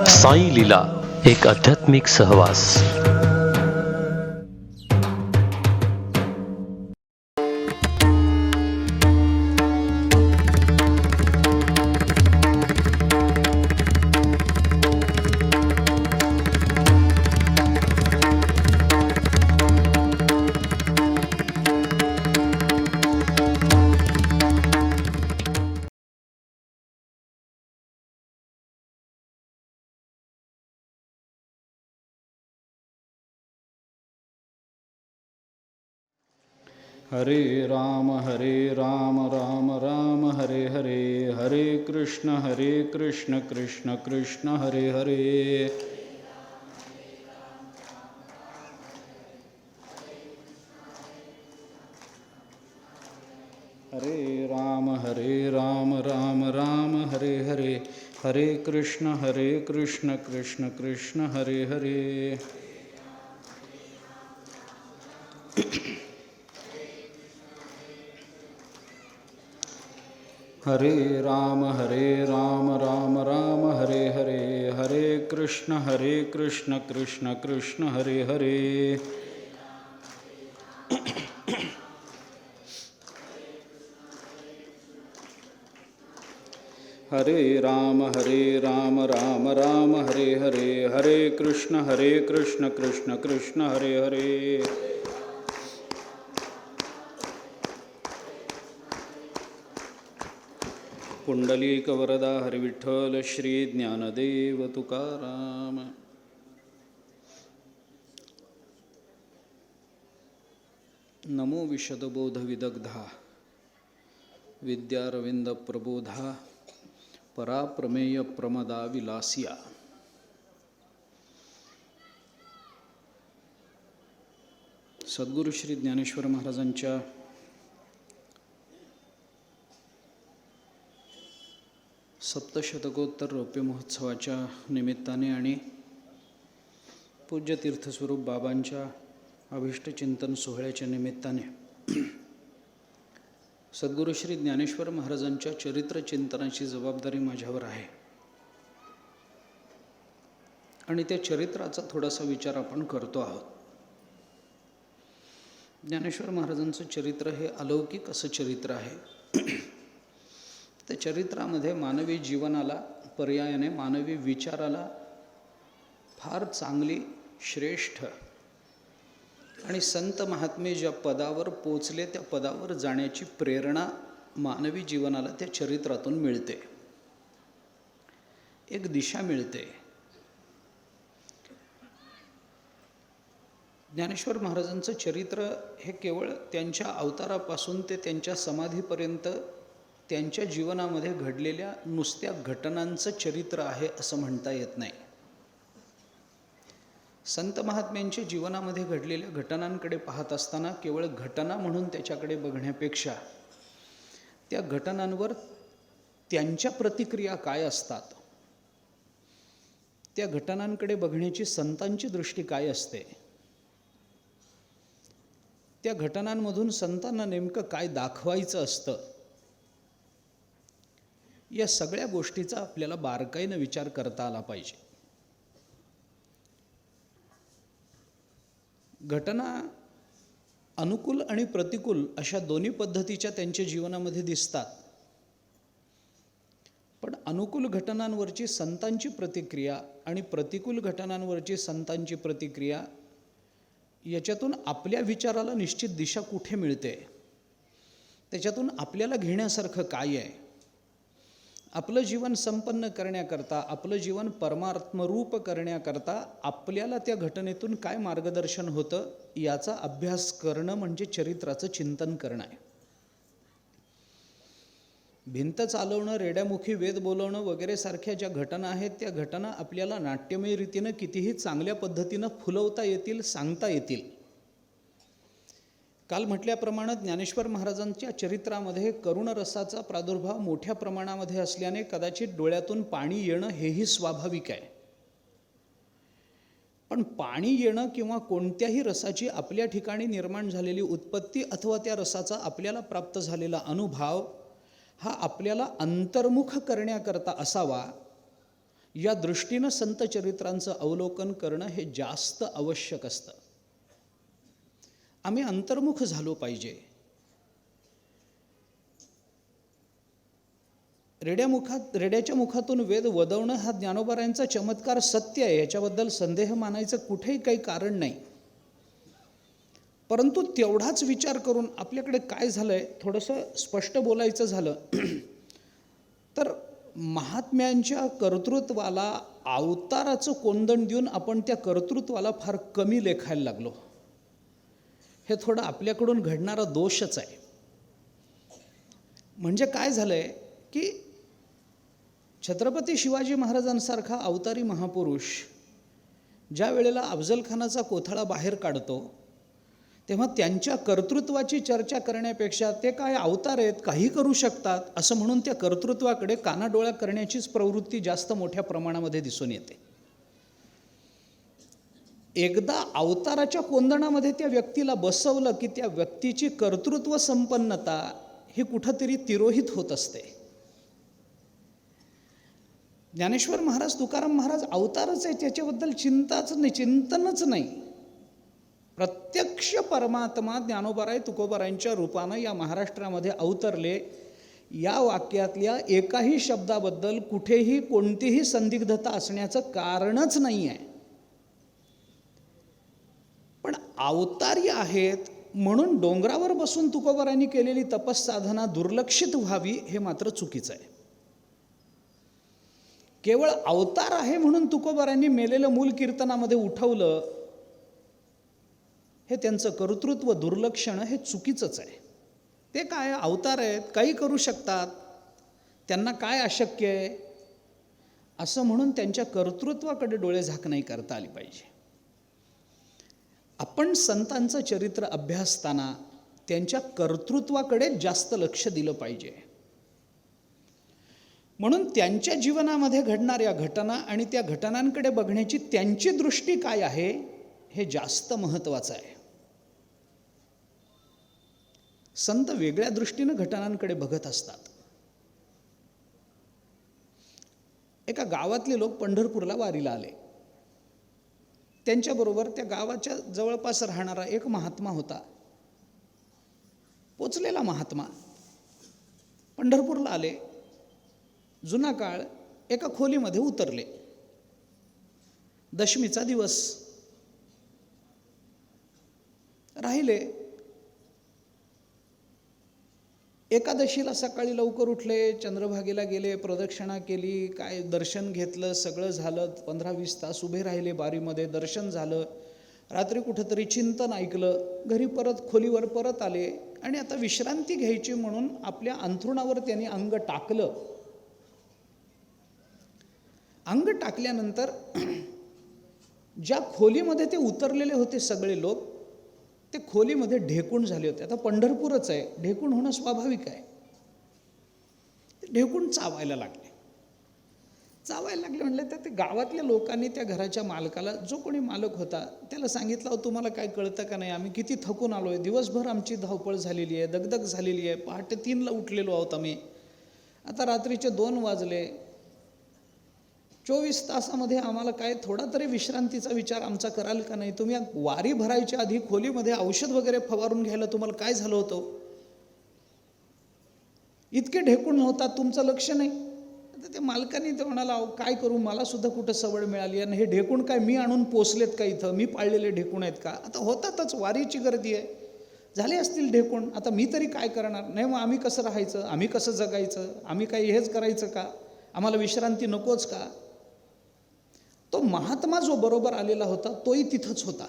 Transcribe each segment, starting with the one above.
साई लीला एक आध्यात्मिक सहवास. हरे राम राम राम हरे हरे, हरे कृष्ण कृष्ण कृष्ण हरे हरे. हरे राम राम हरे हरे, हरे कृष्ण कृष्ण कृष्ण हरे हरे. हरे राम राम हरे हरे, हरे कृष्ण कृष्ण कृष्ण हरे हरे. हरे राम राम हरे हरे, हरे कृष्ण कृष्ण कृष्ण हरे हरे. पुंडलीक वरदा हरिविठ्ठल श्री ज्ञानदेव तुकाराम. नमो विशदबोध विदग्धा विद्यारविंद प्रबोधा, पराप्रमेय प्रमदा विलासिया. सद्गुरू श्री ज्ञानेश्वर महाराजांच्या सप्तशतकोत्तर रौप्य महोत्सवाच्या निमित्ताने आणि पूज्य तीर्थस्वरूप बाबांच्या अभिष्टचिंतन सोहळ्याच्या निमित्ताने सद्गुरू श्री ज्ञानेश्वर महाराजांच्या चरित्रचिंतनाची जबाबदारी माझ्यावर आहे आणि त्या चरित्राचा थोडासा विचार आपण करतो आहोत. ज्ञानेश्वर महाराजांचं चरित्र हे अलौकिक असं चरित्र आहे. त्या चरित्रामध्ये मानवी जीवनाला, पर्यायाने मानवी विचाराला फार चांगली, श्रेष्ठ आणि संत महात्मे ज्या पदावर पोचले त्या पदावर जाण्याची प्रेरणा मानवी जीवनाला त्या चरित्रातून मिळते, एक दिशा मिळते. ज्ञानेश्वर महाराजांचं चरित्र हे केवळ त्यांच्या अवतारापासून ते त्यांच्या समाधीपर्यंत त्यांच्या जीवनामध्ये घडलेल्या नुसत्या घटनांचं चरित्र आहे असं म्हणता येत नाही. संत महात्म्यांच्या जीवनामध्ये घडलेल्या घटनांकडे पाहत असताना केवळ घटना म्हणून त्याच्याकडे बघण्यापेक्षा त्या घटनांवर त्यांच्या प्रतिक्रिया काय असतात, त्या घटनांकडे बघण्याची संतांची दृष्टी काय असते, त्या घटनांमधून संतांना नेमकं काय दाखवायचं असतं, या सगळ्या गोष्टीचा आपल्याला बारकाईनं विचार करता आला पाहिजे. घटना अनुकूल आणि प्रतिकूल अशा दोन्ही पद्धतीच्या त्यांच्या जीवनामध्ये दिसतात. पण अनुकूल घटनांवरची संतांची प्रतिक्रिया आणि प्रतिकूल घटनांवरची संतांची प्रतिक्रिया याच्यातून आपल्या विचाराला निश्चित दिशा कुठे मिळते, त्याच्यातून आपल्याला घेण्यासारखं काय आहे, आपलं जीवन संपन्न करण्याकरता, आपलं जीवन परमात्मरूप करण्याकरता आपल्याला त्या घटनेतून काय मार्गदर्शन होतं याचा अभ्यास करणं म्हणजे चरित्राचं चिंतन करणं आहे. भिंत चालवणं, रेड्यामुखी वेद बोलवणं वगैरे सारख्या ज्या घटना आहेत त्या घटना आपल्याला नाट्यमय रीतीनं कितीही चांगल्या पद्धतीनं फुलवता येतील, सांगता येतील. काल म्हटल्याप्रमाणे ज्ञानेश्वर महाराजांच्या चरित्रामध्ये करुणरसाचा प्रादुर्भाव मोठ्या प्रमाणामध्ये असल्याने कदाचित डोळ्यातून पाणी येणं हेही स्वाभाविक आहे. पण पाणी येणं किंवा कोणत्याही रसाची आपल्या ठिकाणी निर्माण झालेली उत्पत्ती अथवा त्या रसाचा आपल्याला प्राप्त झालेला अनुभव हा आपल्याला अंतर्मुख करण्याकरता असावा, या दृष्टीनं संत चरित्रांचं अवलोकन करणं हे जास्त आवश्यक असतं. आम्ही अंतर्मुख झालो पाहिजे. रेड्याच्या मुखातून वेद वदवणं हा ज्ञानोबारायांचा चमत्कार सत्य आहे, याच्याबद्दल संदेह मानायचं कुठेही काही कारण नाही. परंतु तेवढाच विचार करून आपल्याकडे काय झालंय, थोडंसं स्पष्ट बोलायचं झालं तर महात्म्यांच्या कर्तृत्वाला अवताराचं कोंदण देऊन आपण त्या कर्तृत्वाला फार कमी लेखायला लागलो. हे थोडं आपल्याकडून घडणारा दोषच आहे. म्हणजे काय झालंय की छत्रपती शिवाजी महाराजांसारखा अवतारी महापुरुष ज्या वेळेला अफजलखानाचा कोथळा बाहेर काढतो, तेव्हा त्यांच्या कर्तृत्वाची चर्चा करण्यापेक्षा ते काय अवतार आहेत, काही करू शकतात, असं म्हणून त्या कर्तृत्वाकडे कानाडोळा करण्याचीच प्रवृत्ती जास्त मोठ्या प्रमाणामध्ये दिसून येते. एकदा अवताराच्या कोंदणामध्ये त्या व्यक्तीला बसवलं की त्या व्यक्तीची कर्तृत्व संपन्नता ही कुठंतरी तिरोहित होत असते. ज्ञानेश्वर महाराज, तुकाराम महाराज अवतारच आहे, त्याच्याबद्दल चिंतनच नाही. प्रत्यक्ष परमात्मा ज्ञानोबाराय तुकोबारायांच्या रूपानं या महाराष्ट्रामध्ये अवतरले, या वाक्यातल्या एकाही शब्दाबद्दल कुठेही कोणतीही संदिग्धता असण्याचं कारणच नाही आहे. पण अवतारी आहेत म्हणून डोंगरावर बसून तुकोबारायांनी केलेली तपस्साधना दुर्लक्षित व्हावी, हे मात्र चुकीचं आहे. केवळ अवतार आहे म्हणून तुकोबारायांनी मेलेलं मूल कीर्तनामध्ये उठवलं, हे त्यांचं कर्तृत्व दुर्लक्षणं हे चुकीचंच आहे. ते काय अवतार आहेत, काही करू शकतात, त्यांना काय अशक्य आहे, असं म्हणून त्यांच्या कर्तृत्वाकडे डोळे झाकणाई करता आली पाहिजे. आपण संतांचं चरित्र अभ्यासताना त्यांच्या कर्तृत्वाकडे जास्त लक्ष दिलं पाहिजे. म्हणून त्यांच्या जीवनामध्ये घडणाऱ्या घटना आणि त्या घटनांकडे बघण्याची त्यांची दृष्टी काय आहे, हे जास्त महत्त्वाचं आहे. संत वेगळ्या दृष्टीनं घटनांकडे बघत असतात. एका गावातले लोक पंढरपूरला वारीला आले. त्यांच्याबरोबर त्या गावाच्या जवळपास राहणारा एक महात्मा होता. पोचलेला महात्मा पंढरपूरला आले. जुना काळ, एका खोलीमध्ये उतरले. दशमीचा दिवस राहिले. एकादशीला सकाळी लवकर उठले, चंद्रभागेला गेले, प्रदक्षिणा केली, काय दर्शन घेतलं, सगळं झालं. 15-20 तास उभे राहिले बारीमध्ये, दर्शन झालं. रात्री कुठंतरी चिंतन ऐकलं. घरी परत खोलीवर परत आले आणि आता विश्रांती घ्यायची म्हणून आपल्या अंथरुणावर त्यांनी अंग टाकलं. अंग टाकल्यानंतर ज्या खोलीमध्ये ते उतरलेले होते सगळे लोक, ते खोलीमध्ये ढेकूण झाले होते. आता पंढरपूरच आहे, ढेकूण होणं स्वाभाविक आहे. ढेकूण चावायला लागले. म्हणले तर ते गावातल्या लोकांनी त्या घराच्या मालकाला, जो कोणी मालक होता, त्याला सांगितलं, अहो तुम्हाला काय कळतं का नाही, आम्ही किती थकून आलो आहे, दिवसभर आमची धावपळ झालेली आहे, दगदग झालेली आहे, पहाटे 3ला उठलेलो आहोत आम्ही, आता रात्रीचे 2 वाजले, 24 तासामध्ये आम्हाला काय थोडा तरी विश्रांतीचा विचार आमचा कराल का नाही? तुम्ही वारी भरायच्या आधी खोलीमध्ये औषध वगैरे फवारून घ्यायला तुम्हाला काय झालं होतं? इतके ढेकूण होतात, तुमचं लक्ष नाही. आता त्या मालकाने ते म्हणाला, काय करू, मला सुद्धा कुठं सवड मिळाली आणि हे ढेकूण काय मी आणून पोसलेत का इथं? मी पाळलेले ढेकूण आहेत का? आता होतातच, वारीची गर्दी आहे, झाले असतील ढेकूण, आता मी तरी काय करणार? नाही मग आम्ही कसं राहायचं, आम्ही कसं जगायचं, आम्ही काही हेच करायचं का? आम्हाला विश्रांती नकोच का? तो महात्मा जो बरोबर आलेला होता तोही तिथंच होता.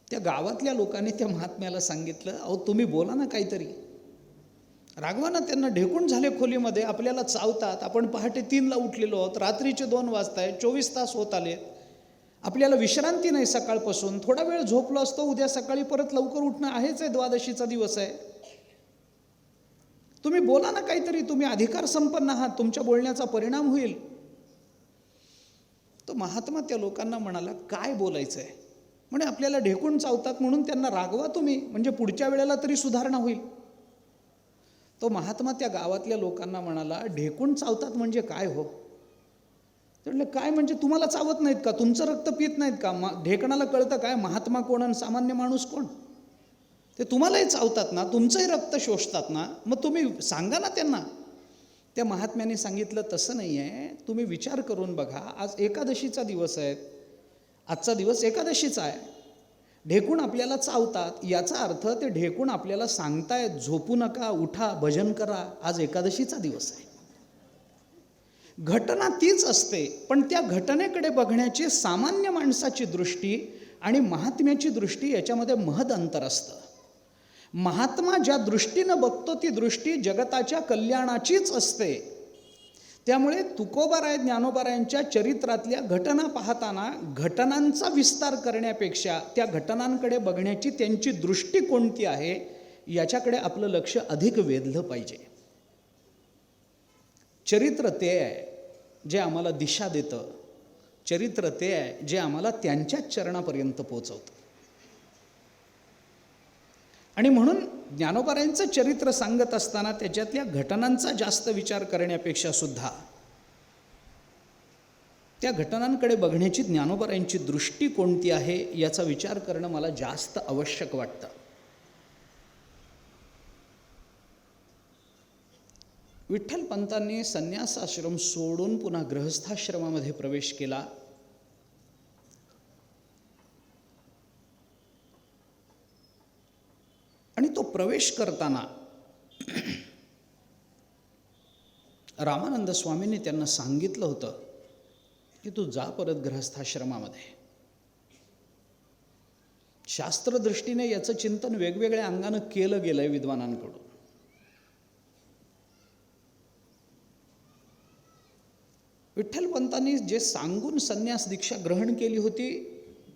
त्या गावातल्या लोकांनी त्या महात्म्याला सांगितलं, अहो तुम्ही बोला ना काहीतरी, रागवा ना त्यांना, ढेकूण झाले खोलीमध्ये, आपल्याला चावतात, आपण पहाटे 3ला उठलेलो आहोत, रात्रीचे 2 वाजताय, 24 तास होत आले, आपल्याला विश्रांती नाही सकाळपासून, थोडा वेळ झोपलो असतो, उद्या सकाळी परत लवकर उठणं आहेच आहे, द्वादशीचा दिवस आहे, तुम्ही बोला ना काहीतरी, तुम्ही अधिकार संपन्न आहात, तुमच्या बोलण्याचा परिणाम होईल. तो महात्मा त्या लोकांना म्हणाला, काय बोलायचं आहे म्हणे, आपल्याला ढेकूण चावतात म्हणून त्यांना रागवा तुम्ही, म्हणजे पुढच्या वेळेला तरी सुधारणा होईल. तो महात्मा त्या गावातल्या लोकांना म्हणाला, ढेकूण चावतात म्हणजे काय हो? ते म्हणले, काय म्हणजे तुम्हाला चावत नाहीत का? तुमचं रक्त पित नाहीत का? ढेकणाला कळतं काय महात्मा कोण आणि सामान्य माणूस कोण? ते तुम्हालाही चावतात ना, तुमचंही रक्त शोषतात ना, मग तुम्ही सांगा ना त्यांना. त्या महात्म्याने सांगितलं, तसं नाही आहे, तुम्ही विचार करून बघा, आज एकादशीचा दिवस आहे, आजचा दिवस एकादशीचा आहे, ढेकूण आपल्याला चावतात, याचा अर्थ ते ढेकूण आपल्याला सांगतायत झोपू नका, उठा, भजन करा, आज एकादशीचा दिवस आहे. घटना तीच असते, पण त्या घटनेकडे बघण्याची सामान्य माणसाची दृष्टी आणि महात्म्याची दृष्टी याच्यामध्ये महद अंतर असतं. महात्मा ज्या दृष्टीनं बघतो ती दृष्टी जगताच्या कल्याणाचीच असते. त्यामुळे तुकोबाराय ज्ञानोबारायांच्या चरित्रातल्या घटना पाहताना घटनांचा विस्तार करण्यापेक्षा त्या घटनांकडे बघण्याची त्यांची दृष्टी कोणती आहे याच्याकडे आपलं लक्ष अधिक वेधलं पाहिजे. चरित्र ते आहे जे आम्हाला दिशा देतं, चरित्र ते आहे जे आम्हाला त्यांच्याच चरणापर्यंत पोहोचवतं. आणि म्हणून ज्ञानोबारायांचं चरित्र सांगत असताना त्याच्यातल्या घटनांचा जास्त विचार करण्यापेक्षा सुद्धा त्या घटनांकडे बघण्याची ज्ञानोबारायांची दृष्टी कोणती आहे याचा विचार करणं मला जास्त आवश्यक वाटतं. विठ्ठलपंतांनी संन्यासाश्रम सोडून पुन्हा गृहस्थाश्रमामध्ये प्रवेश केला. आणि तो प्रवेश करताना रामानंद स्वामींनी त्यांना सांगितलं होतं की तू जा परत गृहस्थाश्रमामध्ये. शास्त्रदृष्टीने याचं चिंतन वेगवेगळ्या अंगानं केलं गेलंय विद्वानांकडून. विठ्ठलपंतांनी जे सांगून संन्यास दीक्षा ग्रहण केली होती,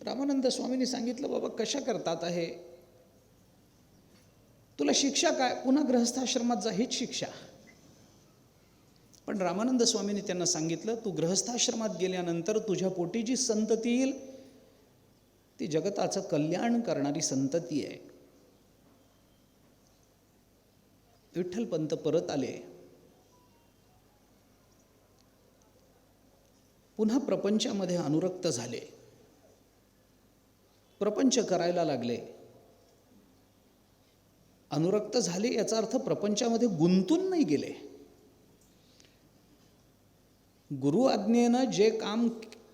रामानंद स्वामींनी सांगितलं, बाबा कशा करतात आहे, तुला शिक्षा काय, पुन्हा गृहस्थाश्रमात जा, हीच शिक्षा. पण रामानंद स्वामींनी त्यांना सांगितलं, तू गृहस्थाश्रमात गेल्यानंतर तुझ्या पोटी जी संतती येईल ती जगताचं कल्याण करणारी संतती आहे. विठ्ठलपंत परत आले, पुन्हा प्रपंचामध्ये अनुरक्त झाले, प्रपंच करायला लागले. अनुरक्त झाले याचा अर्थ प्रपंचामध्ये गुंतून नाही गेले. गुरु आज्ञेनं जे काम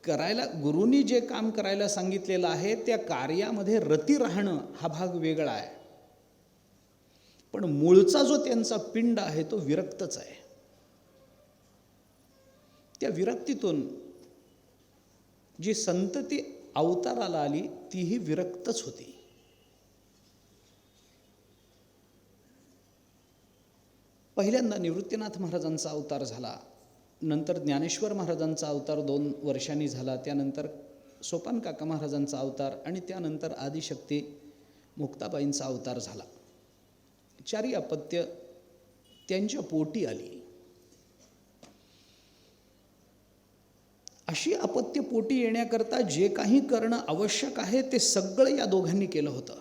करायला, गुरुनी जे काम करायला सांगितलेलं आहे त्या कार्यामध्ये रती राहणं हा भाग वेगळा आहे. पण मूळचा जो त्यांचा पिंड आहे तो विरक्तच आहे. त्या विरक्तीतून जी संतती अवताराला आली तीही विरक्तच होती. पहिल्यांदा निवृत्तीनाथ महाराजांचा अवतार झाला, नंतर ज्ञानेश्वर महाराजांचा अवतार 2 वर्षांनी झाला, त्यानंतर सोपान काका महाराजांचा अवतार आणि त्यानंतर आदिशक्ती मुक्ताबाईंचा अवतार झाला. 4 अपत्य त्यांच्या पोटी आली. अशी अपत्य पोटी येण्याकरता जे काही करणं आवश्यक आहे ते सगळं या दोघांनी केलं होतं.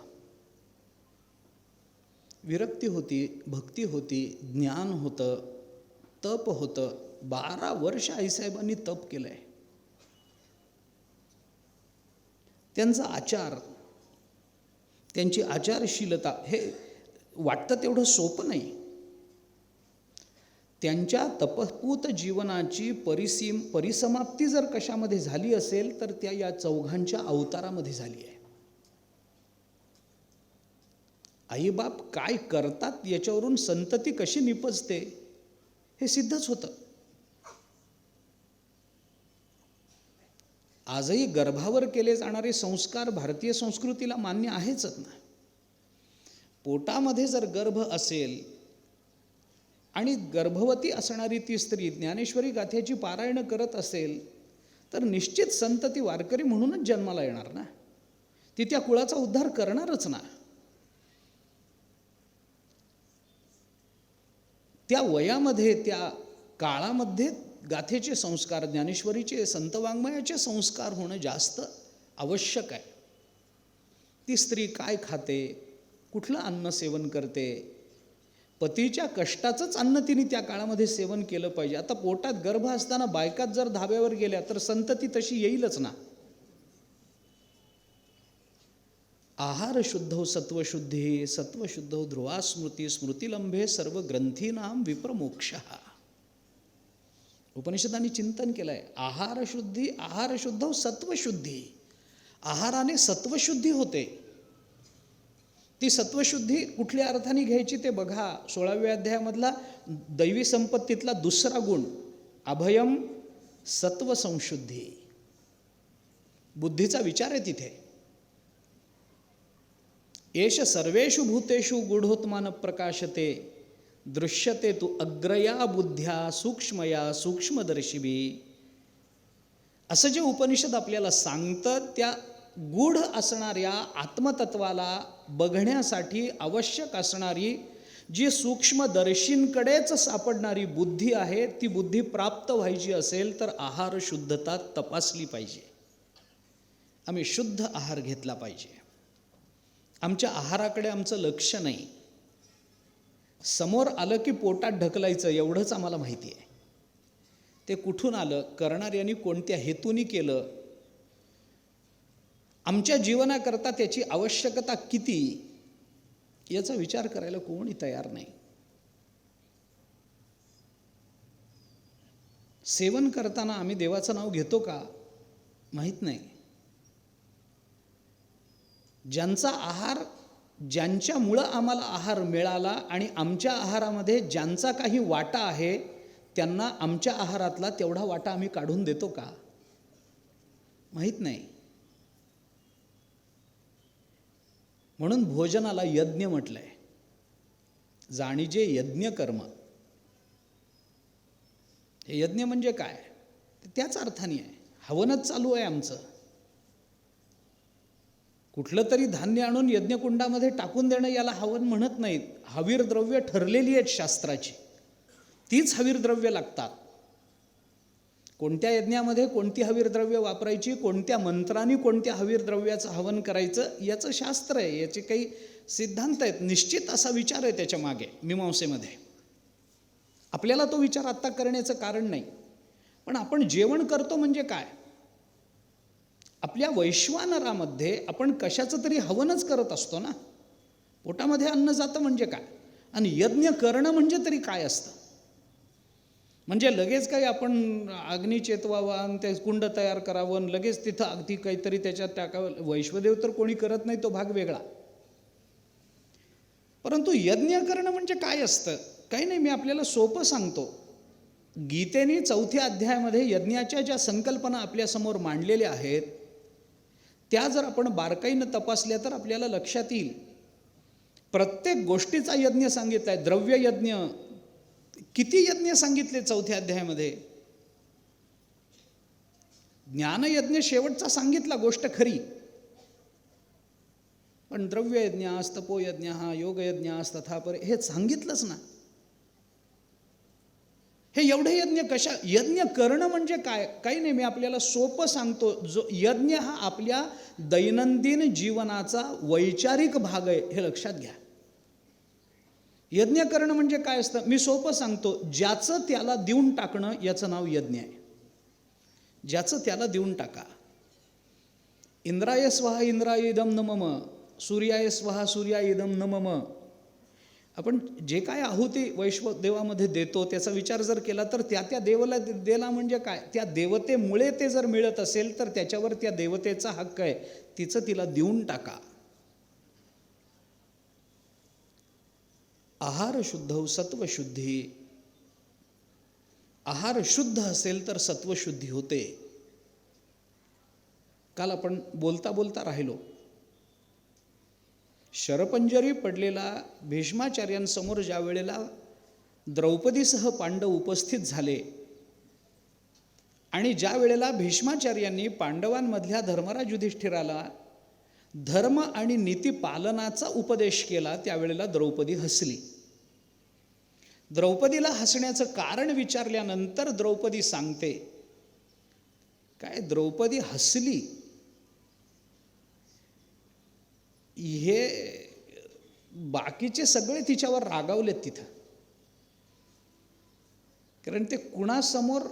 विरक्ती होती, भक्ती होती, ज्ञान होतं, तप होतं. 12 वर्ष आईसाहेबांनी तप केलंय. त्यांचा आचार, त्यांची आचारशीलता हे वाटतं तेवढं सोपं नाही. त्यांच्या तपपूत जीवनाची परिसमाप्ती जर कशामध्ये झाली असेल तर त्या या चौघांच्या अवतारामध्ये झाली आहे. आईबाप काय करतात याच्यावरून संतती कशी निपजते हे सिद्धच होतं. आजही गर्भावर केले जाणारे संस्कार भारतीय संस्कृतीला मान्य आहेच ना. पोटामध्ये जर गर्भ असेल आणि गर्भवती असणारी ती स्त्री ज्ञानेश्वरी गाथेची पारायण करत असेल तर निश्चित संतती वारकरी म्हणूनच जन्माला येणार ना. ती त्या कुळाचा उद्धार करणारच ना. त्या वयामध्ये, त्या काळामध्ये गाथेचे संस्कार, ज्ञानेश्वरीचे, संत वाङ्मयाचे संस्कार होणं जास्त आवश्यक आहे. ती स्त्री काय खाते, कुठलं अन्न सेवन करते, पतीच्या कष्टाचंच अन्न तिने त्या काळामध्ये सेवन केलं पाहिजे. आता पोटात गर्भ असताना बायकाच जर धाब्यावर गेल्या तर संतती तशी येईलच ना. आहार शुद्धौ सत्वशुद्धी, सत्वशुद्धौ ध्रुवा स्मृती, स्मृतिलंभे सर्व ग्रंथीनाम विप्रमोक्षः. उपनिषदांनी चिंतन केलंय. आहार शुद्धौ सत्वशुद्धी. आहाराने सत्वशुद्धी होते. ती सत्वशुद्धी कुठल्या अर्थाने घ्यायची ते बघा. 16व्या अध्यायामधला दैवी संपत्तीतला दुसरा गुण अभयम सत्वसंशुद्धी. बुद्धीचा विचार आहे तिथे. एष सर्वेषु भूतेषु गूढोत्मान प्रकाशते दृश्यते तु अग्रया बुद्ध्या सूक्ष्मया सूक्ष्मदर्शिभी. असं जे उपनिषद आपल्याला सांगतं त्या गूढ असणाऱ्या आत्मतत्वाला बघण्यासाठी आवश्यक असणारी जी सूक्ष्मदर्शींकडेच सापडणारी बुद्धी आहे, ती बुद्धी प्राप्त व्हायची असेल तर आहार शुद्धता तपासली पाहिजे. आम्ही शुद्ध आहार घेतला पाहिजे. आमच्या आहाराकडे आमचं लक्ष नाही. समोर आलं की पोटात ढकलायचं एवढंच आम्हाला माहिती आहे. ते कुठून आलं, करणाऱ्यांनी कोणत्या हेतूनी केलं, आमच्या जीवनाकरता त्याची आवश्यकता किती, याचा विचार करायला कोणी तयार नाही. सेवन करताना आम्ही देवाचं नाव घेतो का माहीत नाही. ज्यांचा आहार, ज्यांच्यामुळं आम्हाला आहार मिळाला आणि आमच्या आहारामध्ये ज्यांचा काही वाटा आहे त्यांना आमच्या आहारातला तेवढा वाटा आम्ही काढून देतो का माहीत नाही. म्हणून भोजनाला यज्ञ म्हटलंय. जाणीजे यज्ञ कर्म. हे यज्ञ म्हणजे काय, त्याच अर्थाने आहे. हवनच चालू आहे आमचं. कुठलं तरी धान्य आणून यज्ञकुंडामध्ये टाकून देणं याला हवन म्हणत नाहीत. हवीर द्रव्य ठरलेली आहेत शास्त्राची, तीच हवीर द्रव्य लागतात. कोणत्या यज्ञामध्ये कोणती हवीर द्रव्य वापरायची, कोणत्या मंत्रांनी कोणत्या हवीर द्रव्याचं हवन करायचं, याचं शास्त्र आहे. याचे काही सिद्धांत आहेत. निश्चित असा विचार आहे त्याच्या मागे मीमांसेमध्ये. आपल्याला तो विचार आत्ता करण्याचं कारण नाही. पण आपण जेवण करतो म्हणजे काय, आपल्या वैश्वानरामध्ये आपण कशाचं तरी हवनच करत असतो ना. पोटामध्ये अन्न जातं म्हणजे काय, आणि यज्ञ करणं म्हणजे तरी काय असतं. म्हणजे लगेच काही आपण अग्नी चेतवावा आणि ते कुंड तयार करावं आणि लगेच तिथं अगदी काहीतरी त्याच्यात टाकावं. वैश्वदेव तर कोणी करत नाही, तो भाग वेगळा. परंतु यज्ञ करणं म्हणजे काय असतं, काही नाही. मी आपल्याला सोपं सांगतो. गीतेने 4थ्या अध्यायामध्ये यज्ञाच्या ज्या संकल्पना आपल्यासमोर मांडलेल्या आहेत त्या जर आपण बारकाईनं तपासल्या तर आपल्याला लक्षात येईल. प्रत्येक गोष्टीचा यज्ञ सांगितला आहे. द्रव्य यज्ञ, किती यज्ञ सांगितले 4थ्या अध्यायामध्ये. ज्ञानयज्ञ शेवटचा सांगितला, गोष्ट खरी. पण द्रव्ययज्ञ तपोयज्ञ योगयज्ञ तथा पर हे सांगितलंच ना. हे एवढे यज्ञ कशा, यज्ञ करणं म्हणजे काय, काही नाही. मी आपल्याला सोपं सांगतो. जो यज्ञ हा आपल्या दैनंदिन जीवनाचा वैचारिक भाग आहे, हे लक्षात घ्या. यज्ञ करणं म्हणजे काय असतं, मी सोपं सांगतो. ज्याचं त्याला देऊन टाकणं याचं नाव यज्ञ आहे. ज्याचं त्याला देऊन टाका. इंद्राय स्वहा इंद्राय इदं न मम, सूर्याय स्वहा सूर्याय इदं न मम. आपण जे काय आहुती वैश्वदेवामध्ये देतो त्याचा विचार जर केला तर त्या देवाला देला म्हणजे काय, त्या देवतेमुळे ते जर मिळत असेल तर त्याच्यावर त्या देवतेचा हक्क आहे, तिचं तिला देऊन टाका. आहार शुद्ध सत्वशुद्धी. आहार शुद्ध असेल तर सत्वशुद्धी होते. काल आपण बोलता बोलता राहिलो. शरपंजरी पडलेला भीष्माचार्यांसमोर ज्या वेळेला द्रौपदीसह पांडव उपस्थित झाले आणि ज्या वेळेला भीष्माचार्यांनी पांडवांमधल्या धर्मराज युधिष्ठिराला धर्म आणि नीती पालनाचा उपदेश केला त्यावेळेला द्रौपदी हसली. द्रौपदीला हसण्याचं कारण विचारल्यानंतर द्रौपदी सांगते, काय द्रौपदी हसली हे बाकीचे सगळे तिच्यावर रागावलेत तिथं. कारण ते कुणासमोर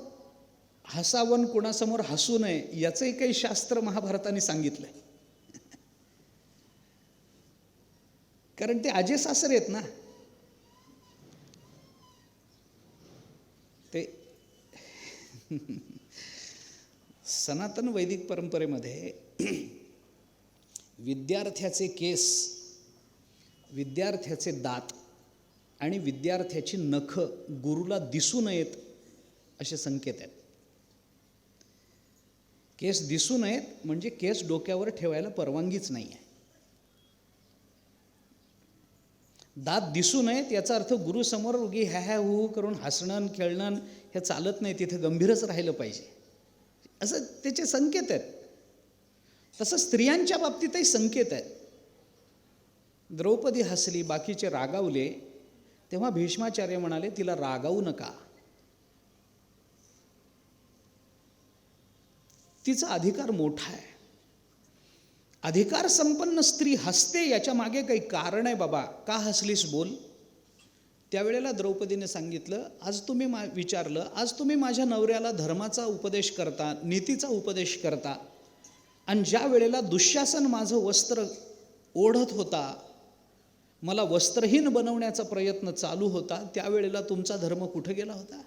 हसावं कुणासमोर हसू नये याचंही काही शास्त्र महाभारताने सांगितलंय. कारण ते आजे सासरे आहेत ना. ते सनातन वैदिक परंपरेमध्ये विद्यार्थ्याचे केस, विद्यार्थ्याचे दात आणि विद्यार्थ्याची नख गुरुला दिसू नयेत असे संकेत आहेत. केस दिसू नयेत म्हणजे केस डोक्यावर ठेवायला परवानगीच नाही आहे. दात दिसू नयेत याचा अर्थ गुरुसमोर उगी ह्या हू करून हसणं खेळणं हे चालत नाही, तिथे गंभीरच राहिलं पाहिजे, असं त्याचे संकेत आहेत. तसं स्त्रियांच्या बाबतीतही संकेत आहेत. द्रौपदी हसली, बाकीचे रागावले, तेव्हा भीष्माचार्य म्हणाले तिला रागावू नका, तिचा अधिकार मोठा आहे. अधिकार संपन्न स्त्री हसते याच्या मागे काही कारण आहे बाबा. का हसलीस बोल. त्यावेळेला द्रौपदीने सांगितलं, आज तुम्ही विचारलं, आज तुम्ही माझ्या नवऱ्याला धर्माचा उपदेश करता, नीतीचा उपदेश करता, आणि ज्या वेळेला दुःशासन माझं वस्त्र ओढत होता, मला वस्त्रहीन बनवण्याचा प्रयत्न चालू होता, त्यावेळेला तुमचा धर्म कुठं गेला होता?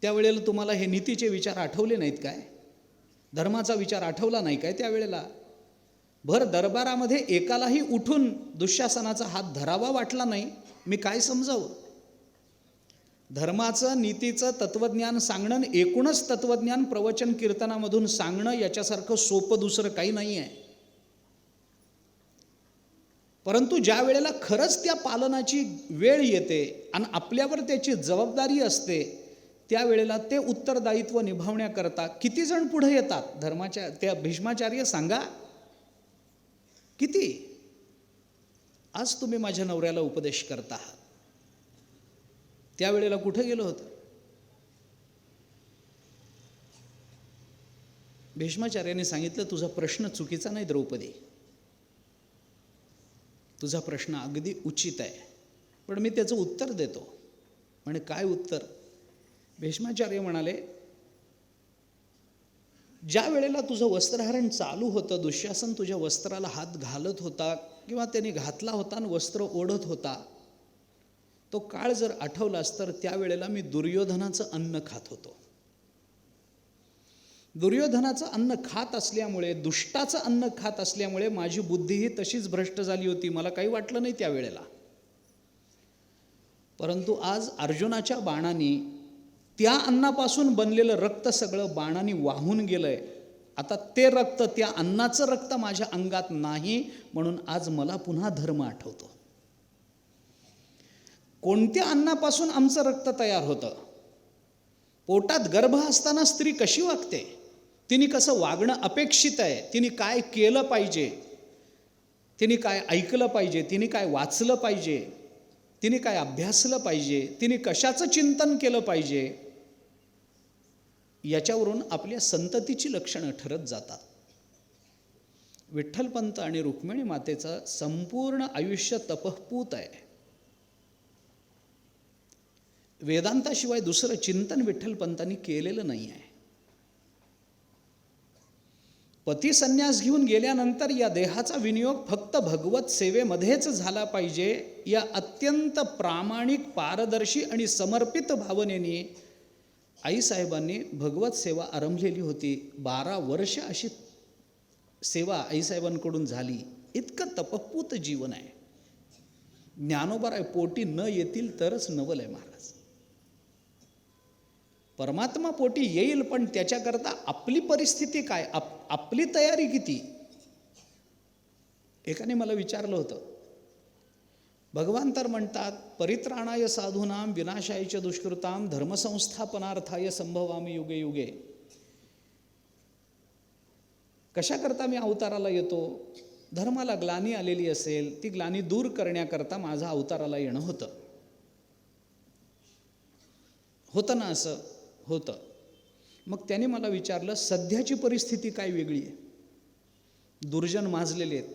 त्यावेळेला तुम्हाला हे नीतीचे विचार आठवले नाहीत काय? धर्माचा विचार आठवला नाही काय त्यावेळेला? भर दरबारामध्ये एकालाही उठून दुःशासनाचा हात धरावा वाटला नाही. मी काय समजावं? धर्माचं नीतीचं तत्त्वज्ञान सांगणं, एकूणच तत्त्वज्ञान प्रवचन कीर्तनामधून सांगणं याच्यासारखं सोपं दुसरं काही नाही आहे. परंतु ज्या वेळेला खरंच त्या पालनाची वेळ येते आणि आपल्यावर त्याची जबाबदारी असते, त्यावेळेला ते उत्तरदायित्व निभावण्याकरता किती जण पुढे येतात धर्माच्या? त्या भीष्माचार्य सांगा किती? आज तुम्ही माझ्या नवऱ्याला उपदेश करता आहात, त्यावेळेला कुठं गेलं होतं? भीष्माचार्याने सांगितलं, तुझा प्रश्न चुकीचा नाही द्रौपदी, तुझा प्रश्न अगदी उचित आहे, पण मी त्याचं उत्तर देतो. म्हणे काय उत्तर? भीष्माचार्य म्हणाले, ज्या वेळेला तुझं वस्त्रहरण चालू होतं, दुःशासन तुझ्या वस्त्राला हात घालत होता किंवा त्याने घातला होता आणि वस्त्र ओढत होता, तो काळ जर आठवलास तर त्यावेळेला मी दुर्योधनाचं अन्न खात होतो. दुर्योधनाचं अन्न खात असल्यामुळे, दुष्टाचं अन्न खात असल्यामुळे माझी बुद्धीही तशीच भ्रष्ट झाली होती. मला काही वाटलं नाही त्यावेळेला. परंतु आज अर्जुनाच्या बाणाने त्या अन्नापासून बनलेलं रक्त सगळं बाणाने वाहून गेलंय. आता ते रक्त, त्या अन्नाचं रक्त माझ्या अंगात नाही, म्हणून आज मला पुन्हा धर्म आठवतो. कोणत्या अन्नापासून आमचं रक्त तयार होतं? पोटात गर्भ असताना स्त्री कशी वागते, तिने कसं वागणं अपेक्षित आहे, तिने काय केलं पाहिजे, तिने काय ऐकलं पाहिजे, तिने काय वाचलं पाहिजे, तिने काय अभ्यासलं पाहिजे, तिने कशाचं चिंतन केलं पाहिजे, याच्यावरून आपल्या संततीची लक्षणं ठरत जातात. विठ्ठलपंत आणि रुक्मिणी मातेचं संपूर्ण आयुष्य तपःपूत आहे. वेदांताशिवाय दुसरं चिंतन विठ्ठलपंतांनी केलेलं नाही आहे. पती संन्यास घेऊन गेल्यानंतर या देहाचा विनियोग फक्त भगवत सेवेमध्येच झाला पाहिजे, या अत्यंत प्रामाणिक, पारदर्शी आणि समर्पित भावनेने आईसाहेबांनी भगवत सेवा आरंभलेली होती. 12 वर्ष अशी सेवा आईसाहेबांकडून झाली. इतकं तपःपूत जीवन आहे. ज्ञानोबराय पोटी न येतील तरच नवल आहे महाराज. परमात्मा पोटी येईल, पण त्याच्याकरता आपली परिस्थिती काय, आपली तयारी किती? एकाने मला विचारलं होतं, भगवान तर म्हणतात परित्राणाय साधूनाम विनाशाय च दुष्कृताम धर्मसंस्थापनार्थाय संभवामी युगे युगे. कशाकरता मी अवताराला येतो? धर्माला ग्लानी आलेली असेल, ती ग्लानी दूर करण्याकरता माझा अवताराला येणं होतं. होतं ना असं? होतं. मग त्याने मला विचारलं, सध्याची परिस्थिती काय वेगळी आहे? दुर्जन माजलेले आहेत,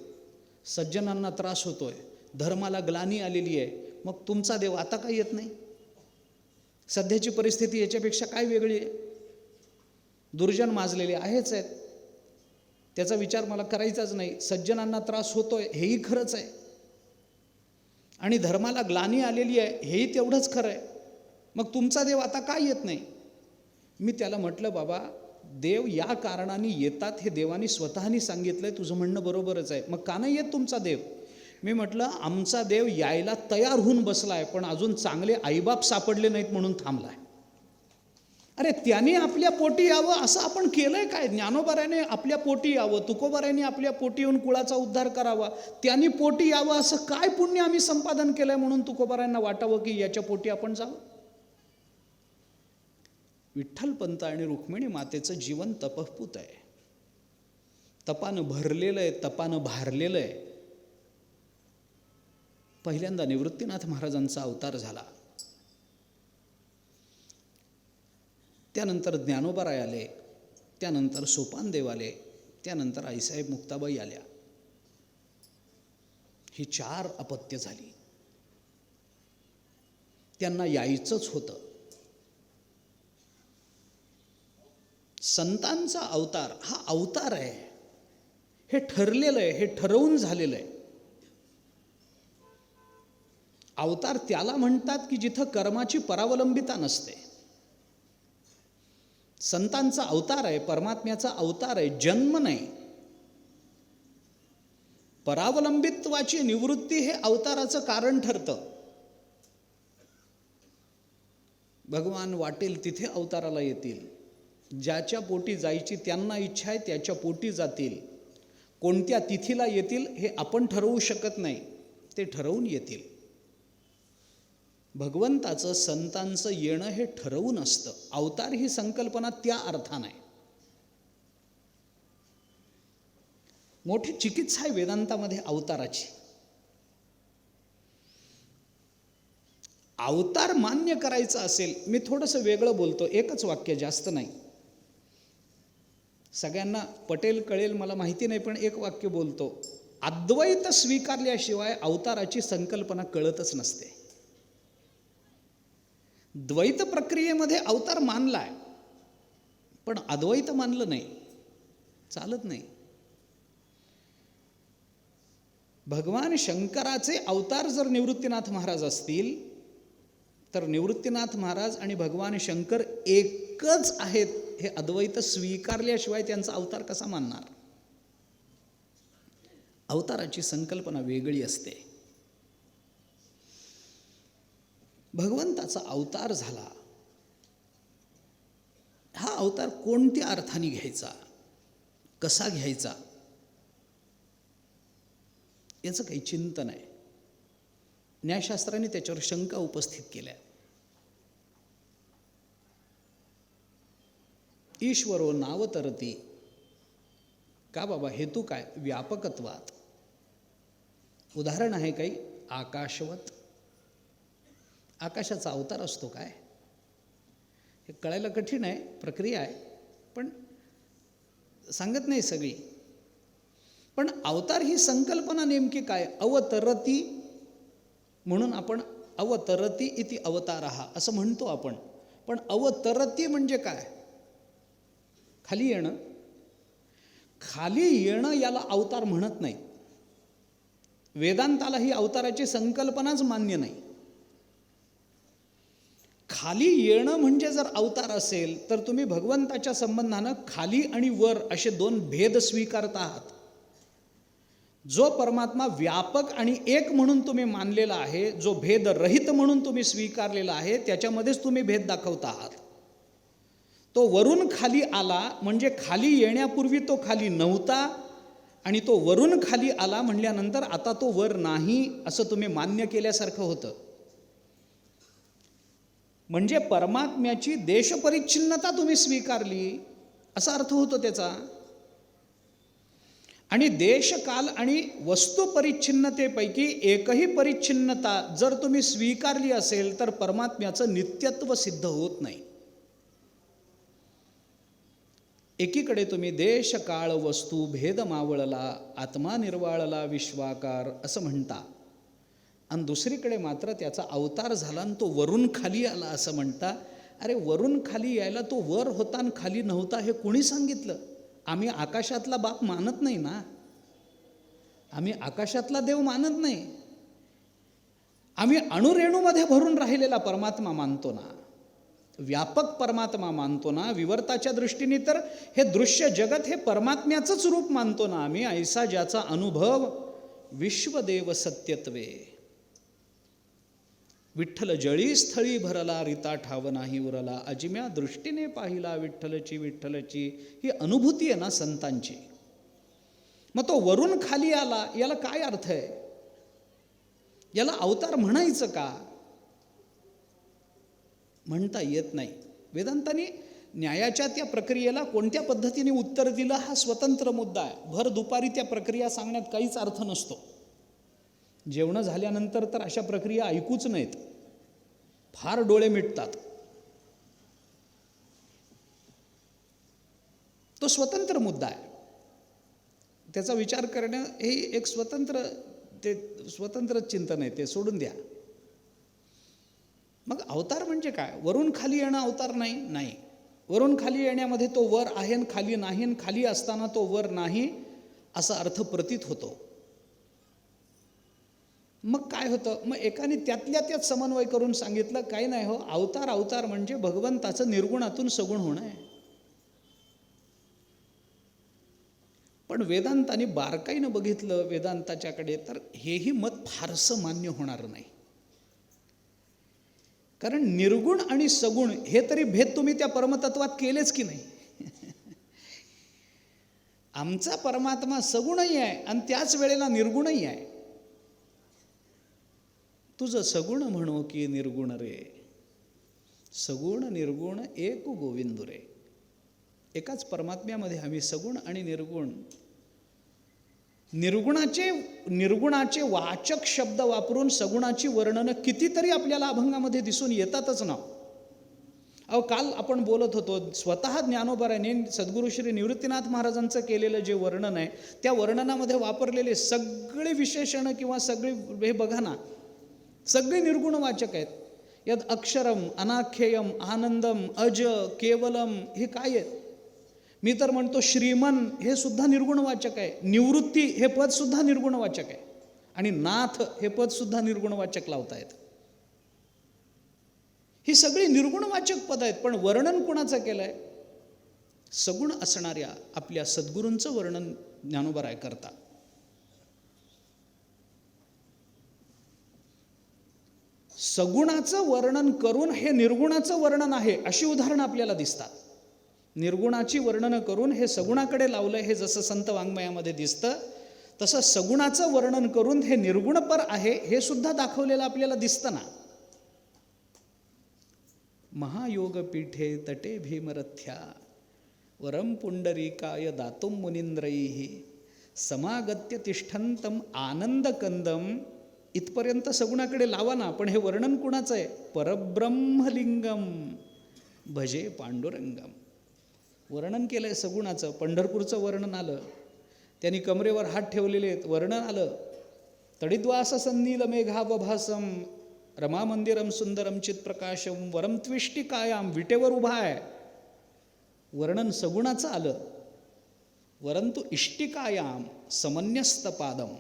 सज्जनांना त्रास होतोय, धर्माला ग्लानी आलेली आहे, मग तुमचा देव आता काय येत नाही? सध्याची परिस्थिती याच्यापेक्षा काय वेगळी आहे? दुर्जन माजलेले आहेच आहेत, त्याचा विचार मला करायचाच नाही. सज्जनांना त्रास होतोय हेही खरंच आहे, आणि धर्माला ग्लानी आलेली आहे हेही तेवढंच खरं आहे. मग तुमचा देव आता काय येत नाही? मी त्याला म्हटलं, बाबा देव या कारणाने येतात हे देवाने स्वतःनी सांगितलंय, तुझं म्हणणं बरोबरच आहे. मग का नाही येत तुमचा देव? मी म्हटलं, आमचा देव यायला तयार होऊन बसलाय, पण अजून चांगले आईबाप सापडले नाहीत म्हणून थांबलाय. अरे त्याने आपल्या पोटी यावं असं आपण केलंय काय? ज्ञानोबाराने आपल्या पोटी यावं, तुकोबाराने आपल्या पोटी येऊन कुळाचा उद्धार करावा, त्यांनी पोटी यावं असं काय पुण्य आम्ही संपादन केलंय म्हणून तुकोबारांना वाटावं की याच्या पोटी आपण जावं? विठ्ठलपंत आणि रुक्मिणी मातेचं जीवन तपस्पूत आहे, तपानं भरलेलं आहे, तपानं भारलेलं आहे. पहिल्यांदा निवृत्तीनाथ महाराजांचा अवतार झाला, त्यानंतर ज्ञानोबाराय आले, त्यानंतर सोपानदेव आले, त्यानंतर आईसाहेब मुक्ताबाई आल्या. ही 4 अपत्य झाली. त्यांना यायचंच होतं. संतांचा अवतार हा अवतार आहे, हे ठरलेलं आहे, हे ठरवून झालेलं आहे. अवतार त्याला म्हणतात की जिथं कर्माची परावलंबिता नसते. संतांचा अवतार आहे, परमात्म्याचा अवतार आहे, जन्म नाही. परावलंबित्वाची निवृत्ती हे अवताराचं कारण ठरतं. भगवान वाटेल तिथे अवताराला येतील, ज्याच्या पोटी जायची त्यांना इच्छा आहे त्याच्या पोटी जातील. कोणत्या तिथीला येतील हे आपण ठरवू शकत नाही, ते ठरवून येतील. भगवंताचं संतांचं येणं हे ठरवून असतं. अवतार ही संकल्पना त्या अर्थानं आहे. मोठी चिकित्सा आहे वेदांतामध्ये अवताराची. अवतार मान्य करायचा असेल, मी थोडंसं वेगळं बोलतो, एकच वाक्य, जास्त नाही, सगळ्यांना पटेल कळेल मला माहिती नाही, पण एक वाक्य बोलतो. अद्वैत स्वीकारल्याशिवाय अवताराची संकल्पना कळतच नसते. द्वैत प्रक्रियेमध्ये अवतार मानलाय, पण अद्वैत मानलं नाही, चालत नाही. भगवान शंकराचे अवतार जर निवृत्तीनाथ महाराज असतील तर निवृत्तीनाथ महाराज आणि भगवान शंकर एकच आहेत हे अद्वैत स्वीकारल्याशिवाय त्यांचा अवतार कसा मानणार? अवताराची संकल्पना वेगळी असते. भगवंताचा अवतार झाला, हा अवतार कोणत्या अर्थाने घ्यायचा, कसा घ्यायचा, याचं काही चिंतन आहे. न्यायशास्त्राने त्याच्यावर शंका उपस्थित केल्या. ईश्वरो नावतरती, का बाबा, हेतू काय? व्यापकत्वात. उदाहरण आहे काही, आकाशवत. आकाशाचा अवतार असतो काय? हे कळायला कठीण आहे, प्रक्रिया आहे, पण सांगत नाही सगळी. पण अवतार ही संकल्पना नेमकी काय? अवतरती म्हणून आपण अवतरती इति अवतारः असं म्हणतो आपण, पण अवतरती म्हणजे काय? खाली येणं. खाली येणं याला अवतार म्हणत नाही. वेदांताला ही अवताराची संकल्पनाच मान्य नाही. खाली येणं म्हणजे जर अवतार असेल तर तुम्ही भगवंताच्या संबंधानं खाली आणि वर असे 2 भेद स्वीकारत आहात. जो परमात्मा व्यापक आणि एक म्हणून तुम्ही मानलेला आहे, जो भेद रहित म्हणून तुम्ही स्वीकारलेला आहे, त्याच्यामध्येच तुम्ही भेद दाखवत आहात. तो वरून खाली आला म्हणजे खाली येण्यापूर्वी तो खाली नव्हता, आणि तो वरून खाली आला म्हणल्यानंतर आता तो वर नाही असं तुम्ही मान्य केल्यासारखं होतं. म्हणजे परमात्म्याची देशपरिच्छिन्नता तुम्ही स्वीकारली असा अर्थ होतो त्याचा. आणि देश काल आणि वस्तू परिच्छिन्नतेपैकी एकही परिच्छिन्नता जर तुम्ही स्वीकारली असेल तर परमात्म्याचं नित्यत्व सिद्ध होत नाही. एकीकडे तुम्ही देश काळ वस्तू भेद मावळला, आत्मा निर्वाळला विश्वाकार असं म्हणता, आणि दुसरीकडे मात्र त्याचा अवतार झाला आणि तो वरून खाली आला असं म्हणता. अरे वरून खाली यायला तो वर होता आणि खाली नव्हता हे कोणी सांगितलं? आम्ही आकाशातला बाप मानत नाही ना, आम्ही आकाशातला देव मानत नाही. आम्ही अणुरेणूमध्ये भरून राहिलेला परमात्मा मानतो ना, व्यापक परमात्मा मानतो ना. विवर्ताच्या दृष्टीने तर हे दृश्य जगत हे परमात्म्याचंच रूप मानतो ना आम्ही. ऐसा ज्याचा अनुभव विश्वदेव सत्यत्वे. विठ्ठल जळी स्थळी भरला, रिता ठाव नाही उरला, अजिम्या दृष्टीने पाहिला विठ्ठलची विठ्ठलची. ही अनुभूती आहे ना संतांची. मग तो वरून खाली आला याला काय अर्थ आहे? याला अवतार म्हणायचं का? म्हणता येत नाही. वेदांतांनी न्यायाच्या त्या प्रक्रियेला कोणत्या पद्धतीने उत्तर दिलं हा स्वतंत्र मुद्दा आहे. भर दुपारी त्या प्रक्रिया सांगण्यात काहीच अर्थ नसतो. जेवणं झाल्यानंतर तर अशा प्रक्रिया ऐकूच नाहीत, फार डोळे मिटतात. तो स्वतंत्र मुद्दा आहे. त्याचा विचार करणं हे एक स्वतंत्र चिंतन आहे, ते सोडून द्या. मग अवतार म्हणजे काय? वरून खाली येणं अवतार नाही? नाही. वरून खाली येण्यामध्ये तो वर आहे आणि खाली नाही, आणि खाली असताना तो वर नाही असा अर्थ प्रतीत होतो. मग काय होतं? मग एकाने त्यातल्या त्यात समन्वय करून सांगितलं, काही नाही हो, अवतार म्हणजे भगवंताचं निर्गुणातून सगुण होणं आहे. पण वेदांताने बारकाईनं बघितलं वेदांताच्याकडे तर हेही मत फारसं मान्य होणार नाही. कारण निर्गुण आणि सगुण हे तरी भेद तुम्ही त्या परमतत्वात केलेच की नाही? आमचा परमात्मा सगुणही आहे आणि त्याच वेळेला निर्गुणही आहे. तुझं सगुण म्हणो की निर्गुण रे, सगुण निर्गुण एक गोविंद रे. एकाच परमात्म्यामध्ये आम्ही सगुण आणि निर्गुण. निर्गुणाचे वाचक शब्द वापरून सगुणाची वर्णनं कितीतरी आपल्याला अभंगामध्ये दिसून येतातच ना. अहो, काल आपण बोलत होतो, स्वतः ज्ञानोबाराने सद्गुरू श्री निवृत्तीनाथ महाराजांचं केलेलं जे वर्णन आहे त्या वर्णनामध्ये वापरलेले सगळे विशेषणं किंवा सगळे हे बघा ना, सगळे निर्गुणवाचक आहेत. यद अक्षरम अनाख्ययम आनंदम अज केवलम हे काय आहेत? मी तर म्हणतो श्रीमन हे सुद्धा निर्गुणवाचक आहे, निवृत्ती हे पद सुद्धा निर्गुणवाचक आहे, आणि नाथ हे पद सुद्धा निर्गुणवाचक लावतायत. ही सगळी निर्गुणवाचक पद आहेत. पण वर्णन कोणाचं केलंय? सगुण असणाऱ्या आपल्या सद्गुरूंचं वर्णन ज्ञानोबराय करतात. सगुणाचं वर्णन करून हे निर्गुणाचं वर्णन आहे अशी उदाहरणं आपल्याला दिसतात. निर्गुणाची वर्णनं करून हे सगुणाकडे लावलं, हे जसं संत वाङ्मयामध्ये दिसतं तसं सगुणाचं वर्णन करून हे निर्गुणपर आहे हे सुद्धा दाखवलेलं आपल्याला दिसतं ना. महायोगपीठे तटे भीमरथ्या वरम पुंडरीकाय दातुम मुनींद्रैः समागत्य तिष्ठन्तं आनंदकंदम. इथपर्यंत सगुणाकडे लावा ना, पण हे वर्णन कुणाचं आहे? परब्रह्मलिंगम भजे पांडुरंगम. वर्णन केलंय सगुणाचं. पंढरपूरचं वर्णन आलं, त्यांनी कमरेवर हात ठेवलेले आहेत वर्णन आलं. तडिद्वास सन्नील मेघावभासम रमा मंदिरम सुंदरम चित्प्रकाशम वरम त्विष्टिकायाम विटेवर उभा आहे, वर्णन सगुणाचं आलं. वरंतु इष्टिकायाम समन्यस्तपादम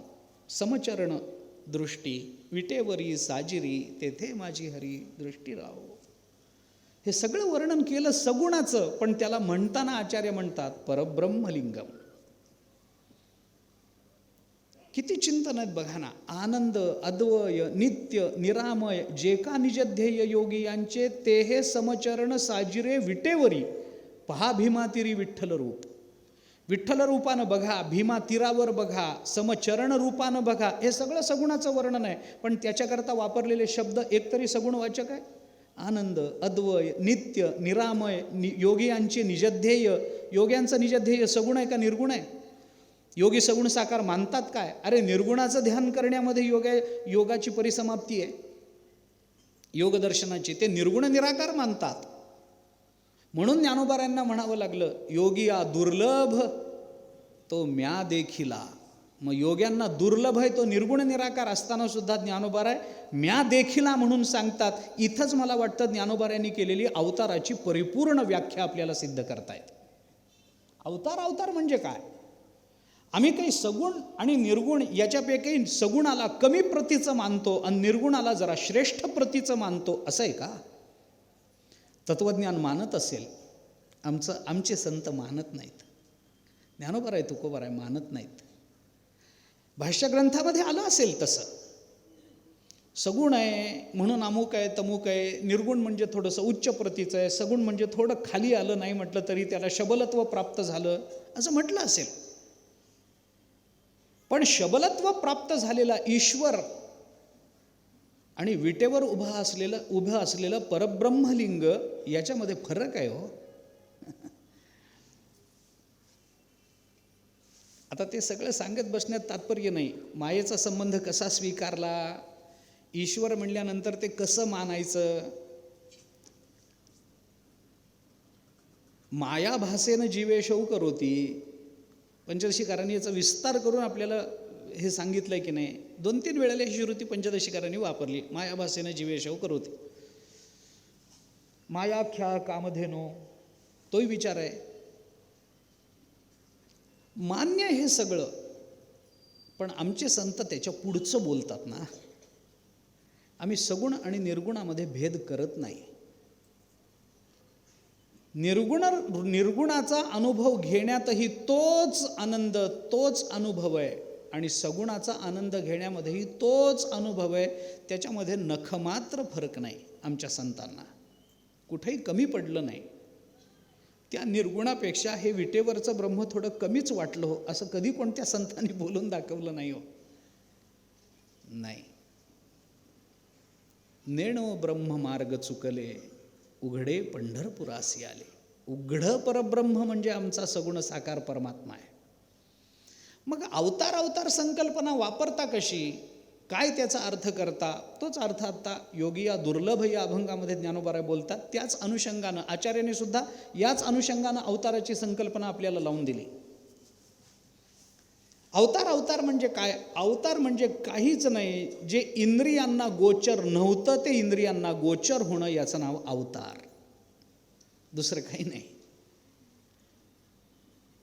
समचरण दृष्टी विटेवरी साजिरी तेथे माझी हरी दृष्टी राहो. हे सगळं वर्णन केलं सगुणाचं, पण त्याला म्हणताना आचार्य म्हणतात परब्रह्मलिंगम. किती चिंतन आहेत बघा ना. आनंद अद्वय नित्य निरामय जे का निजध्येय योगी यांचे ते हे समचरण साजिरे विटेवरी पहा भीमातिरी विठ्ठल रूप. विठ्ठल रूपानं बघा, भीमा तीरावर बघा, समचरण रूपानं बघा. हे सगळं सगुणाचं वर्णन आहे, पण त्याच्याकरता वापरलेले शब्द एकतरी सगुणवाचक आहे. आनंद अद्वय नित्य निरामय योगियांचे निजध्येय. योग्यांचं निजध्येय सगुण आहे का निर्गुण आहे? योगी सगुण साकार मानतात काय? अरे निर्गुणाचं ध्यान करण्यामध्ये योगाची परिसमाप्ती आहे, योगदर्शनाची. ते निर्गुण निराकार मानतात. म्हणून ज्ञानोबारायांना म्हणावं लागलं, योगी आ दुर्लभ तो म्या देखिला. मग योग्यांना दुर्लभ आहे तो निर्गुण निराकार असताना सुद्धा ज्ञानोबाराय म्या देखिला म्हणून सांगतात. इथंच मला वाटतं ज्ञानोबारायांनी केलेली अवताराची परिपूर्ण व्याख्या आपल्याला सिद्ध करतायत. अवतार म्हणजे काय? आम्ही काही सगुण आणि निर्गुण याच्यापैकी सगुणाला कमी प्रतीचं मानतो आणि निर्गुणाला जरा श्रेष्ठ प्रतीचं मानतो, असं आहे का? तत्वज्ञान मानत असेल, आमचे संत मानत नाहीत. ज्ञानोबाराय तुकोबाराय मानत नाहीत. भाष्यग्रंथामध्ये आलं असेल तसं, सगुण आहे म्हणून अमुक आहे तमुक आहे, निर्गुण म्हणजे थोडंसं उच्च प्रतीचं आहे, सगुण म्हणजे थोडं खाली आलं, नाही म्हटलं तरी त्याला शबलत्व प्राप्त झालं असं म्हटलं असेल. पण प्राप्त झालेला ईश्वर आणि विटेवर उभं असलेलं परब्रह्मलिंग याच्यामध्ये फरक आहे हो. आता ते सगळं सांगत बसण्यात तात्पर्य नाही. मायेचा संबंध कसा स्वीकारला, ईश्वर म्हणल्यानंतर ते कसं मानायचं. माया भासेनं जीवेशौ करोती, पंचदशीकारांनी याचा विस्तार करून आपल्याला हे सांगितलंय की नाही. 2-3 वेळेला ही श्रुती पंचदशीकारांनी वापरली. माया भासेनं जीवेशौ करोती, मायाख्या कामधेनो, तोही विचार आहे. मान्य हे सगळं, पण आमचे संत त्याच्या पुढचं बोलतात ना. आम्ही सगुण आणि निर्गुणामध्ये भेद करत नाही. निर्गुणाचा अनुभव घेण्यातही तोच आनंद, तोच अनुभव आहे, आणि सगुणाचा आनंद घेण्यामध्येही तोच अनुभव आहे. त्याच्यामध्ये नखमात्र फरक नाही. आमच्या संतांना कुठेही कमी पडलं नाही. त्या निर्गुणापेक्षा हे विटेवरचं ब्रह्म थोडं कमीच वाटलं हो, असं कधी कोणत्या संतांनी बोलून दाखवलं नाही हो. नाही. नेणो ब्रह्म मार्ग चुकले, उघडे पंढरपुरासी आले. उघडं परब्रह्म म्हणजे आमचा सगुण साकार परमात्मा आहे. मग अवतार संकल्पना वापरता कशी, काय त्याचा अर्थ करता, तोच अर्थ आता योगी या दुर्लभ या अभंगामध्ये ज्ञानोबाराय बोलतात. त्याच अनुषंगानं आचार्याने सुद्धा याच अनुषंगानं अवताराची संकल्पना आपल्याला लावून दिली. अवतार म्हणजे काय? अवतार म्हणजे काहीच नाही, जे इंद्रियांना गोचर नव्हतं ते इंद्रियांना गोचर होणं, याचं नाव अवतार. दुसरं काही नाही.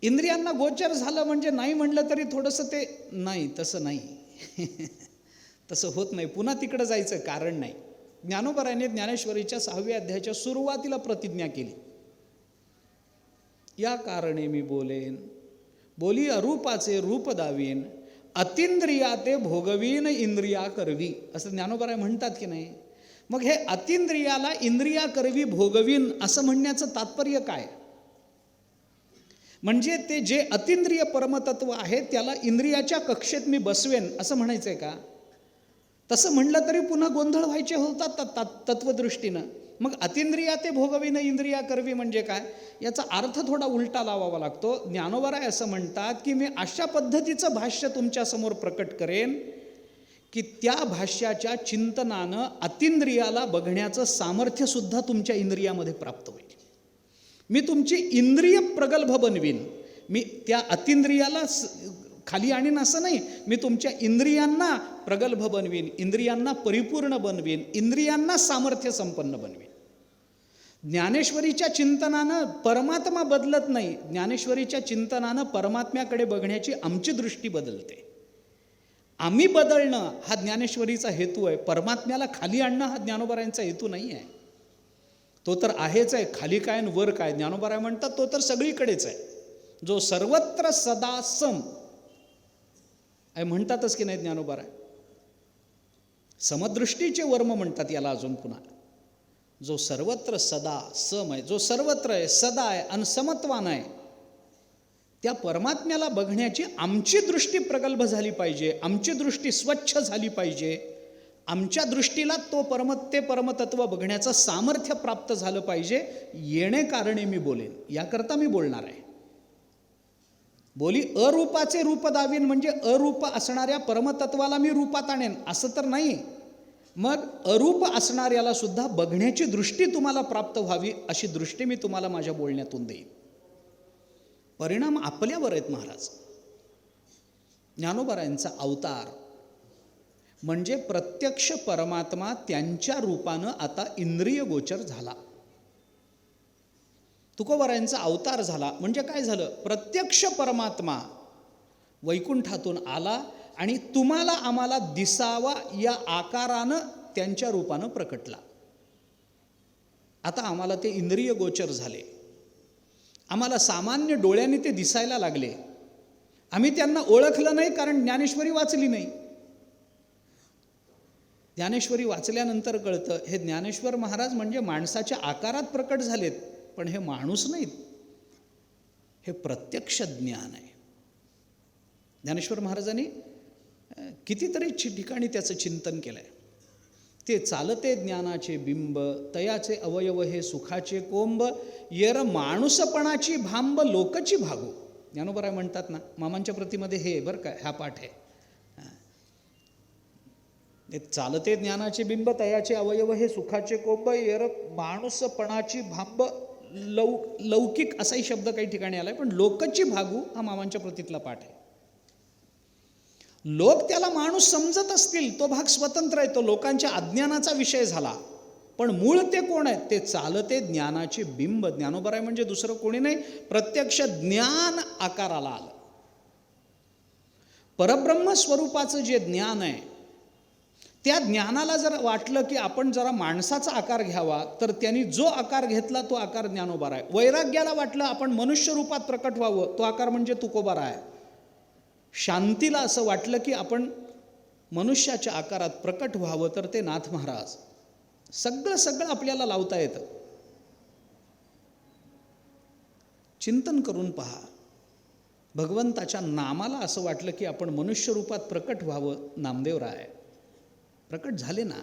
इंद्रियांना गोचर झालं म्हणजे नाही म्हणलं तरी थोडंसं ते नाही, तसं नाही. तसं होत नाही. पुन्हा तिकडं जायचं कारण नाही. ज्ञानोबारायने ज्ञानेश्वरीच्या 6व्या अध्यायाच्या सुरुवातीला प्रतिज्ञा केली, या कारणे मी बोलेन, बोली अरूपाचे रूप दावीन, अतिंद्रिया ते भोगवीन इंद्रिया करवी, असं ज्ञानोबाराय म्हणतात की नाही. मग हे अतिंद्रियाला इंद्रिया करवी भोगवीन असं म्हणण्याचं तात्पर्य काय? म्हणजे ते जे अतिंद्रिय परमतत्व आहे त्याला इंद्रियाच्या कक्षेत मी बसवेन असं म्हणायचं आहे का? तसं म्हणलं तरी पुन्हा गोंधळ व्हायचे होतात तत्वदृष्टीनं. मग अतिंद्रिया ते भोगवीन इंद्रिया करवी म्हणजे काय? याचा अर्थ थोडा उलटा लावावा लागतो. ज्ञानोबाराय असं म्हणतात की मी अशा पद्धतीचं भाष्य तुमच्यासमोर प्रकट करेन की त्या भाष्याच्या चिंतनानं अतिंद्रियाला बघण्याचं सामर्थ्यसुद्धा तुमच्या इंद्रियामध्ये प्राप्त होईल. मी तुमची इंद्रिय प्रगल्भ बनवीन. मी त्या अतिंद्रियाला खाली आणीन असं नाही, मी तुमच्या इंद्रियांना प्रगल्भ बनवीन, इंद्रियांना परिपूर्ण बनवीन, इंद्रियांना सामर्थ्य संपन्न बनवीन. ज्ञानेश्वरीच्या चिंतनानं परमात्मा बदलत नाही. ज्ञानेश्वरीच्या चिंतनानं परमात्म्याकडे बघण्याची आमची दृष्टी बदलते. आम्ही बदलणं हा ज्ञानेश्वरीचा हेतू आहे. परमात्म्याला खाली आणणं हा ज्ञानोबारायांचा हेतू नाही आहे. तो तर आहेच आहे, खाली काय आणि वर काय. ज्ञानोबाराय म्हणतात तो तर सगळीकडेच आहे. जो सर्वत्र सदा सम आहे म्हणतातच की नाही ज्ञानोबाराय. समदृष्टीचे वर्म म्हणतात याला अजून पुन्हा. जो सर्वत्र सदा सम आहे, जो सर्वत्र आहे, सदा आहे आणि समत्वान आहे, त्या परमात्म्याला बघण्याची आमची दृष्टी प्रगल्भ झाली पाहिजे, आमची दृष्टी स्वच्छ झाली पाहिजे, आमच्या दृष्टीला ते परमतत्व बघण्याचं सामर्थ्य प्राप्त झालं पाहिजे. येणे कारणे मी बोलेन, याकरता मी बोलणार आहे. बोली अरूपाचे रूप दावीन म्हणजे अरूप असणाऱ्या परमतत्वाला मी रूपात आणेन असं तर नाही. मग अरूप असणाऱ्याला सुद्धा बघण्याची दृष्टी तुम्हाला प्राप्त व्हावी अशी दृष्टी मी तुम्हाला माझ्या बोलण्यातून देईन. परिणाम आपल्यावर आहेत महाराज. ज्ञानोबारायांचा अवतार म्हणजे प्रत्यक्ष परमात्मा त्यांच्या रूपानं आता इंद्रिय गोचर झाला. तुकोबारायांचा अवतार झाला म्हणजे काय झालं? प्रत्यक्ष परमात्मा वैकुंठातून आला आणि तुम्हाला आम्हाला दिसावा या आकारानं त्यांच्या रूपानं प्रकटला. आता आम्हाला ते इंद्रिय गोचर झाले. आम्हाला सामान्य डोळ्यांनी ते दिसायला लागले. आम्ही त्यांना ओळखलं नाही कारण ज्ञानेश्वरी वाचली नाही. ज्ञानेश्वरी वाचल्यानंतर कळतं हे ज्ञानेश्वर महाराज म्हणजे माणसाच्या आकारात प्रकट झालेत, पण हे माणूस नाहीत, हे प्रत्यक्ष ज्ञान आहे. ज्ञानेश्वर महाराजांनी कितीतरी ठिकाणी त्याचं चिंतन केलं आहे. ते चालते ज्ञानाचे बिंब, तयाचे अवयव हे सुखाचे कोंब, येर माणूसपणाची भांब लोकची भागो. ज्ञानोबराय म्हणतात ना, मामांच्या प्रतिमध्ये हे बरं का, हा पाठ आहे. चालते ज्ञानाचे बिंब, तयाचे अवयव हे सुखाचे कोंब, येर माणूसपणाची भांब लौकिक असाही शब्द काही ठिकाणी आलाय, पण लोकची भागू हा मामांच्या प्रतीतला पाठ आहे. लोक त्याला माणूस समजत असतील तो भाग स्वतंत्र आहे, तो लोकांच्या अज्ञानाचा विषय झाला, पण मूळ ते कोण आहे? ते चालते ज्ञानाचे बिंब. ज्ञानोबराय म्हणजे दुसरं कोणी नाही, प्रत्यक्ष ज्ञान आकाराला आलं. परब्रह्म स्वरूपाचं जे ज्ञान आहे त्या ज्ञानाला जर वाटलं की आपण जरा माणसाचा आकार घ्यावा, तर त्यांनी जो आकार घेतला तो आकार ज्ञानोबाराय. वैराग्याला वाटलं आपण मनुष्य रूपात प्रकट व्हावं, तो आकार म्हणजे तुकोबाराय. शांतीला असं वाटलं की आपण मनुष्याच्या आकारात प्रकट व्हावं, तर ते नाथ महाराज. सगळं आपल्याला लावता येतं. चिंतन करून पहा. भगवंताच्या नामाला असं वाटलं की आपण मनुष्य रूपात प्रकट व्हावं, नामदेवराय प्रकट झाले ना.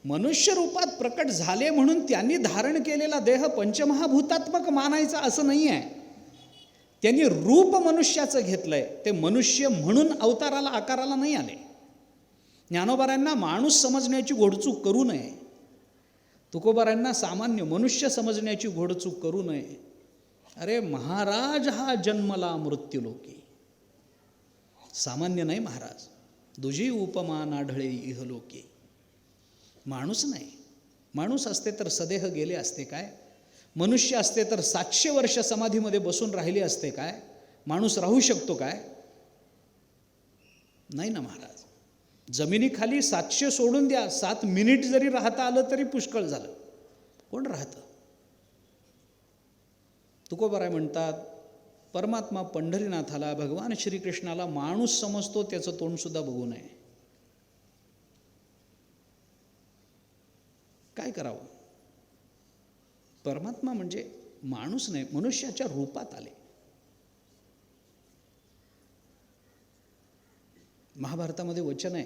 मनुष्य रूपात प्रकट झाले म्हणून त्यांनी धारण केलेला देह पंचमहाभूतात्मक मानायचा असं नाही आहे. त्यांनी रूप मनुष्याचं घेतलंय. ते मनुष्य म्हणून अवताराला आकाराला नाही आले. ज्ञानोबारायांना माणूस समजण्याची घोडचूक करू नये. तुकोबारायांना सामान्य मनुष्य समजण्याची घोडचूक करू नये. अरे महाराज हा जन्मला मृत्यूलोकी, सामान्य नाही महाराज. दुजी उपमान आढळे इहलोकी. माणूस नाही. माणूस असते तर सदेह गेले असते काय? मनुष्य असते तर 700 वर्ष समाधीमध्ये बसून राहिले असते काय? माणूस राहू शकतो काय? नाही ना महाराज. जमिनीखाली 700 सोडून द्या, 7 मिनिट जरी राहता आलं तरी पुष्कळ झालं. कोण राहतं? तुकोबाराय म्हणतात, परमात्मा पंढरीनाथाला, भगवान श्रीकृष्णाला माणूस समजतो, त्याचं तोंडसुद्धा बघू नये. काय करावं? परमात्मा म्हणजे माणूस नाही, मनुष्याच्या रूपात आले. महाभारतामध्ये वचन आहे,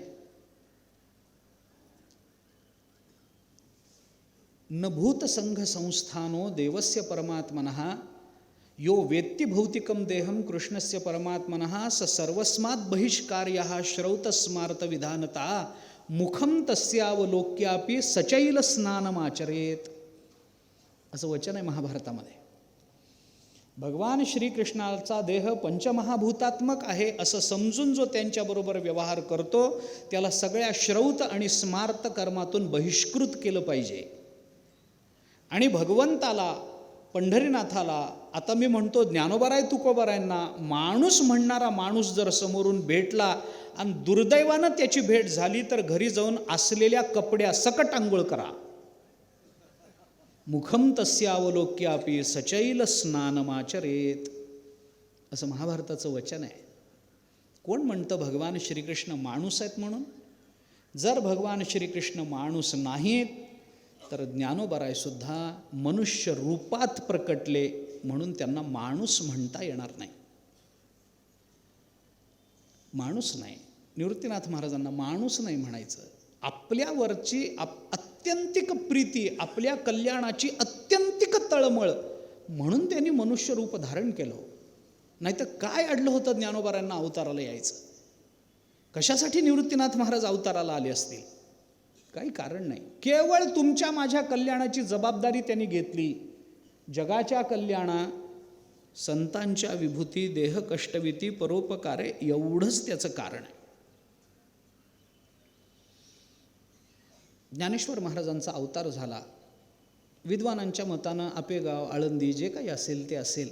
न भूत संघ संस्थानो देवस्य परमात्मनः यो वेत्ति भौतिकम देहम कृष्णस्य परमात्मनः स सर्वस्मात् बहिष्कार्यः श्रौतस्मार्त विधानता मुखम तस्यावलोक्यापि सचैल स्नानमाचरेत. असं वचन आहे महाभारतामध्ये. भगवान श्रीकृष्णाचा देह पंचमहाभूतात्मक आहे असं समजून जो त्यांच्याबरोबर व्यवहार करतो त्याला सगळ्या श्रौत आणि स्मार्त कर्मातून बहिष्कृत केलं पाहिजे. आणि भगवंताला, पंढरीनाथाला, आता मी म्हणतो ज्ञानोबाराय तुकोबारायांना, माणूस म्हणणारा माणूस जर समोरून भेटला आणि दुर्दैवानं त्याची भेट झाली तर घरी जाऊन असलेल्या कपड्या सकट आंघोळ करा. मुखम तस्यावलोक्यापि सचैल स्नानमाचरेत, असं महाभारताचं वचन आहे. कोण म्हणतं भगवान श्रीकृष्ण माणूस आहेत म्हणून? जर भगवान श्रीकृष्ण माणूस नाहीत तर ज्ञानोबाराय सुद्धा मनुष्य रूपात प्रकटले म्हणून त्यांना माणूस म्हणता येणार नाही. माणूस नाही. निवृत्तीनाथ महाराजांना माणूस नाही म्हणायचं. आपल्यावरची अत्यंतिक प्रीती, आपल्या कल्याणाची अत्यंतिक तळमळ म्हणून त्यांनी मनुष्य रूप धारण केलं. नाहीतर काय अडलं होतं ज्ञानोबारांना अवताराला यायचं? कशासाठी निवृत्तीनाथ महाराज अवताराला आले असतील? काही कारण नाही. केवळ तुमच्या माझ्या कल्याणाची जबाबदारी त्यांनी घेतली. जगाच्या कल्याणा, संतांच्या विभूती, देह कष्टविती, परोपकारे, एवढंच त्याचं कारण आहे. ज्ञानेश्वर महाराजांचा अवतार झाला. विद्वानांच्या मतानं आपेगाव, आळंदी जे काही असेल ते असेल.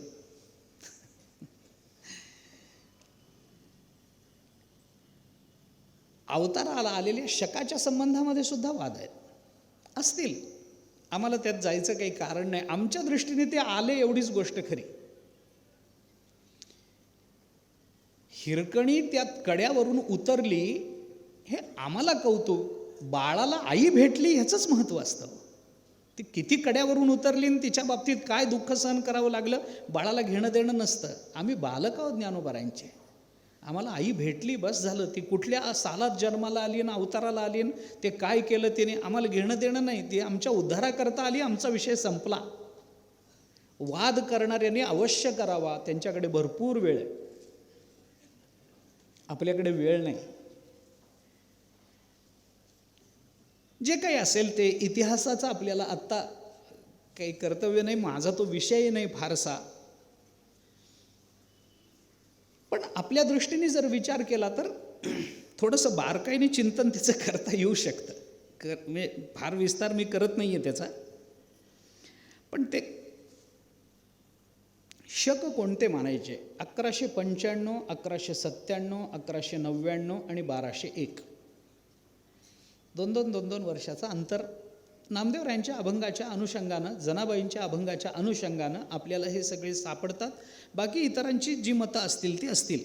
अवताराला आलेल्या शकाच्या संबंधामध्ये सुद्धा वाद आहेत, असतील. आम्हाला त्यात जायचं काही कारण नाही. आमच्या दृष्टीने ते आले एवढीच गोष्ट खरी. हिरकणी त्यात कड्यावरून उतरली हे आम्हाला कौतुक. बाळाला आई भेटली ह्याचंच महत्त्व असतं. ती किती कड्यावरून उतरली आणि तिच्या बाबतीत काय दुःख सहन करावं लागलं, बाळाला घेणं देणं नसतं. आम्ही बालक आहोत ज्ञानोबारांचे. आम्हाला आई भेटली बस झालं. ती कुठल्या सालात जन्माला आली आणि अवताराला आली आणि ते काय केलं त्याने आम्हाला घेणं देणं नाही. ती आमच्या उद्धाराकरता आली, आमचा विषय संपला. वाद करणाऱ्यांनी अवश्य करावा, त्यांच्याकडे भरपूर वेळ आहे, आपल्याकडे वेळ नाही. जे काही असेल ते इतिहासाचं आपल्याला आत्ता काही कर्तव्य नाही, माझा तो विषय नाही फारसा. पण आपल्या दृष्टीने जर विचार केला तर थोडंसं बारकाईने चिंतन त्याचं करता येऊ शकतं. फार विस्तार मी करत नाही आहे त्याचा. पण ते शक कोणते मानायचे? 1195, 1197, 1199 आणि 1201. 2-2 वर्षाचं अंतर नामदेवरायांच्या अभंगाच्या अनुषंगानं, जनाबाईंच्या अभंगाच्या अनुषंगानं आपल्याला हे सगळे सापडतात. बाकी इतरांची जी मतं असतील ती असतील.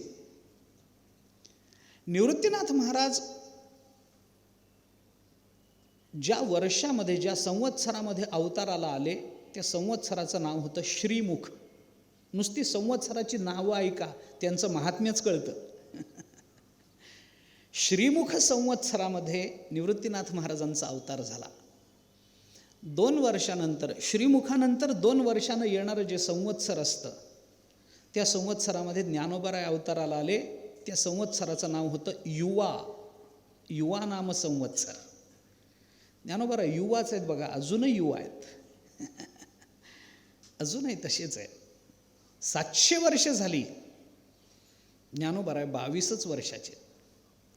निवृत्तीनाथ महाराज ज्या वर्षामध्ये, ज्या संवत्सरामध्ये अवताराला आले त्या संवत्सराचं नाव होतं श्रीमुख. नुसती संवत्सराची नावं ऐका, त्यांचं महात्म्यच कळतं. श्रीमुख संवत्सरामध्ये निवृत्तीनाथ महाराजांचा अवतार झाला. 2 वर्षानंतर, श्रीमुखानंतर 2 वर्षानं येणारं जे संवत्सर असतं त्या संवत्सरामध्ये ज्ञानोबाराय अवताराला आले. त्या संवत्सराचं नाव होतं युवा. युवा नाम संवत्सर. ज्ञानोबाराय युवाच आहेत बघा, अजूनही युवा आहेत. अजूनही तसेच आहेत. 700 वर्ष झाली, ज्ञानोबाराय 22च वर्षाचे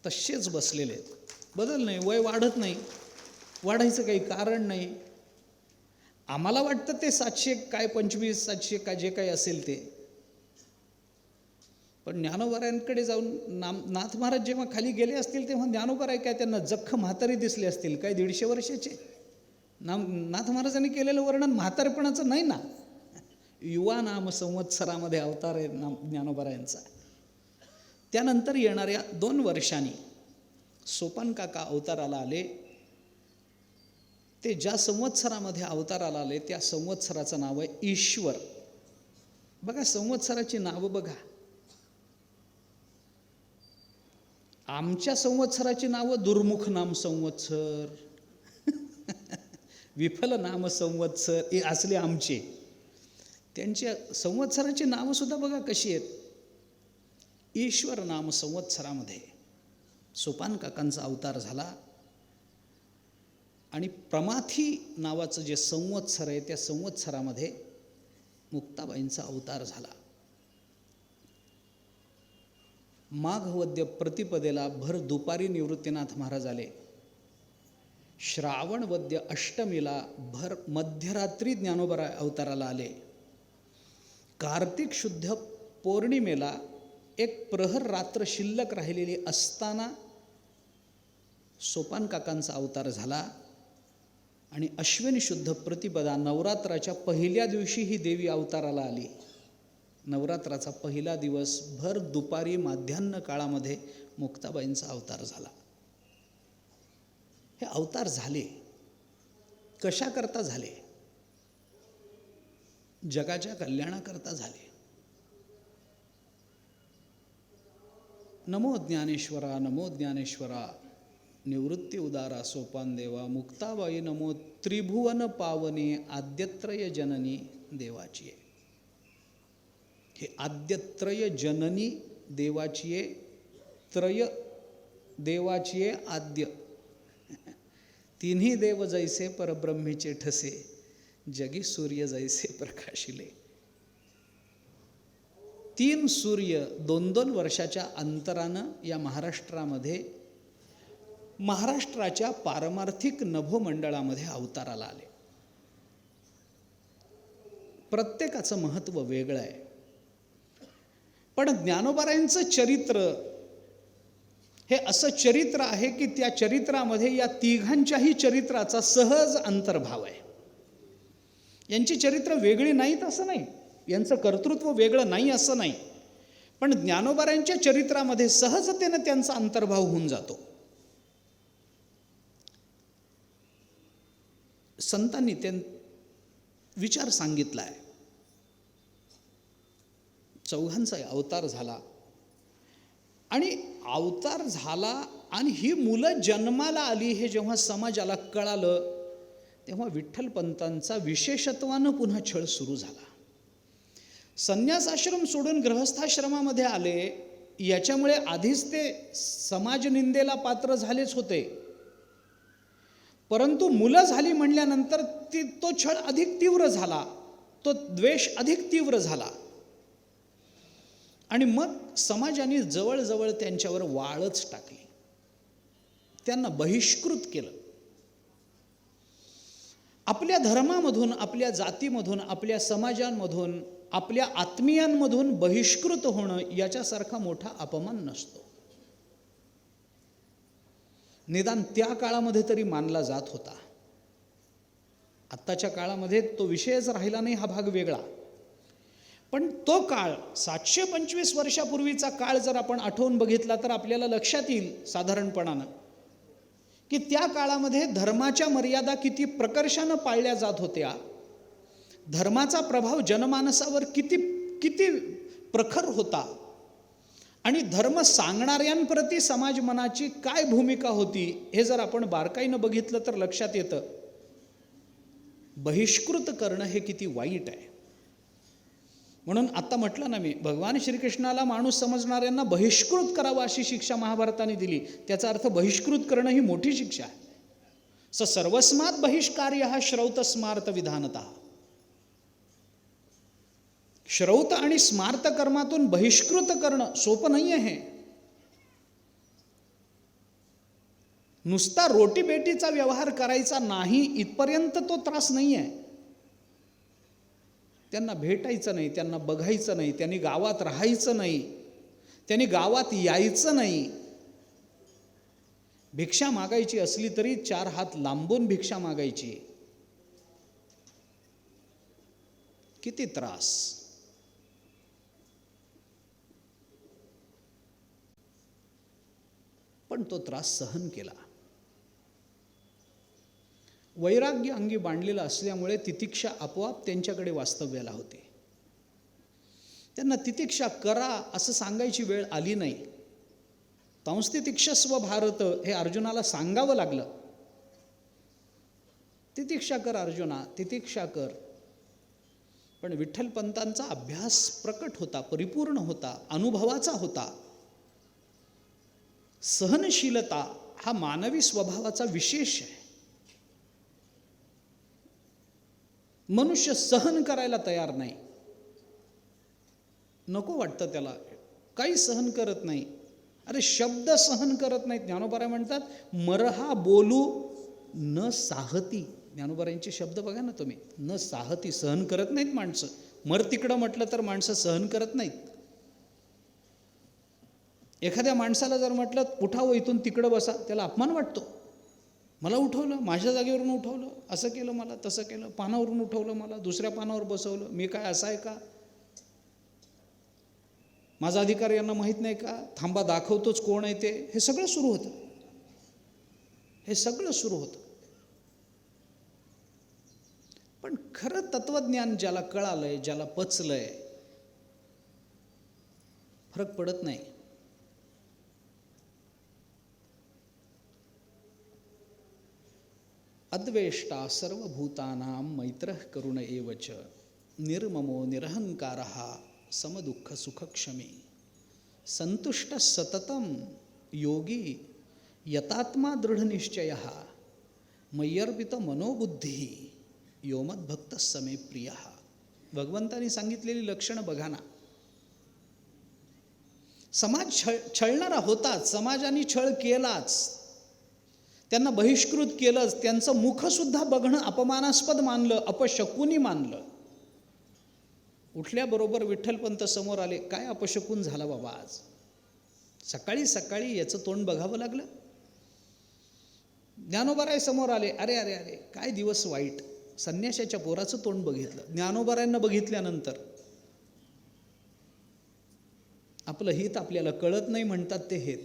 तसेच बसलेले आहेत. बदल नाही, वय वाढत नाही, वाढायचं काही कारण नाही. आम्हाला वाटतं ते 700 काय 25, 700 काय जे काही असेल ते. पण ज्ञानोबारायांकडे जाऊन नाथ महाराज जेव्हा खाली गेले असतील तेव्हा ज्ञानोबाराय काय त्यांना जख्ख म्हातारी दिसले असतील काय 150 वर्षाचे? नाथ महाराजांनी केलेलं वर्णन म्हातारपणाचं नाही ना. युवा नाम संवत्सरामध्ये अवतार आहे ज्ञानोबारायांचा. त्यानंतर येणाऱ्या 2 वर्षांनी सोपान काका अवताराला आले. ते ज्या संवत्सरामध्ये अवताराला आले त्या संवत्सराचं नाव आहे ईश्वर. बघा संवत्सराची नावं बघा. आमच्या संवत्सराची नावं दुर्मुख नाम संवत्सर, विफल नाम संवत्सर हे असले आमचे. त्यांच्या संवत्सराची नावं सुद्धा बघा कशी आहेत. ईश्वर नाम संवत्सरामध्ये सोपान काकांचा अवतार झाला आणि प्रमाथी नावाचं जे संवत्सर आहे त्या संवत्सरामध्ये मुक्ताबाईंचा अवतार झाला. माघवद्य प्रतिपदेला भर दुपारी निवृत्तीनाथ महाराज आले. श्रावणवद्य अष्टमीला भर मध्यरात्री ज्ञानोबाराय अवताराला आले. कार्तिक शुद्ध पौर्णिमेला एक प्रहर रात्र शिल्लक राहिलेली असताना सोपान काकांचा अवतार झाला. आणि अश्विनी शुद्ध प्रतिपदा नवरात्राच्या पहिल्या दिवशी ही देवी अवताराला आली. नवरात्राचा पहिला दिवस भर दुपारी माध्यान्ह काळामध्ये मुक्ताबाईंचा अवतार झाला. हे अवतार झाले कशाकरता झाले? जगाच्या कल्याणाकरता झाले. नमो ज्ञानेश्वरा, नमो ज्ञानेश्वरा, निवृत्ती उदारा सोपान देवा, मुक्ताबाई नमो त्रिभुवन पावनी, आद्यत्रय जननी देवाची. हे आद्यत्रय जननी देवाची त्रय देवाची आद्य, तिन्ही देव जैसे परब्रह्मेचे ठसे, जगी सूर्य जैसे प्रकाशिले. 3 सूर्य 2-2 वर्षाच्या अंतरानं या महाराष्ट्रामध्ये, महाराष्ट्राच्या पारमार्थिक नभोमंडळामध्ये अवताराला आले. प्रत्येकाचं महत्त्व वेगळं आहे. पण ज्ञानोबारायांचं चरित्र हे असं चरित्र आहे की त्या चरित्रामध्ये या तिघांच्याही चरित्राचा सहज अंतर्भाव आहे. यांची चरित्र वेगळी नाहीत असं नाही, यांचं कर्तृत्व वेगळं नाही असं नाही, पण ज्ञानोबारायांच्या चरित्रामध्ये सहजतेनं त्यांचा अंतर्भाव होऊन जातो. संतांनी ते विचार सांगितला आहे. चौघांचा अवतार झाला आणि अवतार झाला आणि ही मुलं जन्माला आली हे जेव्हा समाजाला कळालं तेव्हा विठ्ठलपंतांचा विशेषत्वानं पुन्हा छळ सुरू झाला. संन्यासाश्रम सोडून गृहस्थाश्रमामध्ये आले, याच्यामुळे आधीच ते समाजनिंदेला पात्र झालेच होते, परंतु मुलं झाली म्हणल्यानंतर तो छळ अधिक तीव्र झाला, तो द्वेष अधिक तीव्र झाला आणि मग समाजाने जवळजवळ त्यांच्यावर वाळच टाकली, त्यांना बहिष्कृत केलं. आपल्या धर्मामधून, आपल्या जातीमधून, आपल्या समाजांमधून, आपल्या आत्मीयांमधून बहिष्कृत होणं याच्यासारखा मोठा अपमान नसतो. निदान त्या काळामध्ये तरी मानला जात होता. आत्ताच्या काळामध्ये तो विषयच राहिला नाही, हा भाग वेगळा. पण तो काळ 725 वर्षापूर्वीचा काळ जर आपण आठवून बघितला तर आपल्याला लक्षात येईल साधारणपणानं की त्या काळामध्ये धर्माच्या मर्यादा किती प्रकर्षानं पाळल्या जात होत्या, धर्माचा प्रभाव जनमानसावर किती किती प्रखर होता आणि धर्म सांगणाऱ्यांप्रती समाज मनाची काय भूमिका होती हे जर आपण बारकाईनं बघितलं तर लक्षात येतं. बहिष्कृत करणं हे किती वाईट आहे. म्हणून आता म्हटलं ना मी, भगवान श्रीकृष्णाला माणूस समजणाऱ्यांना बहिष्कृत करावं अशी शिक्षा महाभारताने दिली. त्याचा अर्थ बहिष्कृत करणं ही मोठी शिक्षा आहे. सर्वस्मात बहिष्कार्य हा श्रौत स्मार्त विधानतः. श्रौत आणि स्मार्त कर्मातून बहिष्कृत करणं सोपं नाही आहे. नुसता रोटीबेटीचा व्यवहार करायचा नाही इथपर्यंत तो त्रास नाही आहे. त्यांना भेटायचं नाही, त्यांना बघायचं नाही, त्यांनी गावात राहायचं नाही, त्यांनी गावात यायचं नाही. भिक्षा मागायची असली तरी 4 हात लांबून भिक्षा मागायची. किती त्रास. पण तो त्रास सहन केला. वैराग्य अंगी बांधलेलं असल्यामुळे तितिक्षा आपोआप त्यांच्याकडे वास्तव्याला होते. त्यांना तितिक्षा करा असं सांगायची वेळ आली नाही. तांस्तितिक्षस्व भारत हे अर्जुनाला सांगावं लागलं. तितिक्षा कर अर्जुना, तितिक्षा कर. पण विठ्ठलपंतांचा अभ्यास प्रकट होता, परिपूर्ण होता, अनुभवाचा होता. सहनशीलता हा मानवी स्वभावाचा विशेष आहे. मनुष्य सहन करायला तयार नाही, नको वाटतं त्याला, काही सहन करत नाही. अरे शब्द सहन करत नाहीत. ज्ञानोबा म्हणतात मरहा बोलू न साहती. ज्ञानोबारांचे शब्द बघा ना तुम्ही, न साहती, सहन करत नाहीत माणसं. मर तिकडं म्हटलं तर माणसं सहन करत नाहीत. एखाद्या माणसाला जर म्हटलं उठावं इथून तिकडं बसा, त्याला अपमान वाटतो. मला उठवलं, माझ्या जागेवरून उठवलं, असं केलं, मला तसं केलं, पानावरून उठवलं, मला दुसऱ्या पानावर बसवलं, मी काय असं आहे का? माझा अधिकार यांना माहीत नाही का? थांबा दाखवतोच कोण आहे ते. हे सगळं सुरू होतं, हे सगळं सुरू होतं. पण खरं तत्वज्ञान ज्याला कळालंय, ज्याला पचलंय, फरक पडत नाही. अद्वेष्टा सर्वभूतानां मैत्रः करुण एवच निर्ममो निरहंकारः समदुःख सुखक्षमी संतुष्ट सततम योगी यतात्मा दृढनिश्चय मय्यर्पित मनोबुद्धी योमद्भक्त समे प्रिय. भगवंतांनी सांगितलेली लक्षणं बघा ना. समाज छळणारा होताच, समाजाने छळ केलाच, त्यांना बहिष्कृत केलंच, त्यांचं मुखसुद्धा बघणं अपमानास्पद मानलं, अपशकुनी मानलं. उठल्याबरोबर विठ्ठलपंत समोर आले. काय अपशकुन झाला बाबा आज? सकाळी सकाळी याचं तोंड बघावं लागलं. ज्ञानोबाराय समोर आले. अरे अरे अरे काय दिवस वाईट. संन्याशाच्या पोराचं तोंड बघितलं. ज्ञानोबारायांना बघितल्यानंतर आपलं हित आपल्याला कळत नाही म्हणतात ते हित.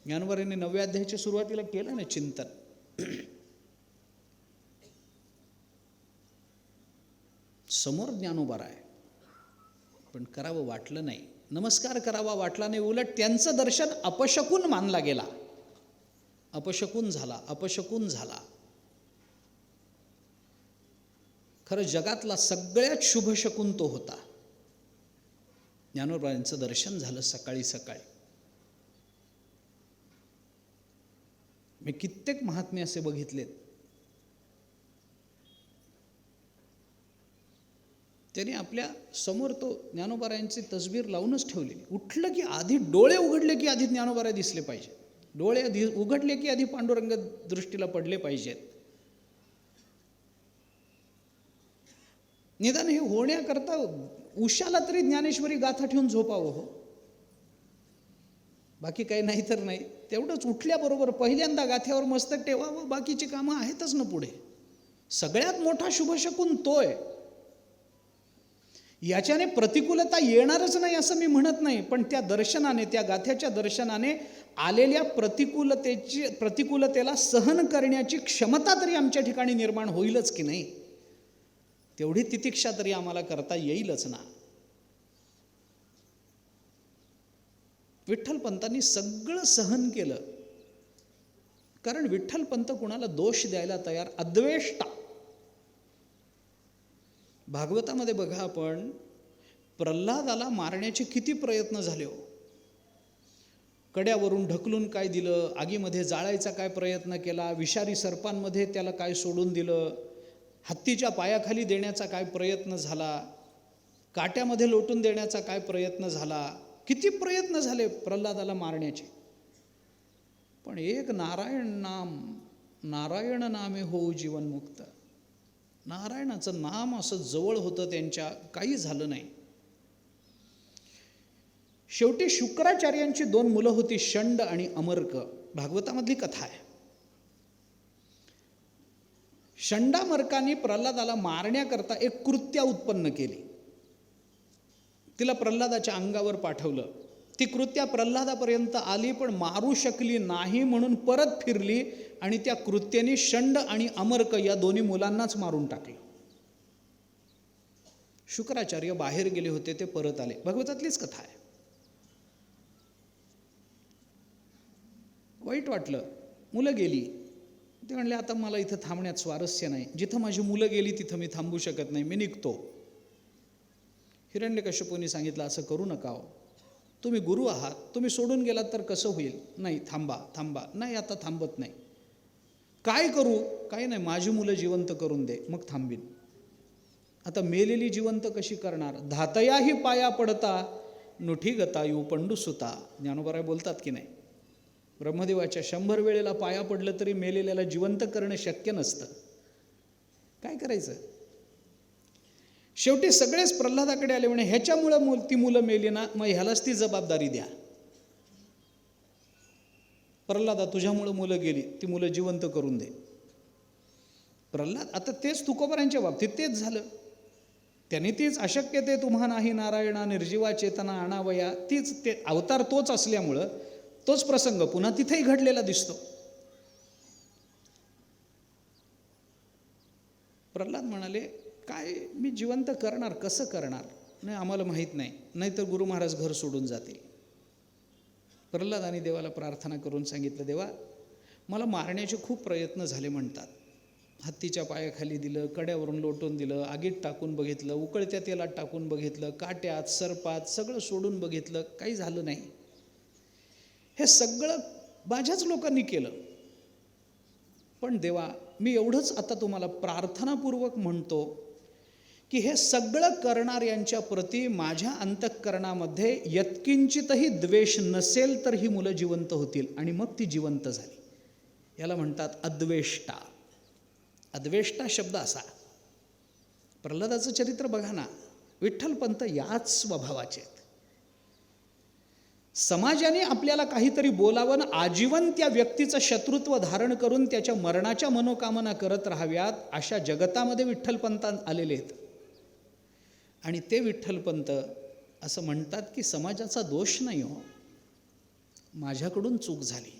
ज्ञानोबारायांनी 9व्या अध्यायाच्या सुरुवातीला केलं ना चिंतन. समोर ज्ञानोबाराय, पण करावं वाटलं नाही, नमस्कार करावा वाटला नाही. उलट त्यांचं दर्शन अपशकुन मानला गेला. अपशकुन झाला, अपशकुन झाला. खरं जगातला सगळ्यात शुभ शकुन तो होता. ज्ञानोबारायांचं दर्शन झालं सकाळी सकाळी. मी कित्येक महात्मे असे बघितलेत, त्यांनी आपल्या समोर तो ज्ञानोबारायांची तसबीर लावूनच ठेवलेली. उठलं की आधी डोळे उघडले की आधी ज्ञानोबाराय दिसले पाहिजे. डोळे आधी उघडले की आधी पांडुरंग दृष्टीला पडले पाहिजेत. निदान हे होण्याकरता उशाला तरी ज्ञानेश्वरी गाथा ठेवून झोपावं हो. बाकी काही नाही तर नाही. तेवढंच उठल्याबरोबर पहिल्यांदा गाथ्यावर मस्तक ठेवावं. बाकीची कामं आहेतच ना पुढे. सगळ्यात मोठा शुभशकुन तोय. याच्याने प्रतिकूलता येणारच नाही असं मी म्हणत नाही, पण त्या दर्शनाने, त्या गाथ्याच्या दर्शनाने आलेल्या प्रतिकूलतेला सहन करण्याची क्षमता तरी आमच्या ठिकाणी निर्माण होईलच की नाही. तेवढी तितिक्षा तरी आम्हाला करता येईलच ना. विठ्ठलपंतांनी सगळं सहन केलं, कारण विठ्ठलपंत कुणाला दोष द्यायला तयार, अद्वेष्टा. भागवतामध्ये बघा आपण, प्रल्हादाला मारण्याचे किती प्रयत्न झाले हो. कड्यावरून ढकलून काय दिलं, आगीमध्ये जाळायचा काय प्रयत्न केला, विषारी सर्पांमध्ये त्याला काय सोडून दिलं, हत्तीच्या पायाखाली देण्याचा काय प्रयत्न झाला, काट्यामध्ये लोटून देण्याचा काय प्रयत्न झाला. किती प्रयत्न झाले प्रल्हादाला मारण्याचे. पण एक नारायण नाम, नारायण नामे होऊ जीवनमुक्त. नारायणाचं नाम असं जवळ होतं त्यांच्या, काही झालं नाही. शेवटी शुक्राचार्यांची 2 मुलं होती, षंड आणि अमर्क. भागवतामधली कथा आहे. षंडामर्काने प्रल्हादाला मारण्याकरता एक कृत्या उत्पन्न केली. तिला प्रल्हादाच्या अंगावर पाठवलं. ती कृत्या प्रल्हादापर्यंत आली, पण मारू शकली नाही म्हणून परत फिरली आणि त्या कृत्याने षंड आणि अमर्क या दोन्ही मुलांनाच मारून टाकलं. शुक्राचार्य बाहेर गेले होते, ते परत आले. भगवतातलीच कथा आहे. वाईट वाटलं. मुलं गेली. ते म्हणले आता मला इथं थांबण्यात स्वारस्य नाही. जिथं माझी मुलं गेली तिथं मी थांबू शकत नाही, मी निघतो. हिरण्यकश्यपूंनी सांगितलं असं करू नका हो. तुम्ही गुरु आहात, तुम्ही सोडून गेलात तर कसं होईल. नाही, थांबा थांबा. नाही, आता थांबत नाही. काय करू? काही नाही, माझी मुलं जिवंत करून दे, मग थांबीन. आता मेलेली जिवंत कशी करणार? धातयाही पाया पडता नुठी गता यू पंडुसुता. ज्ञानोबाराय बोलतात की नाही, ब्रह्मदेवाच्या 100 वेळेला पाया पडलं तरी मेलेल्याला जिवंत करणं शक्य नसतं. काय करायचं? शेवटी सगळेच प्रल्हादाकडे आले. म्हणे ह्याच्यामुळं ती मुलं मेली ना, मग ह्यालाच ती जबाबदारी द्या. प्रल्हादा, तुझ्यामुळं मुलं गेली, ती मुलं जिवंत करून दे. प्रल्हाद, आता तेच तुकोबारांच्या बाबतीत तेच झालं. त्यांनी तीच अशक्य ते तुम्हा नाही नारायणा निर्जीवा चेतना आणावया, तीच ते अवतार तोच असल्यामुळं तोच प्रसंग पुन्हा तिथेही घडलेला दिसतो. प्रल्हाद म्हणाले, काय मी जिवंत करणार, कसं करणार? नाही, आम्हाला माहीत नाही, नाहीतर गुरु महाराज घर सोडून जातील. प्रल्हादाने देवाला प्रार्थना करून सांगितलं, देवा मला मारण्याचे खूप प्रयत्न झाले म्हणतात, हत्तीच्या पायाखाली दिलं, कड्यावरून लोटून दिलं, आगीत टाकून बघितलं, उकळत्या तेलात टाकून बघितलं, काट्यात सर्पात सगळं सोडून बघितलं, काही झालं नाही. हे सगळं माझ्याच लोकांनी केलं. पण देवा, मी एवढंच आता तुम्हाला प्रार्थनापूर्वक म्हणतो की हे सगळं करणाऱ्यांच्या प्रती माझ्या अंतःकरणामध्ये यत्किंचितही द्वेष नसेल तर ही मुलं जिवंत होतील. आणि मग ती जिवंत झाली. याला म्हणतात अद्वेष्टा. अद्वेष्टा शब्द असा. प्रल्हादाचं चरित्र बघा ना, विठ्ठलपंत याच स्वभावाचे आहेत. समाजाने आपल्याला काहीतरी बोलावं, आजीवन त्या व्यक्तीचं शत्रुत्व धारण करून त्याच्या मरणाच्या मनोकामना करत राहाव्यात, अशा जगतामध्ये विठ्ठलपंत आलेले आहेत. आणि ते विठ्ठलपंत असं म्हणतात की समाजाचा दोष नाही हो, माझ्याकडून चूक झाली,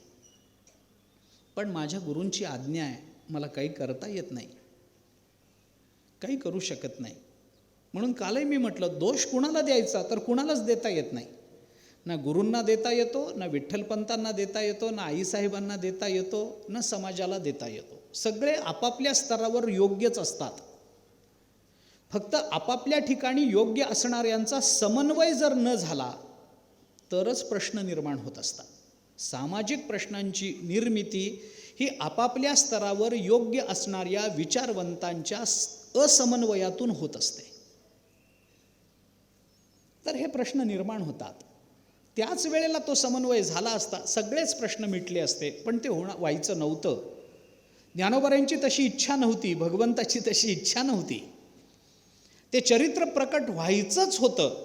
पण माझ्या गुरूंची आज्ञा आहे, मला काही करता येत नाही, काही करू शकत नाही. म्हणून कालही मी म्हटलं, दोष कुणाला द्यायचा तर कुणालाच देता येत नाही. ना गुरूंना देता येतो, ना विठ्ठलपंतांना देता येतो, ना आईसाहेबांना देता येतो, ना समाजाला देता येतो. सगळे आपापल्या स्तरावर योग्यच असतात. फक्त आपापल्या ठिकाणी योग्य असणाऱ्यांचा समन्वय जर न झाला तरच प्रश्न निर्माण होत असतात. सामाजिक प्रश्नांची निर्मिती ही आपापल्या स्तरावर योग्य असणाऱ्या विचारवंतांच्या असमन्वयातून होत असते. तर हे प्रश्न निर्माण होतात. त्याच वेळेला तो समन्वय झाला असता सगळेच प्रश्न मिटले असते, पण ते व्हायचं नव्हतं. ज्ञानोबांची तशी इच्छा नव्हती, भगवंताची तशी इच्छा नव्हती. ते चरित्र प्रकट व्हायचंच होतं.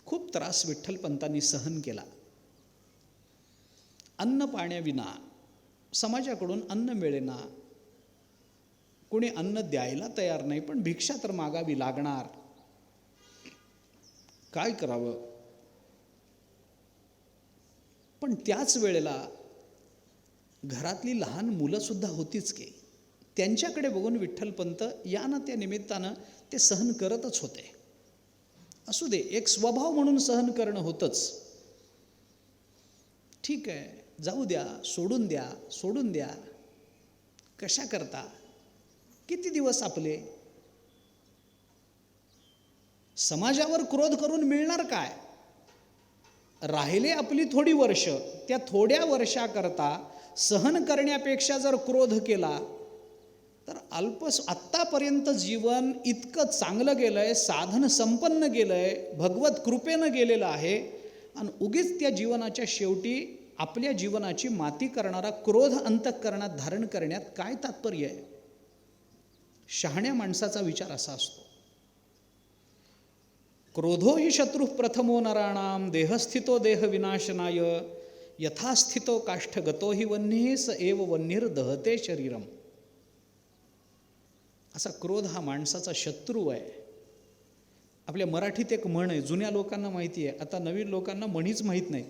खूप त्रास विठ्ठलपंतांनी सहन केला. अन्न पाण्याविना, समाजाकडून अन्न मिळेना, कोणी अन्न द्यायला तयार नाही, पण भिक्षा तर मागावी लागणार, काय करावं. पण त्याच वेळेला घरातली लहान मुलंसुद्धा होतीच की, त्यांच्याकडे बघून विठ्ठलपंत या ना त्या निमित्तानं ते सहन करतच होते. असू दे, एक स्वभाव म्हणून सहन करणं होतंच. ठीक आहे, जाऊ द्या, सोडून द्या, कशा करता, किती दिवस आपले. समाजावर क्रोध करून मिळणार काय. राहिले आपली थोडी वर्ष, त्या थोड्या वर्षाकरता सहन करण्यापेक्षा जर क्रोध केला तर आत्तापर्यंत जीवन इतकं चांगलं गेलं आहे, साधन संपन्न गेलं आहे, भगवत कृपेनं गेलेलं आहे, आणि उगीच त्या जीवनाच्या शेवटी आपल्या जीवनाची माती करणारा क्रोध अंतःकरणात धारण करण्यात काय तात्पर्य आहे. शहाण्या माणसाचा विचार असा असतो, क्रोधो हि शत्रू प्रथमो नराणाम देहस्थितो देह विनाशनाय यथास्थितो काष्ठगतो हि वन्ये स एव वन्यर्दहते शरीरम. असा क्रोध हा माणसाचा शत्रू आहे. आपल्या मराठीत एक म्हण आहे, जुन्या लोकांना माहिती आहे, आता नवीन लोकांना म्हणीच माहीत नाही.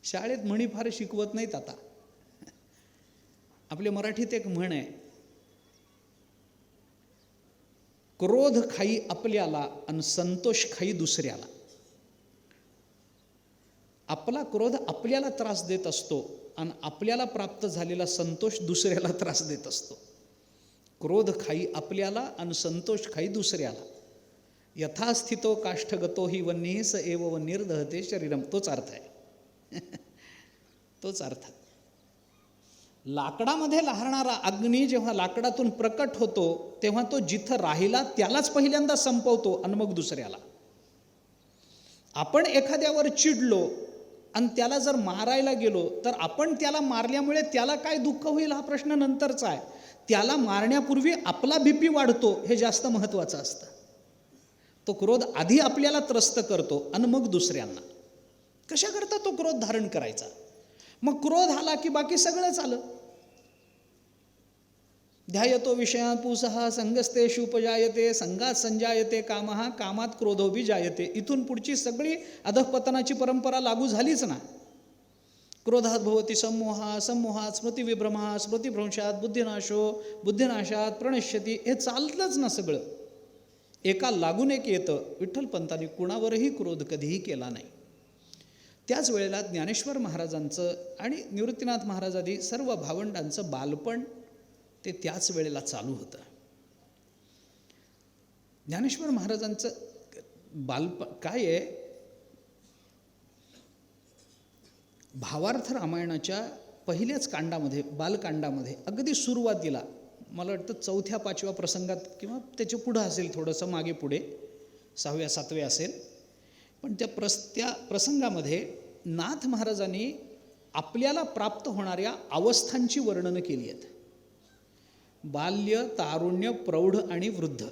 शाळेत म्हणी फार शिकवत नाहीत आता. आपल्या मराठीत एक म्हण आहे, क्रोध खाई आपल्याला आणि संतोष खाई दुसऱ्याला. आपला क्रोध आपल्याला त्रास देत असतो आणि आपल्याला प्राप्त झालेला संतोष दुसऱ्याला त्रास देत असतो. क्रोध खाई आपल्याला आणि संतोष खाई दुसऱ्याला. यथास्थितो काष्ठगतो हि वन्ये स एव वन्यर्दहते शरीरम. तोच अर्थ आहे. तोच अर्थ. लाकडामध्ये लहरणारा अग्नी जेव्हा लाकडातून प्रकट होतो तेव्हा तो जिथं राहिला त्यालाच पहिल्यांदा संपवतो आणि मग दुसऱ्याला. आपण एखाद्यावर चिडलो आणि त्याला जर मारायला गेलो तर आपण त्याला मारल्यामुळे त्याला काय दुःख होईल हा प्रश्न नंतरचा आहे. त्याला मारण्यापूर्वी आपला बीपी वाढतो हे जास्त महत्त्वाचं असतं. तो क्रोध आधी आपल्याला त्रस्त करतो आणि मग दुसऱ्यांना. कशा करता तो क्रोध धारण करायचा. मग क्रोध आला की बाकी सगळंच आलं. ध्यायतो विषयान् पुंसः संगस्तेषु उपजायते संगात संजायते कामः कामात क्रोधोभी जायते. इथून पुढची सगळी अधःपतनाची परंपरा लागू झालीच ना. क्रोधात भवती सम्मोहा सम्मोहात स्मृतिविभ्रमः स्मृतिभ्रंशात बुद्धिनाशो बुद्धिनाशात प्रणश्यती. हे चालतंच ना सगळं. एका लागून एक येतं. विठ्ठलपंतांनी कुणावरही क्रोध कधीही केला नाही. त्याच वेळेला ज्ञानेश्वर महाराजांचं आणि निवृत्तीनाथ महाराजांनी सर्व भावंडांचं बालपण ते त्याच वेळेला चालू होतं. ज्ञानेश्वर महाराजांचं बालपण काय आहे, भावार्थ रामायणाच्या पहिल्याच कांडामध्ये, बालकांडामध्ये अगदी सुरुवातीला, मला वाटतं 4-5व्या प्रसंगात किंवा त्याच्या पुढं असेल, थोडंसं मागे पुढे 6व्या-7व्या असेल, पण त्या प्रसंगामध्ये नाथ महाराजांनी आपल्याला प्राप्त होणाऱ्या अवस्थांची वर्णनं केली आहेत. बाल्य, तारुण्य, प्रौढ आणि वृद्ध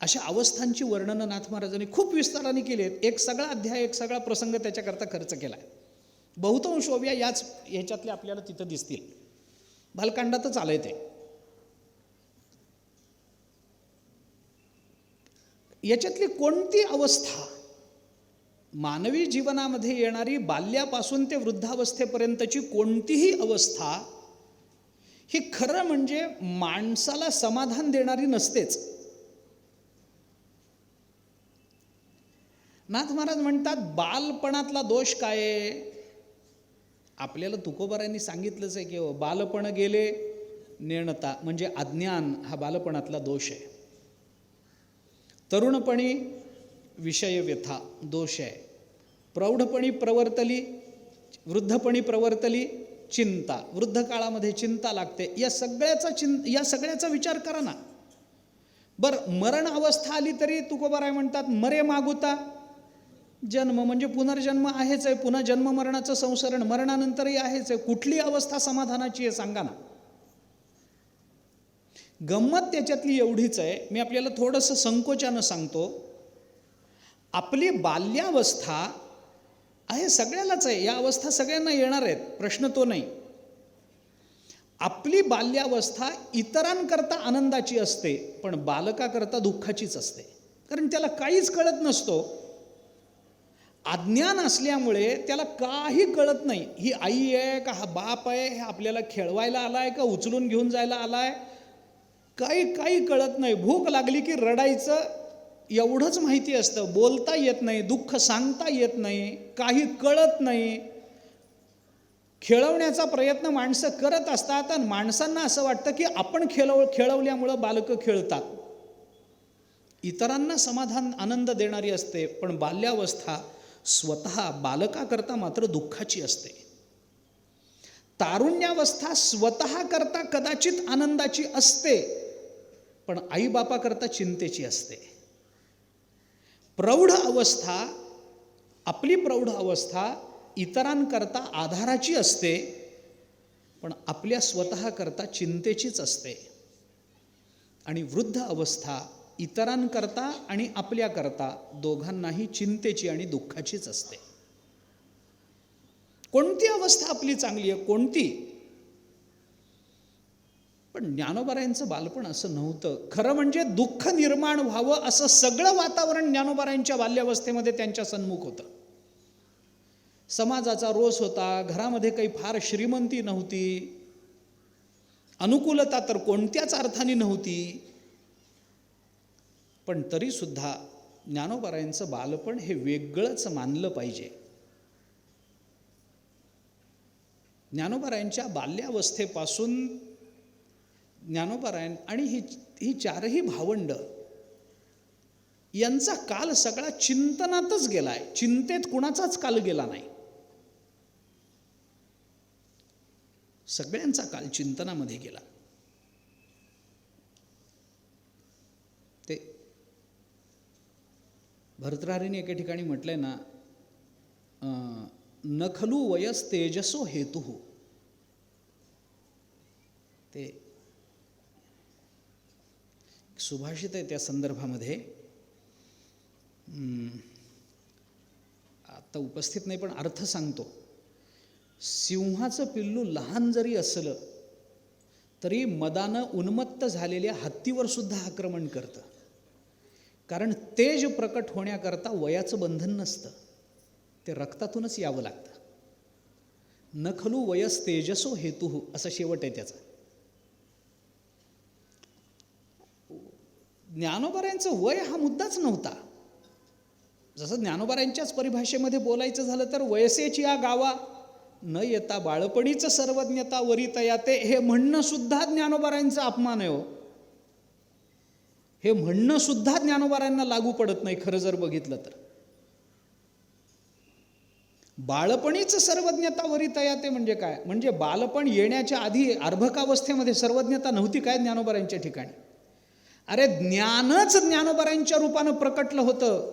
अशा अवस्थांची वर्णनं नाथ महाराजांनी खूप विस्ताराने केली आहेत. एक सगळा अध्याय, एक सगळा प्रसंग त्याच्याकरता खर्च केला आहे. बहुतांश ओव्या याच ह्याच्यातल्या आपल्याला तिथं दिसतील. बालकांडातच आलंय ते. याच्यातली कोणती अवस्था, मानवी जीवनामध्ये येणारी बाल्यापासून ते वृद्धावस्थेपर्यंतची कोणतीही अवस्था ही खरं म्हणजे माणसाला समाधान देणारी नसतेच. नाथ महाराज म्हणतात, बालपणातला दोष काय आहे? आपल्याला तुकोबारायांनी सांगितलंच आहे की बालपण गेले नेणता, म्हणजे अज्ञान हा बालपणातला दोष आहे. तरुणपणी विषय व्यथा दोष आहे. प्रौढपणी प्रवर्तली, वृद्धपणी प्रवर्तली चिंता, वृद्ध काळामध्ये चिंता लागते. या सगळ्याचा विचार करा ना. बरं, मरण अवस्था आली तरी तुकोबाराय म्हणतात, मरे मागुता जन्म, म्हणजे पुनर्जन्म आहेच आहे. पुन्हा जन्म मरणाचं संसरण मरणानंतरही आहेच आहे. कुठली अवस्था समाधानाची आहे सांगा ना. गंमत त्याच्यातली एवढीच आहे, मी आपल्याला थोडंसं संकोचानं सांगतो. आपली बाल्यावस्था आहे सगळ्यालाच आहे, या अवस्था सगळ्यांना येणार आहेत, प्रश्न तो नाही. आपली बाल्यावस्था इतरांकरता आनंदाची असते, पण बालकाकरता दुःखाचीच असते. कारण त्याला काहीच कळत नसतो. अज्ञान असल्यामुळे त्याला काही कळत नाही. ही आई आहे का हा बाप आहे, हे आपल्याला खेळवायला आलाय का उचलून घेऊन जायला आलाय, काही कळत नाही. भूक लागली की रडायचं एवढंच माहिती असतं. बोलता येत नाही, दुःख सांगता येत नाही, काही कळत नाही. खेळवण्याचा प्रयत्न माणसं करत असतात आणि माणसांना असं वाटतं की आपण खेळवल्यामुळं बालकं खेळतात. इतरांना समाधान आनंद देणारी असते, पण बाल्यावस्था स्वतः बालकाकरता मात्र दुःखाची असते. तारुण्यावस्था स्वतः करता कदाचित आनंदाची असते, पण आईबापाकरता चिंतेची असते. प्रौढ अवस्था, आपली प्रौढ अवस्था इतरांकरता आधाराची असते, पण आपल्या स्वतःकरता चिंतेचीच असते. आणि वृद्ध अवस्था इतरांकरता आणि आपल्याकरता दोघांनाही चिंतेची आणि दुःखाचीच असते. कोणती अवस्था आपली चांगली आहे, कोणती? पण ज्ञानोबारायांचं बालपण असं नव्हतं. खरं म्हणजे दुःख निर्माण व्हावं असं सगळं वातावरण ज्ञानोबारायांच्या बाल्यावस्थेमध्ये त्यांच्या सन्मुख होतं. समाजाचा रोष होता, घरामध्ये काही फार श्रीमंती नव्हती, अनुकूलता तर कोणत्याच अर्थाने नव्हती. पण तरीसुद्धा ज्ञानोबारायांचं बालपण हे वेगळंच मानलं पाहिजे. ज्ञानोबारायांच्या बाल्यावस्थेपासून ज्ञानोबारायण आणि ही चारही भावंड यांचा काल सगळा चिंतनातच गेलाय. चिंतेत कुणाचाच काल गेला नाही. सगळ्यांचा काल चिंतनामध्ये गेला. ते भर्तृहरीने एके ठिकाणी म्हटलंय ना, न खलु वयस तेजसो हेतु. ते सुभाषित आहे त्या संदर्भामध्ये. आता उपस्थित नाही पण अर्थ सांगतो. सिंहाचं पिल्लू लहान जरी असलं तरी मदानं उन्मत्त झालेल्या हत्तीवर सुद्धा आक्रमण करतं. कारण तेज प्रकट होण्याकरता वयाचं बंधन नसतं, ते रक्तातूनच यावं लागतं. न खलु वयस तेजसो हेतु असा शेवट आहे त्याचा. ज्ञानोबारायांचं वय हा मुद्दाच नव्हता. जसं ज्ञानोबारांच्याच परिभाषेमध्ये बोलायचं झालं तर वयसेची या गावा न येता बाळपणीचं सर्वज्ञता वरित याते, हे म्हणणं सुद्धा ज्ञानोबारांचा अपमान आहे हो. हे म्हणणं सुद्धा ज्ञानोबारांना लागू पडत नाही खरं जर बघितलं तर. बाळपणीचं सर्वज्ञता वरित याते म्हणजे काय? म्हणजे बालपण येण्याच्या आधी अर्भकावस्थेमध्ये सर्वज्ञता नव्हती काय ज्ञानोबारांच्या ठिकाणी? अरे ज्ञानच ज्ञानोबारांच्या रूपानं प्रकटलं होतं,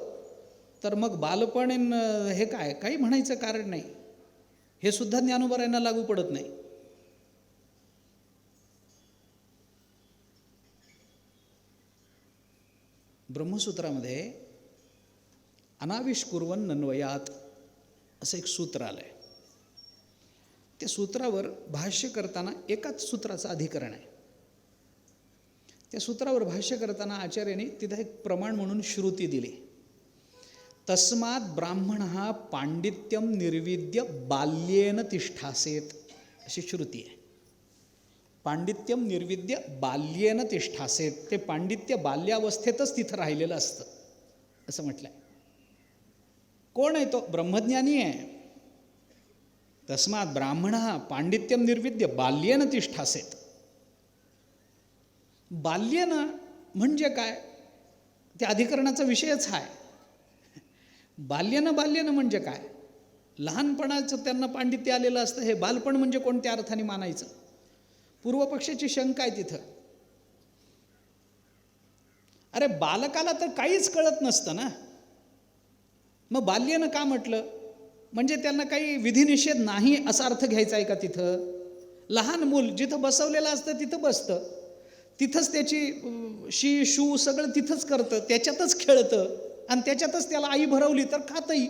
तर मग बालपण हे काय काही म्हणायचं कारण नाही. हे सुद्धा ज्ञानोबारांना लागू पडत नाही. ब्रह्मसूत्रामध्ये अनाविष्कुर्वन् नन्वयात असं एक सूत्र आलं आहे. त्या सूत्रावर भाष्य करताना एकाच सूत्राचं अधिकरण आहे. त्या सूत्रावर भाष्य करताना आचार्यांनी तिथं एक प्रमाण म्हणून श्रुती दिली. तस्मात् ब्राह्मणः पांडित्यम निर्विद्य बाल्येन तिष्ठासेत, अशी श्रुती आहे. पांडित्यम निर्विद्य बाल्येन तिष्ठासेत, ते पांडित्य बाल्यावस्थेतच तिथं राहिलेलं असतं असं म्हटलं आहे. कोण आहे तो? ब्रह्मज्ञानी आहे. तस्मात् ब्राह्मणः पांडित्यम निर्विद्य बाल्येन तिष्ठासेत. बाल्येन म्हणजे काय? त्या अधिकरणाचा विषयच आहे. बाल्यनं म्हणजे काय? लहानपणाचं त्यांना पांडित्य आलेलं असतं. हे बालपण म्हणजे कोणत्या अर्थाने मानायचं? पूर्वपक्षाची शंका आहे तिथं. अरे बालकाला तर काहीच कळत नसतं ना, मग बाल्यनं का म्हटलं? म्हणजे त्यांना काही विधिनिषेध नाही असा अर्थ घ्यायचा आहे का तिथं? लहान मूल जिथं बसवलेलं असतं तिथं बसतं, तिथंच त्याची शी शू सगळं तिथंच करतं, त्याच्यातच खेळतं आणि त्याच्यातच त्याला आई भरवली तर खातही.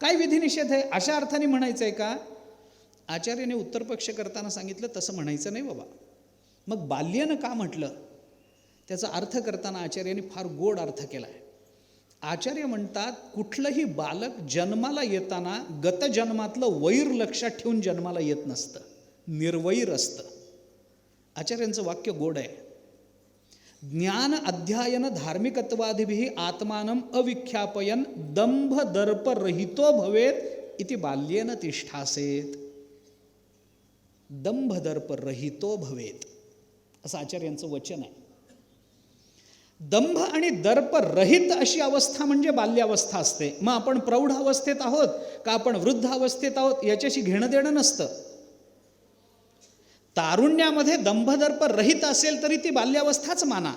काय विधिनिषेध आहे अशा अर्थाने म्हणायचं आहे का? आचार्याने उत्तरपक्ष करताना सांगितलं तसं म्हणायचं नाही बाबा. मग बाल्यनं का म्हटलं? त्याचा अर्थ करताना आचार्याने फार गोड अर्थ केला आहे. आचार्य म्हणतात कुठलंही बालक जन्माला येताना गतजन्मातलं वैर लक्षात ठेवून जन्माला येत नसतं, निर्वैर असतं. आचार्यांचं वाक्य गोड आहे. ज्ञान अध्यायन धार्मिकत्वादिभिः आत्मानम अविख्यापयन दंभ दर्प रहितो भवेत इति बाल्येन तिष्ठासेत. दंभ दर्प रहितो भवेत असं आचार्यांचं वचन आहे. दंभ आणि दर्प रहित अशी अवस्था म्हणजे बाल्यावस्था असते. मग आपण प्रौढ अवस्थेत आहोत का आपण वृद्ध अवस्थेत आहोत याच्याशी घेणं देणं नसतं. तारुण्यामध्ये दंभदर्प रहित असेल तरी ती बाल्यावस्थाच माना.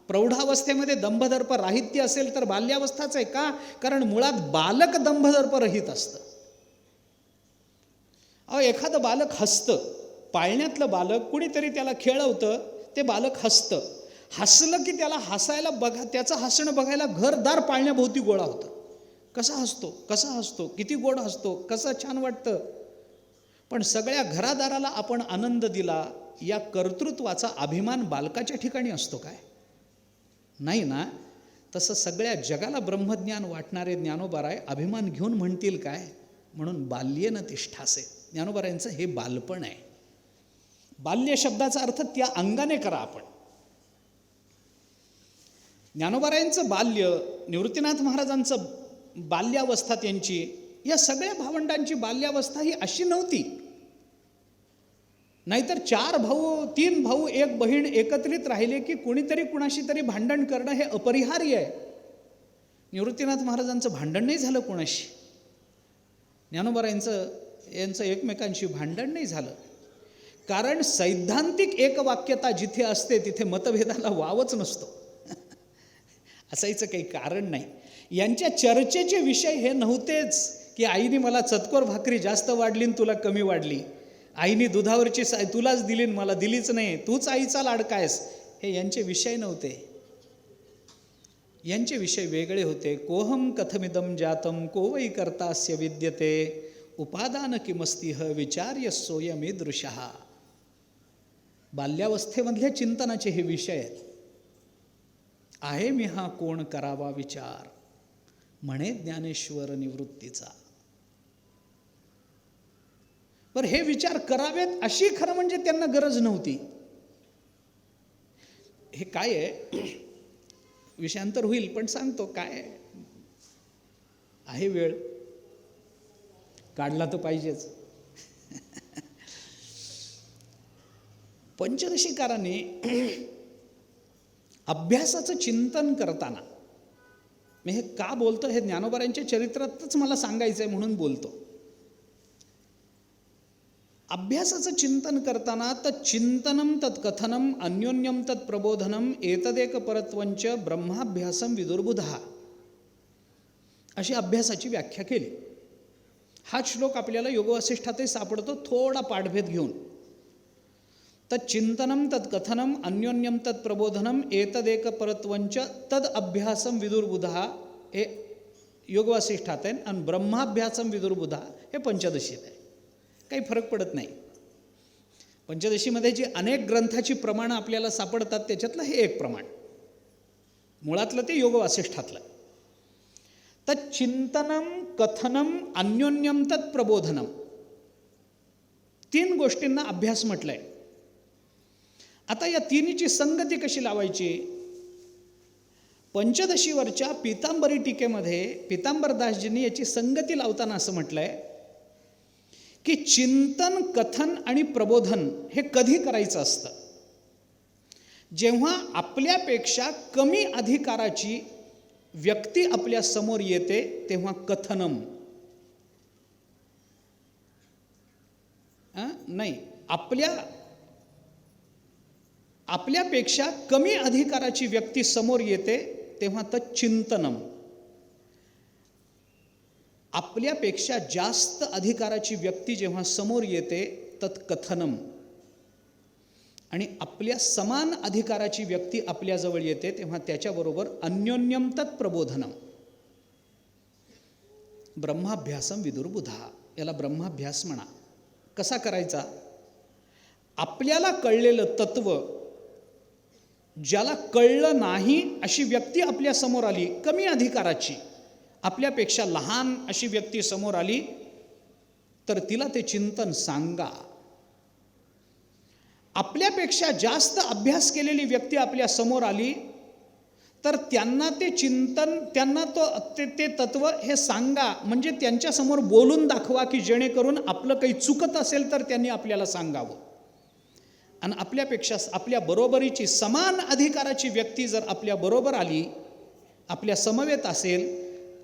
प्रौढावस्थेमध्ये दंभदर्प राहित्य असेल तर बाल्यावस्थाच आहे का? कारण मुळात बालक दंभदर्प रहित असतं. एखादं बालक हसतं, पाळण्यातलं बालक कुणीतरी त्याला खेळवतं, ते बालक हसतं. हसलं की त्याला हसायला बघा, त्याचं हसणं बघायला घरदार पाळण्याभोवती गोळा होतं. कसा हसतो, किती गोड हसतो, कसं छान वाटतं. पण सगळ्या घरादाराला आपण आनंद दिला या कर्तृत्वाचा अभिमान बालकाच्या ठिकाणी असतो काय? नाही ना. तसं सगळ्या जगाला ब्रह्मज्ञान वाटणारे ज्ञानोबाराय अभिमान घेऊन म्हणतील काय? म्हणून बाल्येन तिष्ठासे. ज्ञानोबारायांचं हे बालपण आहे. बाल्य शब्दाचा अर्थ त्या अंगाने करा आपण. ज्ञानोबारायांचं बाल्य, निवृत्तीनाथ महाराजांचं बाल्यावस्था, त्यांची या सगळ्या भावंडांची बाल्यावस्था ही अशी नव्हती. नाहीतर 4 भाऊ 3 भाऊ 1 बहीण एकत्रित राहिले की कुणीतरी कुणाशी तरी भांडण करणं हे अपरिहार्य आहे. निवृत्तीनाथ महाराजांचं भांडण नाही झालं कोणाशी. ज्ञानोबारायांचं एकमेकांशी भांडण नाही झालं. कारण सैद्धांतिक एकवाक्यता जिथे असते तिथे मतभेदाला वावच नसतो. असायचं काही कारण नाही. यांच्या चर्चेचे विषय हे नव्हतेच की आईने मला चतकोर भाकरी जास्त वाढली आणि तुला कमी वाढली, आईने दुधावरची तुलाच दिली आणि मला दिलीच नाही, तूच आईचा लाडका आहेस. हे यांचे विषय नव्हते. यांचे विषय वेगळे होते. कोहम कथमिदम जातम को वै कर्तास्य विद्यते उपादान किमस्तिह विचार्य सोयमीदृशः. बाल्यावस्थेमधल्या चिंतनाचे हे विषय आहेत. आहे मी हा कोण करावा विचार, म्हणे ज्ञानेश्वर निवृत्तीचा. पर हे विचार करावेत अशी खरं म्हणजे त्यांना गरज नव्हती. हे काय आहे, विषयांतर होईल पण सांगतो काय आहे. आहे वेळ, काढला तर पाहिजेच. पंचदशीकारांनी अभ्यासाचं चिंतन करताना, मी हे का बोलतो हे ज्ञानोबांच्या चरित्रातच मला सांगायचं आहे म्हणून बोलतो. अभ्यासाचं चिंतन करताना तर चिंतनम तत्कथनम अन्योन्यम तत्प्रबोधनम एतदेक परत्वंच ब्रह्माभ्यासम विदुर्बुधा अशी अभ्यासाची व्याख्या केली. हा श्लोक आपल्याला योगवासिष्ठातही सापडतो, थोडा पाठभेद घेऊन. तच्चिंतनम तत्कथनम अन्योन्यम तत्प्रबोधनम एतदेक परत्वंच तद अभ्यासम विदुर्बुधा हे योगवासिष्ठात आहे, आणि ब्रह्माभ्यासम विदुर्बुधा हे पंचदशीत आहे. काही फरक पडत नाही. पंचदशीमध्ये जी अनेक ग्रंथाची प्रमाणं आपल्याला सापडतात त्याच्यातलं हे एक प्रमाण, मुळातलं ते योगवासिष्ठातलं. तच्चिंतनम कथनम अन्योन्यम तत्प्रबोधनम, 3 गोष्टींना अभ्यास म्हटलंय. आता या तिन्हीची संगती कशी लावायची? पंचदशीवरच्या पीतांबरी टीकेमध्ये पीतांबरदासजींनी याची संगती लावताना असं म्हटलंय की चिंतन, कथन आणि प्रबोधन हे कधी करायचं असतं? जेव्हा आपल्यापेक्षा कमी अधिकाराची व्यक्ती आपल्या समोर येते तेव्हा कथनम. नाही, आपल्यापेक्षा कमी अधिकाराची व्यक्ती समोर येते तेव्हा तर चिंतनम. आपल्यापेक्षा जास्त अधिकाराची व्यक्ती जेव्हा समोर येते तत् कथनम, आणि आपल्या समान अधिकाराची व्यक्ती आपल्याजवळ येते तेव्हा त्याच्याबरोबर अन्योन्यम तत्प्रबोधनम. ब्रह्माभ्यासम विदुर्बुधा, याला ब्रह्माभ्यास म्हणा. कसा करायचा? आपल्याला कळलेलं तत्व ज्याला कळलं नाही अशी व्यक्ती आपल्या समोर आली, कमी अधिकाराची, आपल्यापेक्षा लहान अशी व्यक्ती समोर आली तर तिला ते चिंतन सांगा. आपल्यापेक्षा जास्त अभ्यास केलेली व्यक्ती आपल्या समोर आली तर त्यांना ते चिंतन, त्यांना ते तत्व हे सांगा, म्हणजे त्यांच्यासमोर बोलून दाखवा की जेणेकरून आपलं काही चुकत असेल तर त्यांनी आपल्याला सांगावं. आणि आपल्यापेक्षा आपल्या बरोबरीची समान अधिकाराची व्यक्ती जर आपल्या बरोबर आली, आपल्या समवेत असेल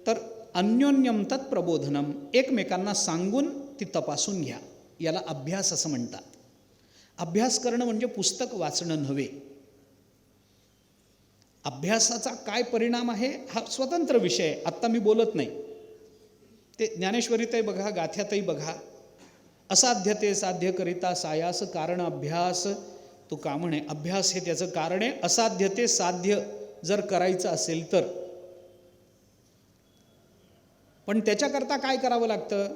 तर अन्योन्यम तत्प्रबोधनम, एकमेकांना सांगून ती तपासून घ्या. याला अभ्यास असं म्हणतात. अभ्यास करणं म्हणजे पुस्तक वाचणं नव्हे. अभ्यासाचा काय परिणाम आहे हा स्वतंत्र विषय आहे, आत्ता मी बोलत नाही. ते ज्ञानेश्वरीतही बघा, गाथ्यातही बघा. असाध्य ते साध्य करिता सायास कारण अभ्यास, तो का म्हणे अभ्यास हे त्याचं कारण आहे. असाध्य ते साध्य जर करायचं असेल तर, पण त्याच्याकरता काय करावं लागतं?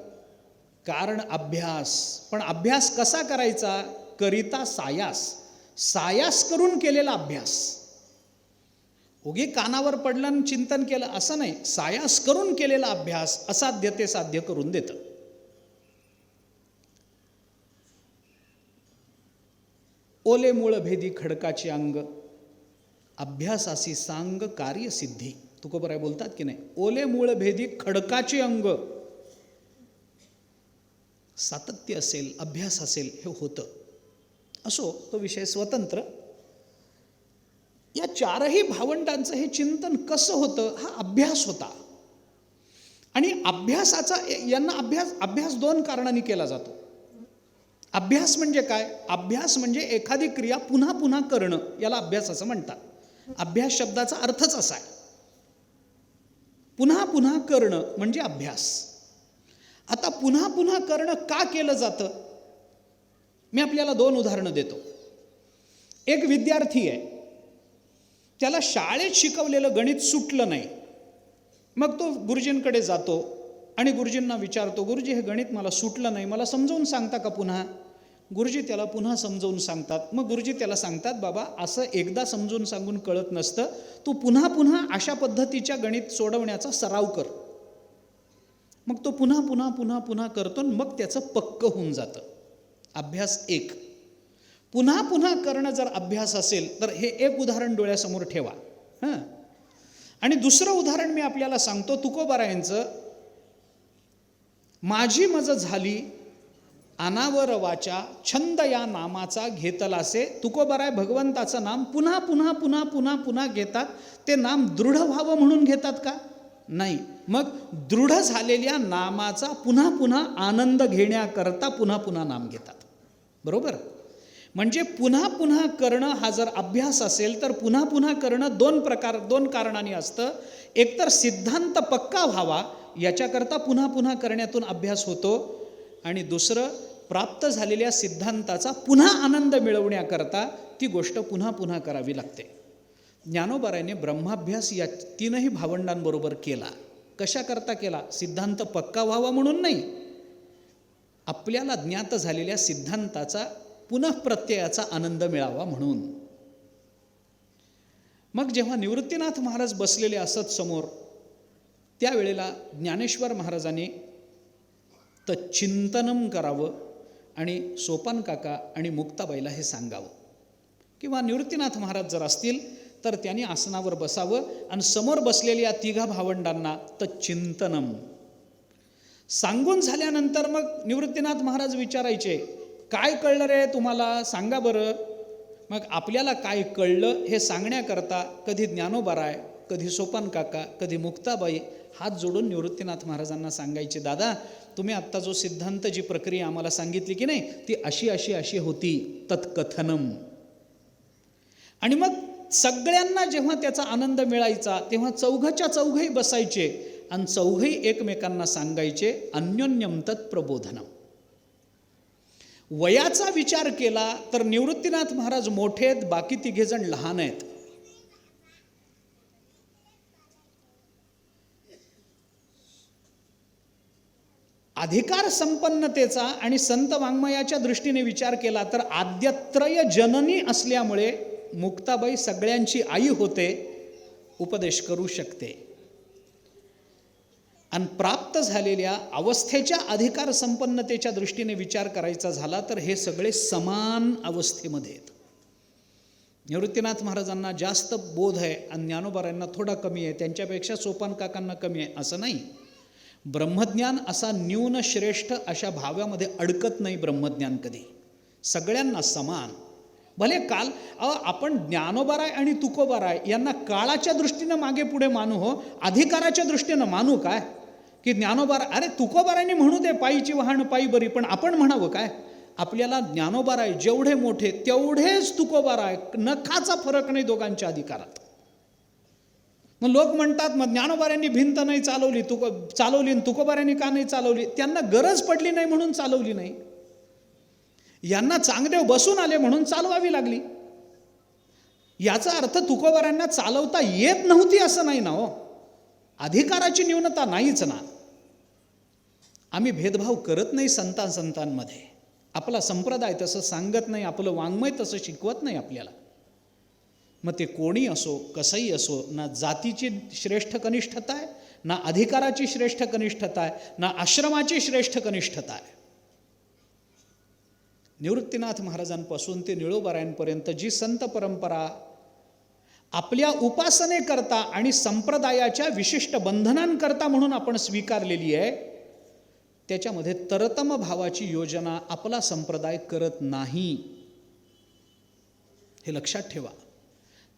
कारण अभ्यास. पण अभ्यास कसा करायचा? करिता सायास, सायास करून केलेला अभ्यास. उगी कानावर पडलं आणि चिंतन केलं असं नाही, सायास करून केलेला अभ्यास असाध्य ते साध्य करून देतं. ओले मूळ भेदी खडकाची अंग, अभ्यासासी सांग कार्यसिद्धी. तुकोबराय बोलतात की नाही, ओले मूळ भेदी खडकाचे अंग. सातत्य असेल, अभ्यास असेल, हे होतं. असो, तो विषय स्वतंत्र. या 4ही भावंडांचं हे चिंतन कसं होतं? हा अभ्यास होता. आणि अभ्यासाचा यांना अभ्यास 2 कारणांनी केला जातो. अभ्यास म्हणजे काय? अभ्यास म्हणजे एखादी क्रिया पुन्हा पुन्हा करणं, याला अभ्यास असं म्हणतात. अभ्यास शब्दाचा अर्थच असा आहे, पुन्हा पुन्हा करणं म्हणजे अभ्यास. आता पुन्हा पुन्हा करणं का केलं जातं? मी आपल्याला 2 उदाहरणं देतो. एक विद्यार्थी आहे, त्याला शाळेत शिकवलेलं गणित सुटलं नाही. मग तो गुरुजींकडे जातो आणि गुरुजींना विचारतो, गुरुजी हे गणित मला सुटलं नाही, मला समजावून सांगता का पुन्हा? गुरुजी त्याला पुन्हा समजावून सांगतात. मग गुरुजी त्याला सांगतात, बाबा असं एकदा समजून सांगून कळत नसतं, तू पुन्हा पुन्हा अशा पद्धतीच्या गणित सोडवण्याचा सराव कर. मग तो पुन्हा पुन्हा पुन्हा पुन्हा करतो, मग त्याचं पक्क होऊन जातं. अभ्यास 1. पुन्हा पुन्हा करणं जर अभ्यास असेल तर हे एक उदाहरण डोळ्यासमोर ठेवा. आणि दुसरं उदाहरण मी आपल्याला सांगतो तुकोबारायांचं. माझी मज झाली अनावर वाचा, छंद या नामाचा घेतलासे. तुकोबाराय भगवंताचं नाम पुन्हा पुन्हा पुन्हा पुन्हा पुन्हा घेतात. ते नाम दृढ व्हावं म्हणून घेतात का? नाही. मग दृढ झालेल्या नामाचा पुन्हा पुन्हा आनंद घेण्याकरता पुन्हा पुन्हा नाम घेतात. बरोबर? म्हणजे पुन्हा पुन्हा करणं हा जर अभ्यास असेल तर पुन्हा पुन्हा करणं दोन कारणांनी असतं. एकतर सिद्धांत पक्का व्हावा याच्याकरता पुन्हा पुन्हा करण्यातून अभ्यास होतो, आणि दुसरं प्राप्त झालेल्या सिद्धांताचा पुन्हा आनंद मिळवण्याकरता ती गोष्ट पुन्हा पुन्हा करावी लागते. ज्ञानोबारायने ब्रह्माभ्यास या तीनही भावंडांबरोबर केला. कशाकरता केला? सिद्धांत पक्का व्हावा म्हणून नाही, आपल्याला ज्ञात झालेल्या सिद्धांताचा पुनःप्रत्ययाचा आनंद मिळावा म्हणून. मग जेव्हा निवृत्तीनाथ महाराज बसलेले असत समोर, त्यावेळेला ज्ञानेश्वर महाराजांनी चिंतनम करावं आणि सोपान काका आणि मुक्ताबाईला हे सांगावं, किंवा निवृत्तीनाथ महाराज जर असतील तर त्यांनी आसनावर बसावं आणि समोर बसलेल्या तिघा भावंडांना चिंतनम सांगून झाल्यानंतर मग निवृत्तीनाथ महाराज विचारायचे, काय कळलं रे तुम्हाला, सांगा बरं. मग आपल्याला काय कळलं हे सांगण्याकरता कधी ज्ञानोबाराय, कधी सोपान काका, कधी मुक्ताबाई हात जोडून निवृत्तीनाथ महाराजांना सांगायचे, दादा तुम्ही आत्ता जो सिद्धांत जी प्रक्रिया आम्हाला सांगितली की नाही ती अशी अशी अशी होती, तत्कथनम. आणि मग सगळ्यांना जेव्हा त्याचा आनंद मिळायचा तेव्हा चौघच्या चौघही बसायचे आणि चौघही एकमेकांना सांगायचे, अन्योन्यम तत्प्रबोधनम. वयाचा विचार केला तर निवृत्तीनाथ महाराज मोठे आहेत, बाकी तिघेजण लहान आहेत. अधिकार संपन्नतेचा आणि संत वाङ्मयाच्या दृष्टीने विचार केला तर आद्यत्रय जननी असल्यामुळे मुक्ताबाई सगळ्यांची आई होते, उपदेश करू शकते. आणि प्राप्त झालेल्या अवस्थेच्या अधिकार संपन्नतेच्या दृष्टीने विचार करायचा झाला तर हे सगळे समान अवस्थेमध्ये आहेत. निवृत्तीनाथ महाराजांना जास्त बोध आहे आणि ज्ञानोबारायांना थोडा कमी आहे, त्यांच्यापेक्षा सोपान काकांना कमी आहे असं नाही. ब्रह्मज्ञान असा न्यून श्रेष्ठ अशा भावामध्ये अडकत नाही ब्रह्मज्ञान कधी, सगळ्यांना समान. भले काल आपण ज्ञानोबाराय आणि तुकोबाराय यांना काळाच्या दृष्टीनं मागे पुढे मानू हो, अधिकाराच्या दृष्टीनं मानू काय? की ज्ञानोबाराय, अरे तुकोबारायने म्हणू दे पायीची वाहन पायी बरी, पण आपण म्हणावं काय? आपल्याला ज्ञानोबाराय जेवढे मोठे तेवढेच तुकोबाराय, नखाचा फरक नाही दोघांच्या अधिकारात. मग लोक म्हणतात मग ज्ञानोबारायांनी भिंत नाही चालवली, चालवली आणि तुकोबारायांनी का नाही चालवली? त्यांना गरज पडली नाही म्हणून चालवली नाही, यांना चांगदेव बसून आले म्हणून चालवावी लागली. याचा अर्थ तुकोबारायांना चालवता येत नव्हती असं नाही ना हो, अधिकाराची न्यूनता नाहीच ना. आम्ही भेदभाव करत नाही संतांमध्ये, आपला संप्रदाय तसं सांगत नाही, आपलं वाङ्मय तसं शिकवत नाही आपल्याला. मग ते कोणी असो कसंही असो, ना जातीची श्रेष्ठ कनिष्ठता आहे, ना अधिकाराची श्रेष्ठ कनिष्ठता आहे, ना आश्रमाची श्रेष्ठ कनिष्ठता आहे. निवृत्तीनाथ महाराजांपासून ते निळोबारायांपर्यंत जी संत परंपरा आपल्या उपासनेकरता आणि संप्रदायाच्या विशिष्ट बंधनांकरता म्हणून आपण स्वीकारलेली आहे, त्याच्यामध्ये तरतम भावाची योजना आपला संप्रदाय करत नाही, हे लक्षात ठेवा.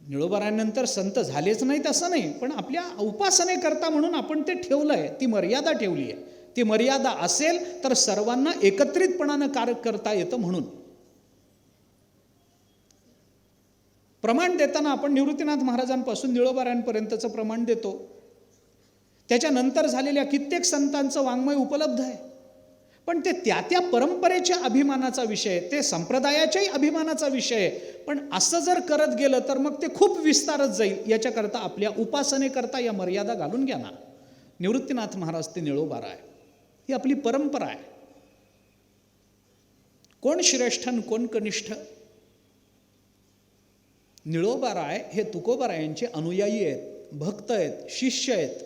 निळोबारायांनंतर संत झालेच नाहीत असं नाही, पण आपल्या उपासनेकरता म्हणून आपण ते ठेवलं आहे, ती मर्यादा ठेवली आहे. ती मर्यादा असेल तर सर्वांना एकत्रितपणानं कार्य करता येतं. म्हणून प्रमाण देताना आपण निवृत्तीनाथ महाराजांपासून निळोबारायांपर्यंतचं प्रमाण देतो. त्याच्यानंतर झालेल्या कित्येक संतांचं वाङ्मय उपलब्ध आहे, पण ते त्या परंपरेच्या अभिमानाचा विषय, ते संप्रदायाच्याही अभिमानाचा विषय आहे. पण असं जर करत गेलं तर मग ते खूप विस्तारत जाईल. याच्याकरता आपल्या उपासनेकरता या मर्यादा घालून घ्या ना. निवृत्तीनाथ महाराज ते निळोबाराय ही आपली परंपरा आहे. कोण श्रेष्ठ आणि कोण कनिष्ठ? निळोबाराय हे तुकोबारायांचे अनुयायी आहेत, भक्त आहेत, शिष्य आहेत.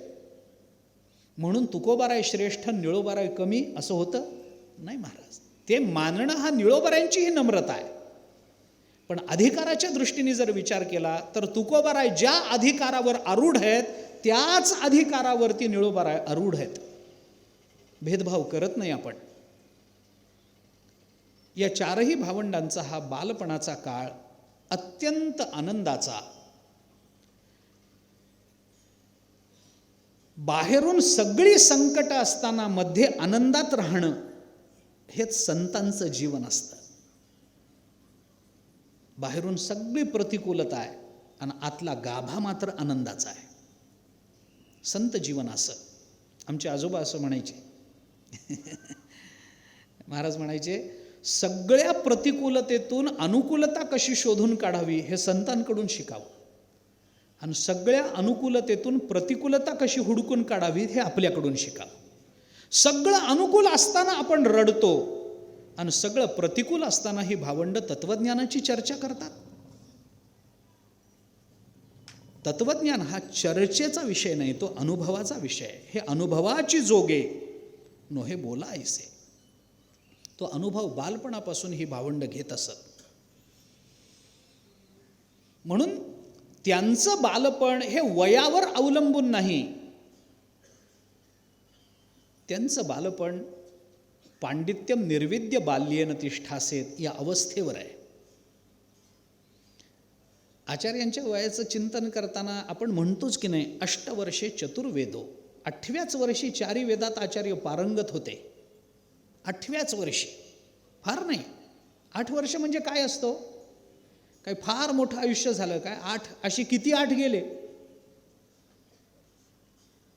म्हणून तुकोबाराय श्रेष्ठ, निळोबाराय कमी असं होतं नाही महाराज. ते मानणं हा निळोबारायांचीही नम्रता आहे. पण अधिकाराच्या दृष्टीने जर विचार केला तर तुकोबाराय ज्या अधिकारावर आरूढ आहेत त्याच अधिकारावरती निळोबाराय आरूढ आहेत. भेदभाव करत नाही आपण. या चारही भावंडांचा हा बालपणाचा काळ अत्यंत आनंदाचा, बाहेरून सगळी संकट असताना मध्ये आनंदात राहणं हेच संतांचं जीवन असतं. बाहेरून सगळी प्रतिकूलता आहे आणि आतला गाभा मात्र आनंदाचा आहे. संत जीवन असं. आमचे आजोबा असं म्हणायचे. महाराज म्हणायचे, सगळ्या प्रतिकूलतेतून अनुकूलता कशी शोधून काढावी हे संतांकडून शिकावं, आणि सगळ्या अनुकूलतेतून प्रतिकूलता कशी हुडकून काढावी हे आपल्याकडून शिकावं. सगळं अनुकूल असताना आपण रडतो आणि सगळं प्रतिकूल असताना ही भावंड तत्वज्ञानाची चर्चा करतात. तत्वज्ञान हा चर्चेचा विषय नाही, तो अनुभवाचा विषय आहे. हे अनुभवाची जोगे नोहे बोला ऐसे. तो अनुभव बालपणापासून ही भावंड घेत असत. म्हणून त्यांचं बालपण हे वयावर अवलंबून नाही. त्यांचं बालपण पांडित्यम निर्विद्य बाल्येन तिष्ठासेत या अवस्थेवर आहे. आचार्यांच्या वयाचं चिंतन करताना आपण म्हणतोच की नाही, अष्टवर्षे चतुर्वेदो. 8व्याच वर्षी 4 वेदात आचार्य पारंगत होते. 8व्याच वर्षी. फार नाही. 8 वर्ष म्हणजे काय असतो? काय फार मोठं आयुष्य झालं काय? 8 अशी किती 8 गेले?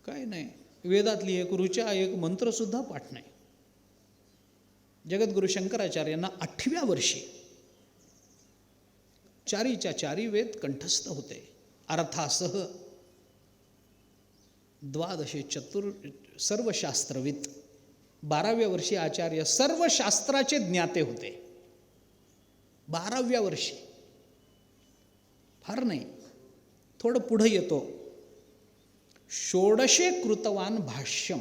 काय नाही. वेदातली एक ऋचा एक मंत्रसुद्धा पाठ नाही. जगद्गुरु शंकराचार्यांना 8व्या वर्षी 4च्या 4 वेद कंठस्थ होते. अर्थासह 12 सर्व शास्त्रवित. 12व्या वर्षी आचार्य सर्व शास्त्राचे ज्ञाते होते. 12व्या वर्षी. फार नाही. थोडं पुढे येतो. 16 कृतवान भाष्यम.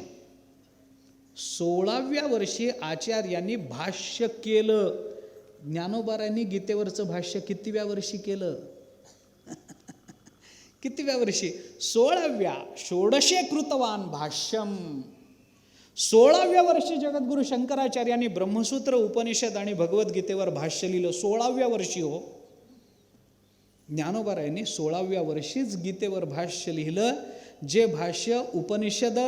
16व्या वर्षी आचार्यांनी भाष्य केलं. ज्ञानोबारांनी गीतेवरचं भाष्य कितीव्या वर्षी केलं? कितीव्या वर्षी? 16व्या. 16 कृतवान भाष्यम. 16व्या वर्षी जगद्गुरु शंकराचार्यांनी ब्रह्मसूत्र, उपनिषद आणि भगवद्गीतेवर भाष्य लिहिलं. 16व्या वर्षी हो. ज्ञानोबारायांनी 16व्या वर्षीच गीतेवर भाष्य लिहिलं, जे भाष्य उपनिषद,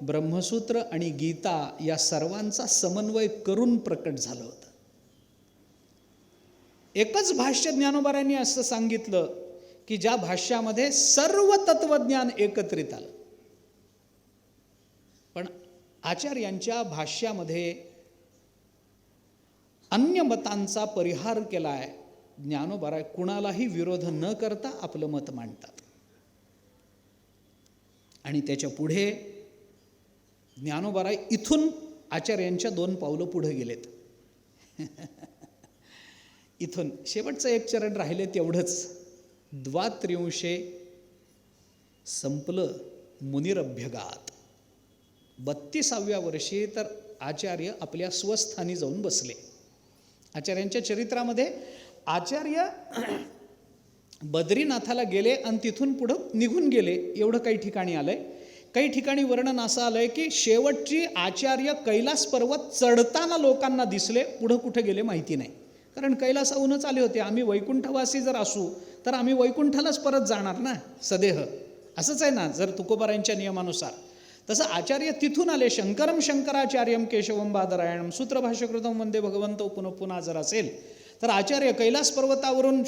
ब्रह्मसूत्र आणि गीता या सर्वांचा समन्वय करून प्रकट झालं होतं. एकच भाष्य ज्ञानोबारायांनी असं सांगितलं की ज्या भाष्यामध्ये सर्व तत्वज्ञान एकत्रित आलं. पण आचार्यांच्या भाष्यामध्ये अन्य मतांचा परिहार केला आहे. ज्ञानोबाराय कुणालाही विरोध न करता आपलं मत मांडतात. आणि त्याच्या पुढे ज्ञानोबाराय इथून आचार्यांच्या 2 पावलं पुढे गेलेत. इथून शेवटचं एक चरण राहिले तेवढंच. द्वात्रिंशे संपलं मुनिरभ्यगात. 32व्या वर्षी तर आचार्य आपल्या स्वस्थानी जाऊन बसले. आचार्यांच्या चरित्रामध्ये आचार्य बद्रीनाथाला गेले आणि तिथून पुढं निघून गेले एवढं काही ठिकाणी आलंय. काही ठिकाणी वर्णन असं आलंय की शेवटची आचार्य कैलास पर्वत चढताना लोकांना दिसले. पुढं कुठे गेले माहिती नाही, कारण कैलासाहूनच आले होते. आम्ही वैकुंठवासी जर असू तर आम्ही वैकुंठालाच परत जाणार ना सदेह. असंच आहे ना जर तुकोबारायांच्या नियमानुसार. तसं आचार्य तिथून आले. शंकरम शंकराचार्यम केशवम बादरायणम सूत्रभाष्यकृतम वंदे भगवंतो पुनः पुन्हा जर असेल तर आचार्य कैलास पर्वतावरून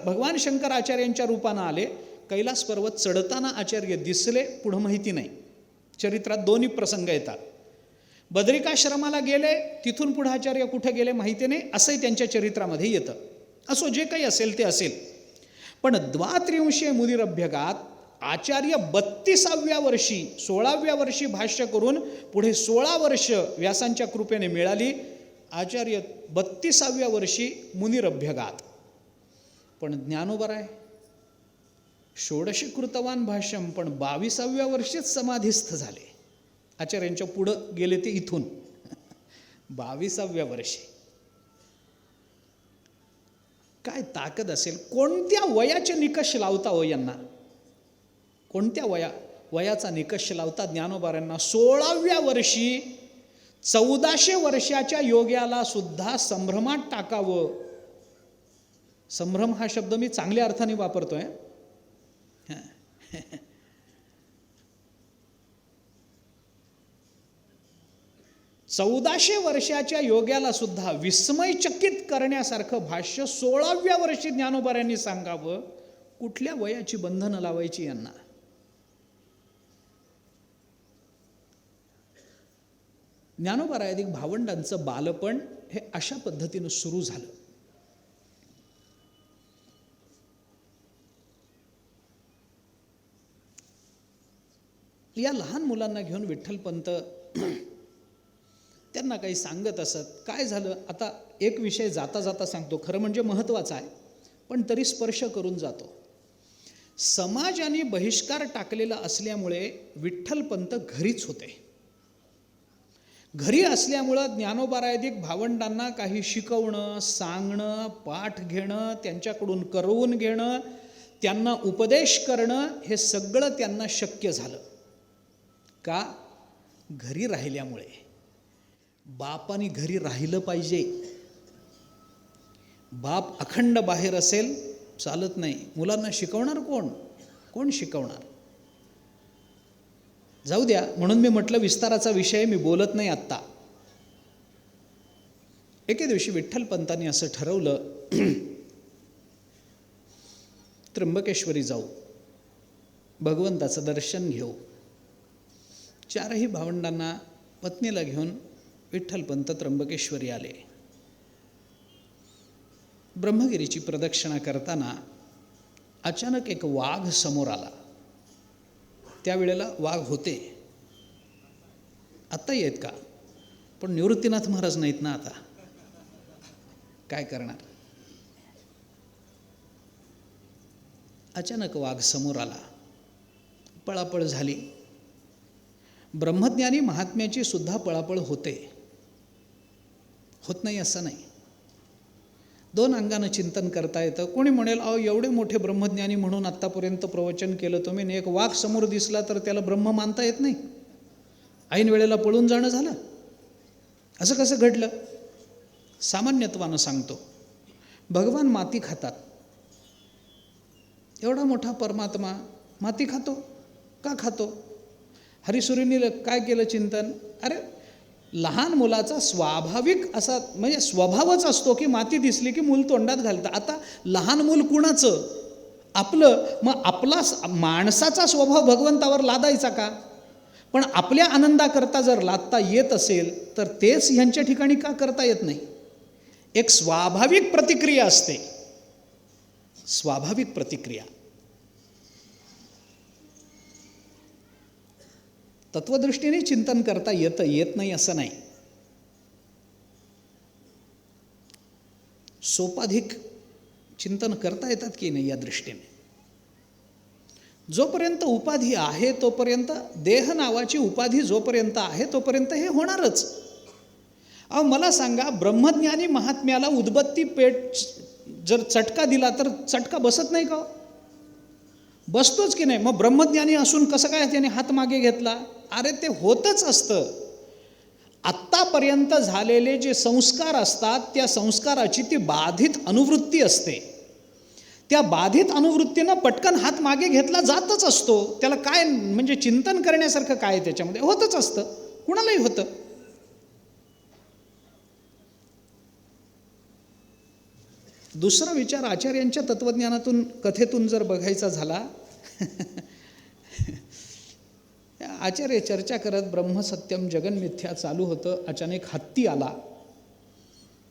भगवान शंकर आचार्यांच्या रूपानं आले. कैलास पर्वत चढताना आचार्य दिसले. पुढं माहिती नाही. चरित्रात दोन्ही प्रसंग येतात. बद्रिकाश्रमाला गेले, तिथून पुढे आचार्य कुठे गेले माहिती नाही, असंही त्यांच्या चरित्रामध्ये येतं. असो, जे काही असेल ते असेल. पण द्वात्रिंशे मुनिरभ्यगात आचार्य 32व्या वर्षी 16व्या वर्षी भाष्य करून पुढे 16 वर्ष व्यासांच्या कृपेने मिळाली. आचार्य 32व्या वर्षी मुनिरभ्यगात. पण ज्ञानोबाराय 16 कृतवान भाष्यम, पण 22व्या वर्षीच समाधीस्थ झाले. आचार्यांच्या पुढं गेले ते इथून 22व्या वर्षी. काय ताकद असेल! कोणत्या वयाचे निकष लावता हो यांना? कोणत्या वयाचा निकष लावता ज्ञानोबारांना? 16व्या वर्षी 1400 वर्षाच्या योग्याला सुद्धा संभ्रमात टाकावं. संभ्रम हा शब्द मी चांगल्या अर्थाने वापरतोय. 1400 वर्षाच्या योग्याला सुद्धा विस्मयचकित करण्यासारखं भाष्य 16व्या वर्षी ज्ञानोबाऱ्यांनी सांगावं. कुठल्या वयाची बंधनं लावायची यांना? ज्ञानोबारायादिक भावंडांचं बालपण हे अशा पद्धतीनं सुरू झालं. या लहान मुलांना घेऊन विठ्ठलपंत त्यांना काही सांगत असत. काय झालं आता, एक विषय जाता जाता सांगतो, खरं म्हणजे महत्त्वाचा आहे पण तरी स्पर्श करून जातो. समाजाने बहिष्कार टाकलेला असल्यामुळे विठ्ठलपंत घरीच होते. घरी असल्यामुळं ज्ञानोबारायादिक भावंडांना काही शिकवणं, सांगणं, पाठ घेणं, त्यांच्याकडून करवून घेणं, त्यांना उपदेश करणं हे सगळं त्यांना शक्य झालं. का? घरी राहिल्यामुळे. बापाने घरी राहिलं पाहिजे. बाप अखंड बाहेर असेल चालत नाही. मुलांना शिकवणार कोण? कोण शिकवणार? जाऊ द्या, म्हणून मी म्हटलं विस्ताराचा विषय मी बोलत नाही आत्ता. एके दिवशी विठ्ठलपंतांनी असं ठरवलं, त्र्यंबकेश्वरी जाऊ, भगवंताचं दर्शन घेऊ. चारही भावंडांना पत्नीला घेऊन विठ्ठलपंत त्र्यंबकेश्वरी आले. ब्रह्मगिरीची प्रदक्षिणा करताना अचानक एक वाघ समोर आला. त्यावेळेला वाघ होते, आत्ता येत का? पण निवृत्तीनाथ महाराज नाहीत ना आता, काय करणार? अचानक वाघ समोर आला, पळापळ झाली. ब्रह्मज्ञानी महात्म्याची सुद्धा पळापळ होते, होत नाही असं नाही. दोन अंगानं चिंतन करता येतं. कोणी म्हणेल अहो एवढे मोठे ब्रह्मज्ञानी म्हणून आत्तापर्यंत प्रवचन केलं तुम्ही, आणि एक वाघ समोर दिसला तर त्याला ब्रह्म मानता येत नाही? ऐन वेळेला पळून जाणं झालं, असं कसं घडलं? सामान्यत्वानं सांगतो, भगवान माती खातात. एवढा मोठा परमात्मा माती खातो का? खातो. हरिसुरींनी काय केलं चिंतन? अरे लहान मुलाचा स्वाभाविक असा म्हणजे स्वभावच असतो की माती दिसली की मूल तोंडात घालतं. आता लहान मूल कुणाचं? आपलं. मग आपला माणसाचा स्वभाव भगवंतावर लादायचा का? पण आपल्या आनंदाकरता जर लादता येत असेल तर तेच ह्यांच्या ठिकाणी का करता येत नाही? एक स्वाभाविक प्रतिक्रिया असते, स्वाभाविक प्रतिक्रिया. तत्वदृष्टीने चिंतन करता येतं, येत नाही असं नाही. सोपाधिक चिंतन करता येतात की नाही या दृष्टीने. जोपर्यंत उपाधी आहे तोपर्यंत, देह नावाची उपाधी जोपर्यंत आहे तोपर्यंत हे होणारच. अहो मला सांगा, ब्रह्मज्ञानी महात्म्याला उदबत्ती पेट जर चटका दिला तर चटका बसत नाही का? बसतोच की नाही? मग ब्रह्मज्ञानी असून कसं काय त्याने हात मागे घेतला? अरे ते होतच असतं. आत्तापर्यंत झालेले जे संस्कार असतात त्या संस्काराची ती बाधित अनुवृत्ती असते. त्या बाधित अनुवृत्तीनं पटकन हात मागे घेतला जातच असतो. त्याला काय म्हणजे चिंतन करण्यासारखं काय त्याच्यामध्ये? होतच असतं, कुणालाही होतं. दुसरा विचार आचार्यांच्या तत्वज्ञानातून कथेतून जर बघायचा झाला, आचार्य चर्चा करत ब्रह्मसत्यम जगन्मिथ्या चालू होतं. अचानक हत्ती आला,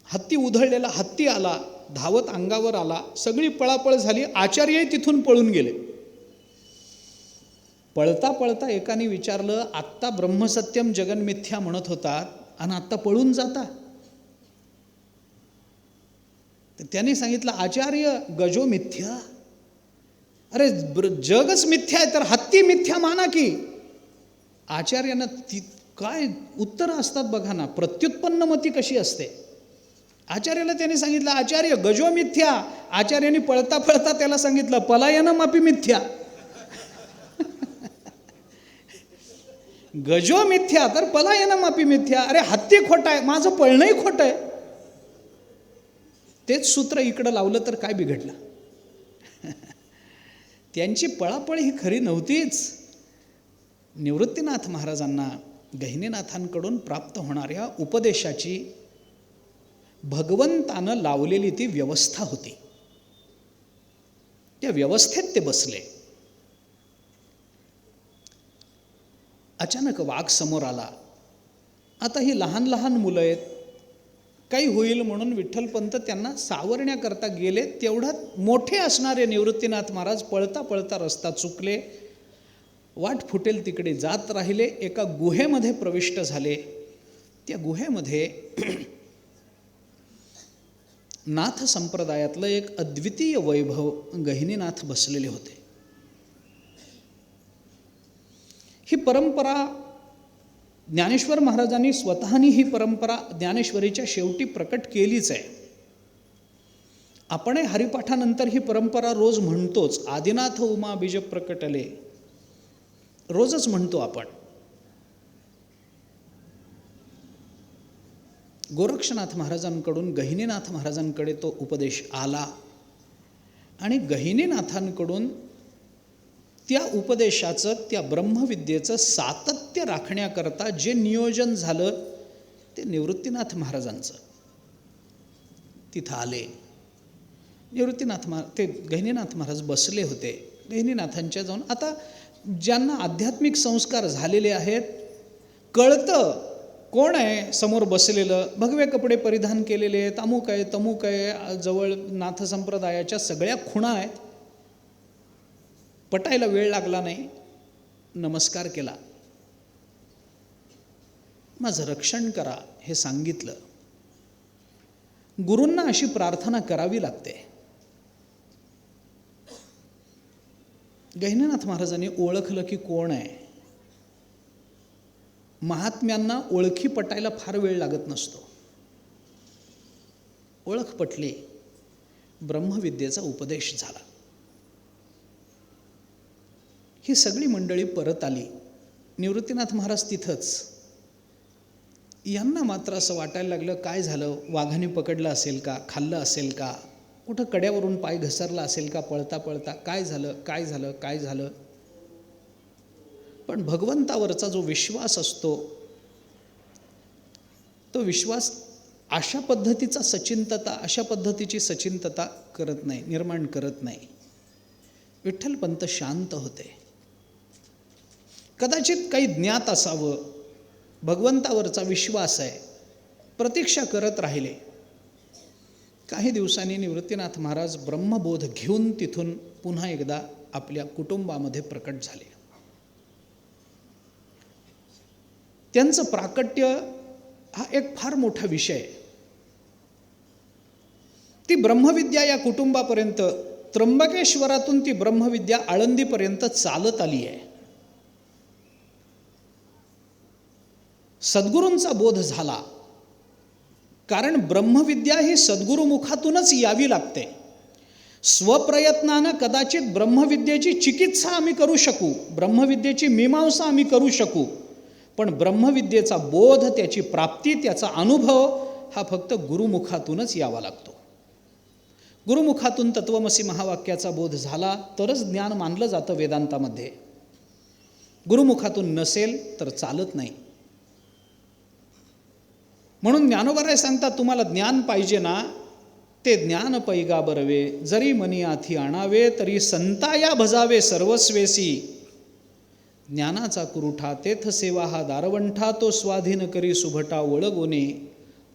हत्ती उधळलेला हत्ती आला, धावत अंगावर आला. सगळी पळापळ झाली. आचार्यही तिथून पळून गेले. पळता पळता एकाने विचारलं, आत्ता ब्रह्मसत्यम जगन्मिथ्या म्हणत होतात आणि आत्ता पळून जाता? तर त्याने सांगितलं, आचार्य गजो मिथ्या. अरे जगच मिथ्या आहे तर हत्ती मिथ्या माना की. आचार्यांना ती काय उत्तरं असतात बघा ना, प्रत्युत्पन्न मती कशी असते. आचार्याला त्याने सांगितलं, आचार्य गजो मिथ्या. आचार्याने पळता पळता त्याला सांगितलं, पलायनमापी मिथ्या. गजो मिथ्या तर पलायनमपि मिथ्या. अरे हत्ती खोटं आहे, माझं पळणंही खोटं आहे. तेच सूत्र इकडं लावलं तर काय बिघडलं? त्यांची पळापळ ही खरी नव्हतीच. निवृत्तीनाथ महाराजांना गहिनीनाथांकडून प्राप्त होणाऱ्या उपदेशाची भगवंतानं लावलेली ती व्यवस्था होती. त्या व्यवस्थेत ते बसले. अचानक वाघ समोर आला. आता ही लहान लहान मुलं आहेत, काही होईल म्हणून विठ्ठलपंत त्यांना सावरण्याकरता गेले. तेवढ्यात मोठे असणारे निवृत्तीनाथ महाराज पळता पळता रस्ता चुकले, वाट फुटेल तिकडे जात राहिले. एका गुहेमध्ये प्रविष्ट झाले. त्या गुहेमध्ये नाथ संप्रदायातलं एक अद्वितीय वैभव गहिनीनाथ बसलेले होते. ही परंपरा ज्ञानेश्वर महाराजांनी स्वतःनी ही परंपरा ज्ञानेश्वरीच्या शेवटी प्रकट केलीच आहे. आपण हरिपाठानंतर ही परंपरा रोज म्हणतोच. आदिनाथ उमा बीज प्रकटले रोजच म्हणतो आपण. गोरक्षनाथ महाराजांकडून गहिनीनाथ महाराजांकडे तो उपदेश आला आणि गहिनीनाथांकडून त्या उपदेशाचं, त्या ब्रह्मविद्येचं सातत्य राखण्याकरता जे नियोजन झालं ते निवृत्तीनाथ महाराजांचं. तिथं आले निवृत्तीनाथ ते गहिनीनाथ महाराज बसले होते. गहिनीनाथांच्या जाऊन आता ज्यांना आध्यात्मिक संस्कार झालेले आहेत, कळतं कोण आहे समोर बसलेलं. भगवे कपडे परिधान केलेले आहेत, अमुक आहे तमुक आहे, जवळ नाथ संप्रदायाच्या सगळ्या खुणा आहेत. पटायला वेळ लागला नाही, नमस्कार केला. माझं रक्षण करा हे सांगितलं. गुरूंना अशी प्रार्थना करावी लागते. गहिनीनाथ महाराजांनी ओळखलं की कोण आहे. महात्म्यांना ओळखी पटायला फार वेळ लागत नसतो. ओळख पटली, ब्रह्मविद्येचा उपदेश झाला. ही सगळी मंडळी परत आली. निवृत्तीनाथ महाराज तिथंच. यांना मात्र असं वाटायला लागलं, काय झालं? वाघाने पकडलं असेल का? खाल्लं असेल का? कुठं कड्यावरून पाय घसरला असेल का? पळता पळता काय झालं काय झालं काय झालं? पण भगवंतावरचा जो विश्वास असतो, तो विश्वास अशा पद्धतीचा सचिंतता, अशा पद्धतीची सचिंतता करत नाही, निर्माण करत नाही. विठ्ठलपंत शांत होते. कदाचित काही ज्ञात असावं, भगवंतावरचा विश्वास आहे, प्रतीक्षा करत राहिले. काही दिवसांनी निवृत्तीनाथ महाराज ब्रह्मबोध घेऊन तिथून पुन्हा एकदा आपल्या कुटुंबामध्ये प्रकट झाले. त्यांचं प्राकट्य हा एक फार मोठा विषय आहे. ती ब्रह्मविद्या या कुटुंबापर्यंत, त्र्यंबकेश्वरातून ती ब्रह्मविद्या आळंदीपर्यंत चालत आली आहे. सद्गुरूंचा बोध झाला, कारण ब्रह्मविद्या ही सद्गुरुमुखातूनच यावी लागते. स्वप्रयत्नानं कदाचित ब्रह्मविद्येची चिकित्सा आम्ही करू शकू, ब्रह्मविद्येची मीमांसा आम्ही करू शकू, पण ब्रह्मविद्येचा बोध, त्याची प्राप्ती, त्याचा अनुभव हा फक्त गुरुमुखातूनच यावा लागतो. गुरुमुखातून तत्वमसी महावाक्याचा बोध झाला तरच ज्ञान मानलं जातं वेदांतामध्ये. गुरुमुखातून नसेल तर चालत नाही. म्हणून ज्ञानोबाराय सांगतात, तुम्हाला ज्ञान पाहिजे ना, ते ज्ञान पैगा बरवे, जरी मनी आथी आणावे, तरी संताया भजावे सर्वस्वेसी. ज्ञानाचा कुरुठा तेथ सेवा हा दारवंठा, तो स्वाधीन करी सुभटा वळगोने.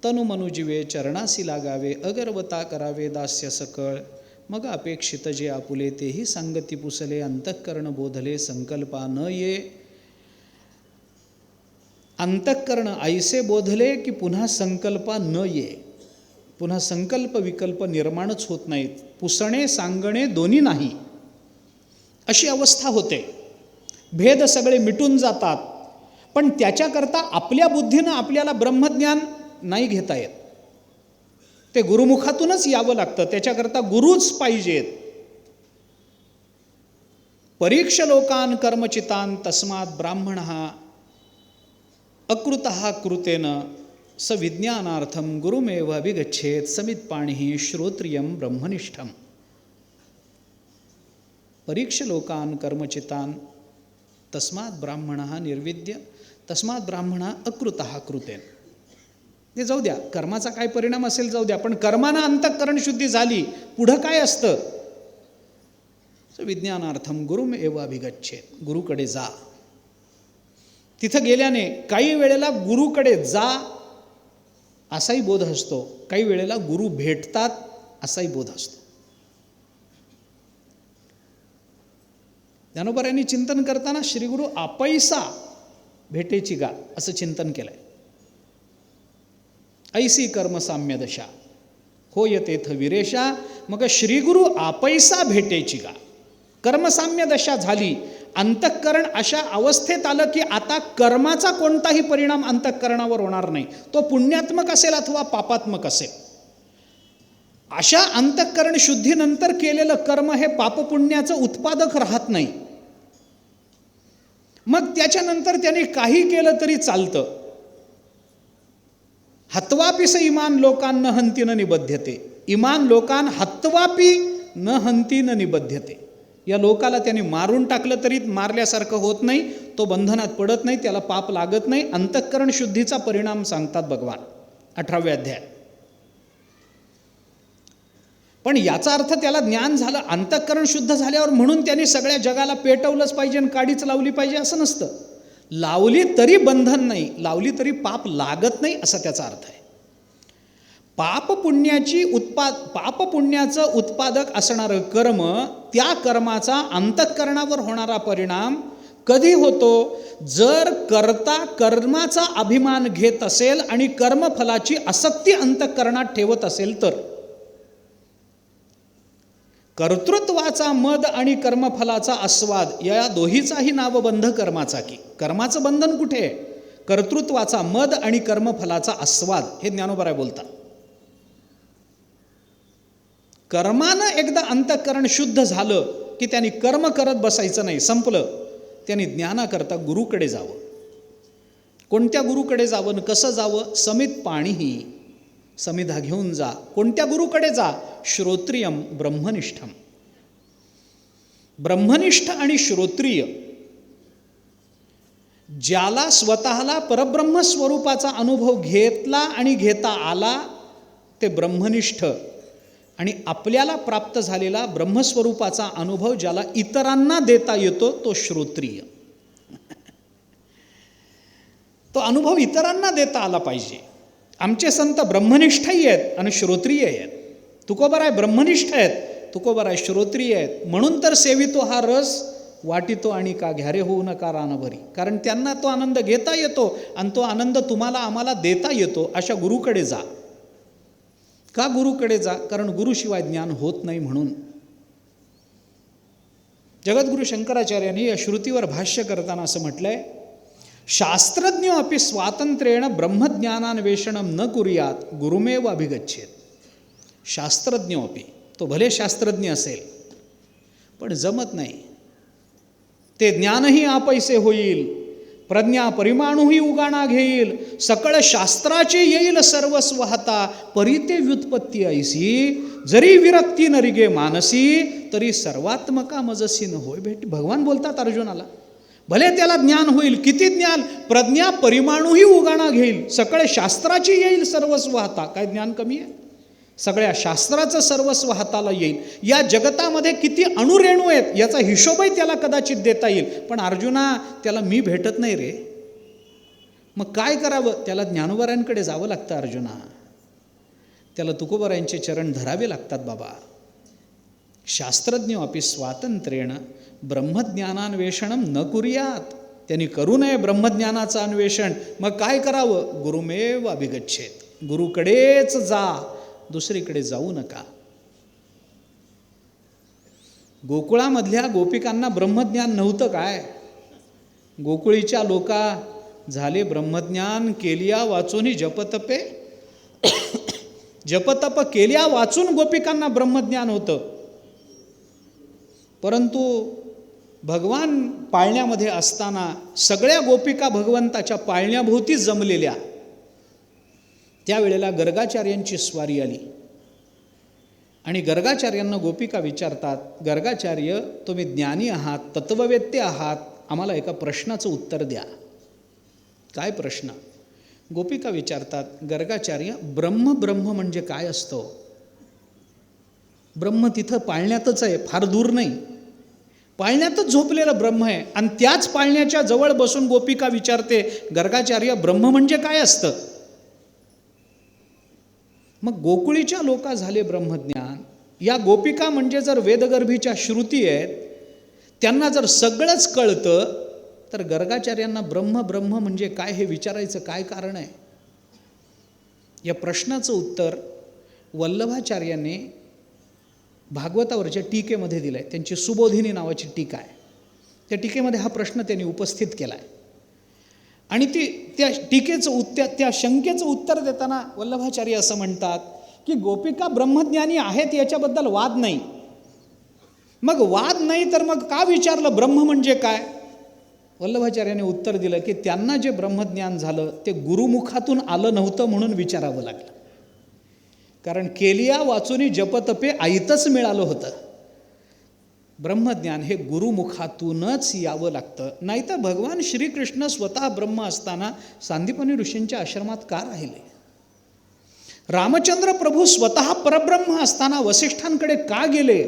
तनु मनुजीवे चरणासी लागावे, अगरवता करावे दास्य सकळ. मग अपेक्षित जे आपुले, तेही सांगती पुसले. अंतःकरण बोधले संकल्पा न ये. अंतःकरण ऐसे बोधले की पुन्हा संकल्पा न ये. पुन्हा संकल्प विकल्प निर्माणच होत नाहीत. पुसणे सांगणे दोन्ही नाही, अशी अवस्था होते. भेद सगळे मिटून जातात, पण त्याच्याकरता आपल्या बुद्धीनं आपल्याला ब्रह्मज्ञान नाही घेता येत. ते गुरुमुखातूनच यावं लागतं. त्याच्याकरता गुरुच पाहिजेत. परीक्ष लोकान कर्मचितान तस्मात ब्राह्मण हा अकृतः कृतेन स विज्ञानार्थम गुरुमेव अभिगच्छेत समित्पाणिः श्रोत्रियं ब्रह्मनिष्ठम. परीक्ष लोकान कर्मचितान तस्मात् ब्राह्मणः निर्विद्य तस्मात् ब्राह्मणः अकृतः कृतेन. ते जाऊ द्या, कर्माचा काय परिणाम असेल जाऊ द्या, पण कर्मानं अंतःकरण शुद्धी झाली, पुढं काय असतं? विज्ञानार्थम गुरुमेव अभिगच्छेत. गुरुकडे जा. तिथं गेल्याने काही वेळेला गुरुकडे जा असाही बोध असतो, काही वेळेला गुरु भेटतात असाही बोध असतो. ज्ञानोबा यांनी चिंतन करताना श्रीगुरु आपैसा भेटेची गा असं चिंतन केलंय. ऐसी कर्मसाम्य दशा होय तेथ विरेशा. मग श्रीगुरु आपैसा भेटेची गा. कर्मसाम्य दशा झाली, अंतःकरण अशा अवस्थेत आलं की आता कर्माचा कोणताही परिणाम अंतःकरणावर होणार नाही, तो पुण्यात्मक असेल अथवा पापात्मक असेल. अशा अंतःकरण शुद्धीनंतर केलेलं कर्म हे पापपुण्याचं उत्पादक राहत नाही. मग त्याच्यानंतर त्याने काही केलं तरी चालतं. हत्वापीस इमान लोकान न हंती न निबध्यते. इमान लोकान हत्वापी न हंती न निबध्यते. या लोकाला त्याने मारून टाकलं तरी मारल्यासारखं होत नाही, तो बंधनात पडत नाही, त्याला पाप लागत नाही. अंतःकरण शुद्धीचा परिणाम सांगतात भगवान 18व्या अध्याय. पण याचा अर्थ त्याला ज्ञान झालं, अंतःकरण शुद्ध झाल्यावर म्हणून त्यांनी सगळ्या जगाला पेटवलंच पाहिजे आणि काडीच लावली पाहिजे असं नसतं. लावली तरी बंधन नाही, लावली तरी पाप लागत नाही असा त्याचा अर्थ आहे. पापपुण्याचं उत्पादक असणारं कर्म, त्या कर्माचा अंतःकरणावर होणारा परिणाम कधी होतो? जर कर्ता कर्माचा अभिमान घेत असेल आणि कर्मफलाची आसक्ती अंतःकरणात ठेवत असेल तर. कर्तृत्वाचा मद आणि कर्मफलाचा आस्वाद या दोहीचाही नावबंध कर्माचा की. कर्माचं बंधन कुठे आहे? कर्तृत्वाचा मद आणि कर्मफलाचा आस्वाद, हे ज्ञानोबा बोलतात. कर्मानं एकदा अंतःकरण शुद्ध झालं की त्यांनी कर्म करत बसायचं नाही, संपलं. त्यांनी ज्ञानाकरता गुरुकडे जावं. कोणत्या गुरुकडे जावं, कसं जावं? समित पाणीही, समिधा घेऊन जा. कोणत्या गुरुकडे जा? श्रोत्रियम ब्रह्मनिष्ठम. ब्रह्मनिष्ठ आणि श्रोत्रिय, ज्याला स्वतःला परब्रह्म स्वरूपाचा अनुभव घेतला आणि घेता आला ते ब्रह्मनिष्ठ, आणि आपल्याला प्राप्त झालेला ब्रह्मस्वरूपाचा अनुभव ज्याला इतरांना देता येतो तो श्रोत्रिय. तो अनुभव इतरांना देता आला पाहिजे. आमचे संत ब्रह्मनिष्ठही आहेत आणि श्रोत्रिय आहेत. तुकोबाराय ब्रह्मनिष्ठ आहेत, तुकोबाराय श्रोत्रिय आहेत. म्हणून तर सेवितो हा रस वाटितो आणि का घ्यारे होऊ नका रानभरी. कारण त्यांना तो आनंद घेता येतो आणि तो आनंद तुम्हाला आम्हाला देता येतो. अशा गुरुकडे जा. का गुरुकडे जा? कारण गुरुशिवाय ज्ञान होत नाही म्हणून. जगद्गुरु शंकराचार्यांनी या श्रुतीवर भाष्य करताना असं म्हटलंय, शास्त्रज्ञ अपि स्वातंत्र्येण ब्रह्मज्ञानान्वेषणं न कुर्यात गुरुमेव अभिगच्छेत. शास्त्रज्ञ अपि, तो भले शास्त्रज्ञ असेल पण जमत नाही. ते ज्ञानही आपैसे होईल, प्रज्ञा परिमाणूही उगाणा घेईल, सकळ शास्त्राचे येईल सर्वस्व हाता, परिते व्युत्पत्ती ऐसी, जरी विरक्ती नरिगे मानसी, तरी सर्वात्मका मजसी न होय भेट. भगवान बोलतात अर्जुनाला, भले त्याला ज्ञान होईल, किती ज्ञान? प्रज्ञा परिमाणूही उगाणा घेईल, सकळ शास्त्राची येईल सर्वस्व हाता. काय ज्ञान कमी आहे? सगळ्या शास्त्राचं सर्वस्व हाताला येईल. या जगतामध्ये किती अणुरेणू आहेत याचा हिशोबही त्याला कदाचित देता येईल. पण अर्जुना, त्याला मी भेटत नाही रे. मग काय करावं? त्याला ज्ञानोबारायांकडे जावं लागतं अर्जुना. त्याला तुकोबारायांचे चरण धरावे लागतात बाबा. शास्त्रज्ञ अपि स्वातंत्र्येण ब्रह्मज्ञानान्वेषणं न कुर्यात. त्यांनी करू नये ब्रह्मज्ञानाचं अन्वेषण. मग काय करावं? गुरुमेव अभिगच्छेत. गुरुकडेच जा, दुसरीकडे जाऊ नका. गोकुळामधल्या गोपिकांना ब्रह्मज्ञान नव्हतं काय? गोकुळीच्या लोका झाले ब्रह्मज्ञान केलिया वाचून जपतपे. जपतप केल्या वाचून गोपिकांना ब्रह्मज्ञान होतं. परंतु भगवान पाळण्यामध्ये असताना सगळ्या गोपिका भगवंताच्या पाळण्याभोवती जमलेल्या, त्यावेळेला गर्गाचार्यांची स्वारी आली आणि गर्गाचार्यांना गोपिका विचारतात, गर्गाचार्य तुम्ही ज्ञानी आहात, तत्ववेत्ते आहात, आम्हाला एका प्रश्नाचं उत्तर द्या. काय प्रश्न? गोपिका विचारतात, गर्गाचार्य ब्रह्म म्हणजे काय असतं? ब्रह्म तिथं पाळण्यातच आहे, फार दूर नाही, पाळण्यातच झोपलेलं ब्रह्म आहे. आणि त्याच पाळण्याच्या जवळ बसून गोपिका विचारते, गर्गाचार्य ब्रह्म म्हणजे काय असतं? मग गोकुळीच्या लोका झाले ब्रह्मज्ञान. या गोपिका म्हणजे जर वेदगर्भीच्या श्रुती आहेत, त्यांना जर सगळंच कळतं, तर गर्गाचार्यांना ब्रह्म म्हणजे काय हे विचारायचं काय कारण आहे? या प्रश्नाचं उत्तर वल्लभाचार्यांनी भागवतावरच्या टीकेमध्ये दिलं आहे. त्यांची सुबोधिनी नावाची टीका आहे. त्या टीकेमध्ये हा प्रश्न त्यांनी उपस्थित केला आहे. आणि त्या टीकेचं उत्तर, त्या शंकेचं उत्तर देताना वल्लभाचार्य असं म्हणतात की गोपिका ब्रह्मज्ञानी आहेत याच्याबद्दल वाद नाही. मग वाद नाही तर मग का विचारलं ब्रह्म म्हणजे काय? वल्लभाचार्याने उत्तर दिलं की त्यांना जे ब्रह्मज्ञान झालं ते गुरुमुखातून आलं नव्हतं म्हणून विचारावं लागलं. कारण केलिया वाचुनी जपतपे आयतच मिळालं होतं. ब्रह्मज्ञान हे गुरुमुखातूनच यावं लागतं. नाहीतर भगवान श्रीकृष्ण स्वतः ब्रह्म असताना सांदीपनी ऋषींच्या आश्रमात का राहिले? रामचंद्र प्रभू स्वतः परब्रह्म असताना वसिष्ठांकडे का गेले?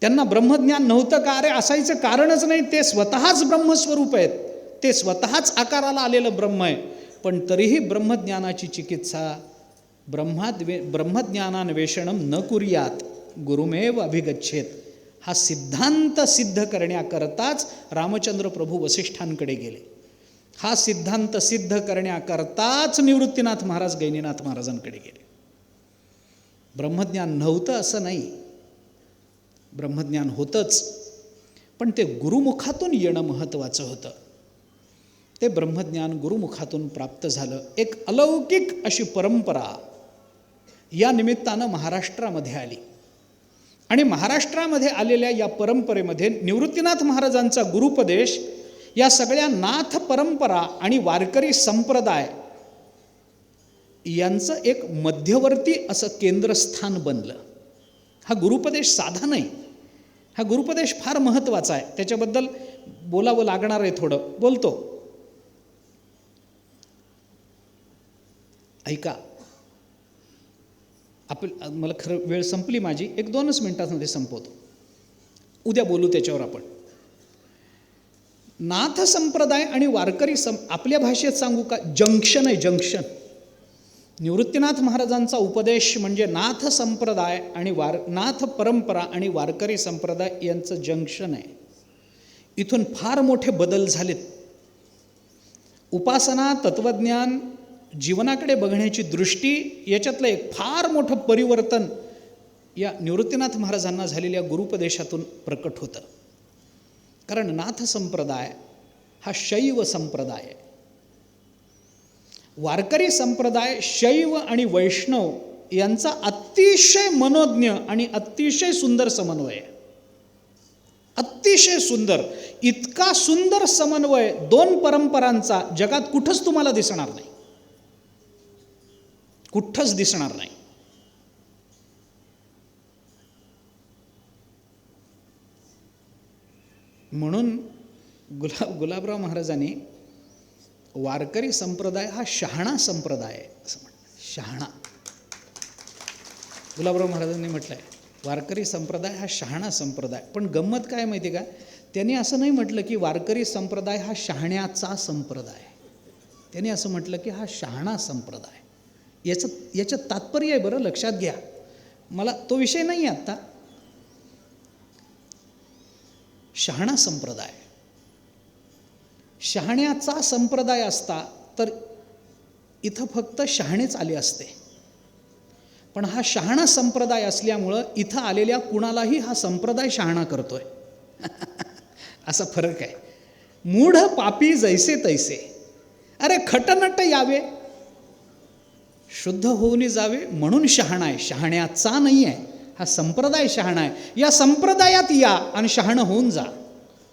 त्यांना ब्रह्मज्ञान नव्हतं का? अरे असायचं कारणच नाही, ते स्वतःच ब्रह्मस्वरूप आहेत, ते स्वतःच आकाराला आलेलं ब्रह्म आहे. पण तरीही ब्रह्मज्ञानाची चिकित्सा ब्रह्मज्ञानान्वेषणम न कुर्यात गुरुमेव अभिगच्छेत, हा सिद्धांत सिद्ध करण्याकरताच रामचंद्र प्रभू वसिष्ठांकडे गेले. हा सिद्धांत सिद्ध करण्याकरताच निवृत्तीनाथ महाराज गैनीनाथ महाराजांकडे गेले. ब्रह्मज्ञान नव्हतं असं नाही, ब्रह्मज्ञान होतंच, पण ते गुरुमुखातून येणं महत्त्वाचं होतं. ते ब्रह्मज्ञान गुरुमुखातून प्राप्त झालं. एक अलौकिक अशी परंपरा या निमित्तानं महाराष्ट्रामध्ये आली. आणि महाराष्ट्रामध्ये आलेल्या या परंपरेमध्ये निवृत्तीनाथ महाराजांचा गुरुपदेश या सगळ्या नाथ परंपरा आणि वारकरी संप्रदाय यांचं एक मध्यवर्ती असं केंद्रस्थान बनलं. हा गुरुपदेश साधा नाही, हा गुरुपदेश फार महत्त्वाचा आहे. त्याच्याबद्दल बोलावं लागणार आहे, थोडं बोलतो. ऐका, मला खरं वेळ संपली माझी, 1-2 मिनिटांमध्ये संपवतो, उद्या बोलू त्याच्यावर आपण. नाथ संप्रदाय आणि वारकरी आपल्या भाषेत सांगू का, जंक्शन आहे, जंक्शन. निवृत्तीनाथ महाराजांचा उपदेश म्हणजे नाथ संप्रदाय आणि नाथ परंपरा आणि वारकरी संप्रदाय यांचं जंक्शन आहे. इथून फार मोठे बदल झालेत. उपासना, तत्वज्ञान, जीवनाकडे बघण्याची दृष्टी याच्यातलं एक फार मोठं परिवर्तन या निवृत्तीनाथ महाराजांना झालेल्या गुरुपदेशातून प्रकट होतं. कारण नाथ संप्रदाय हा शैव संप्रदाय आहे. वारकरी संप्रदाय शैव आणि वैष्णव यांचा अतिशय मनोज्ञ आणि अतिशय सुंदर समन्वय आहे. अतिशय सुंदर, इतका सुंदर समन्वय 2 परंपरांचा जगात कुठंच तुम्हाला दिसणार नाही, कुठंच दिसणार नाही. म्हणून गुलाबराव महाराजांनी वारकरी संप्रदाय हा शहाणा संप्रदाय आहे असं म्हणतात. शहाणा, गुलाबराव महाराजांनी म्हटलं आहे वारकरी संप्रदाय हा शहाणा संप्रदाय. पण गंमत काय माहिती का, त्यांनी असं नाही म्हटलं की वारकरी संप्रदाय हा शहाण्याचा संप्रदाय, त्यांनी असं म्हटलं की हा शहाणा संप्रदाय. याचं तात्पर्य आहे बरं, लक्षात घ्या. मला तो विषय नाही आहे आत्ता. शहाणा संप्रदाय, शहाण्याचा संप्रदाय असता तर इथं फक्त शहाणेच आले असते. पण हा शहाणा संप्रदाय असल्यामुळं इथं आलेल्या कुणालाही हा संप्रदाय शहाणा करतोय असा फरक आहे. मूढ पापी जैसे तैसे, अरे खटनट यावे, शुद्ध होऊन जावे म्हणून शहाणा आहे, शहाण्याचा नाही आहे. हा संप्रदाय शहाणा आहे. या संप्रदायात या आणि शहाणं होऊन जा.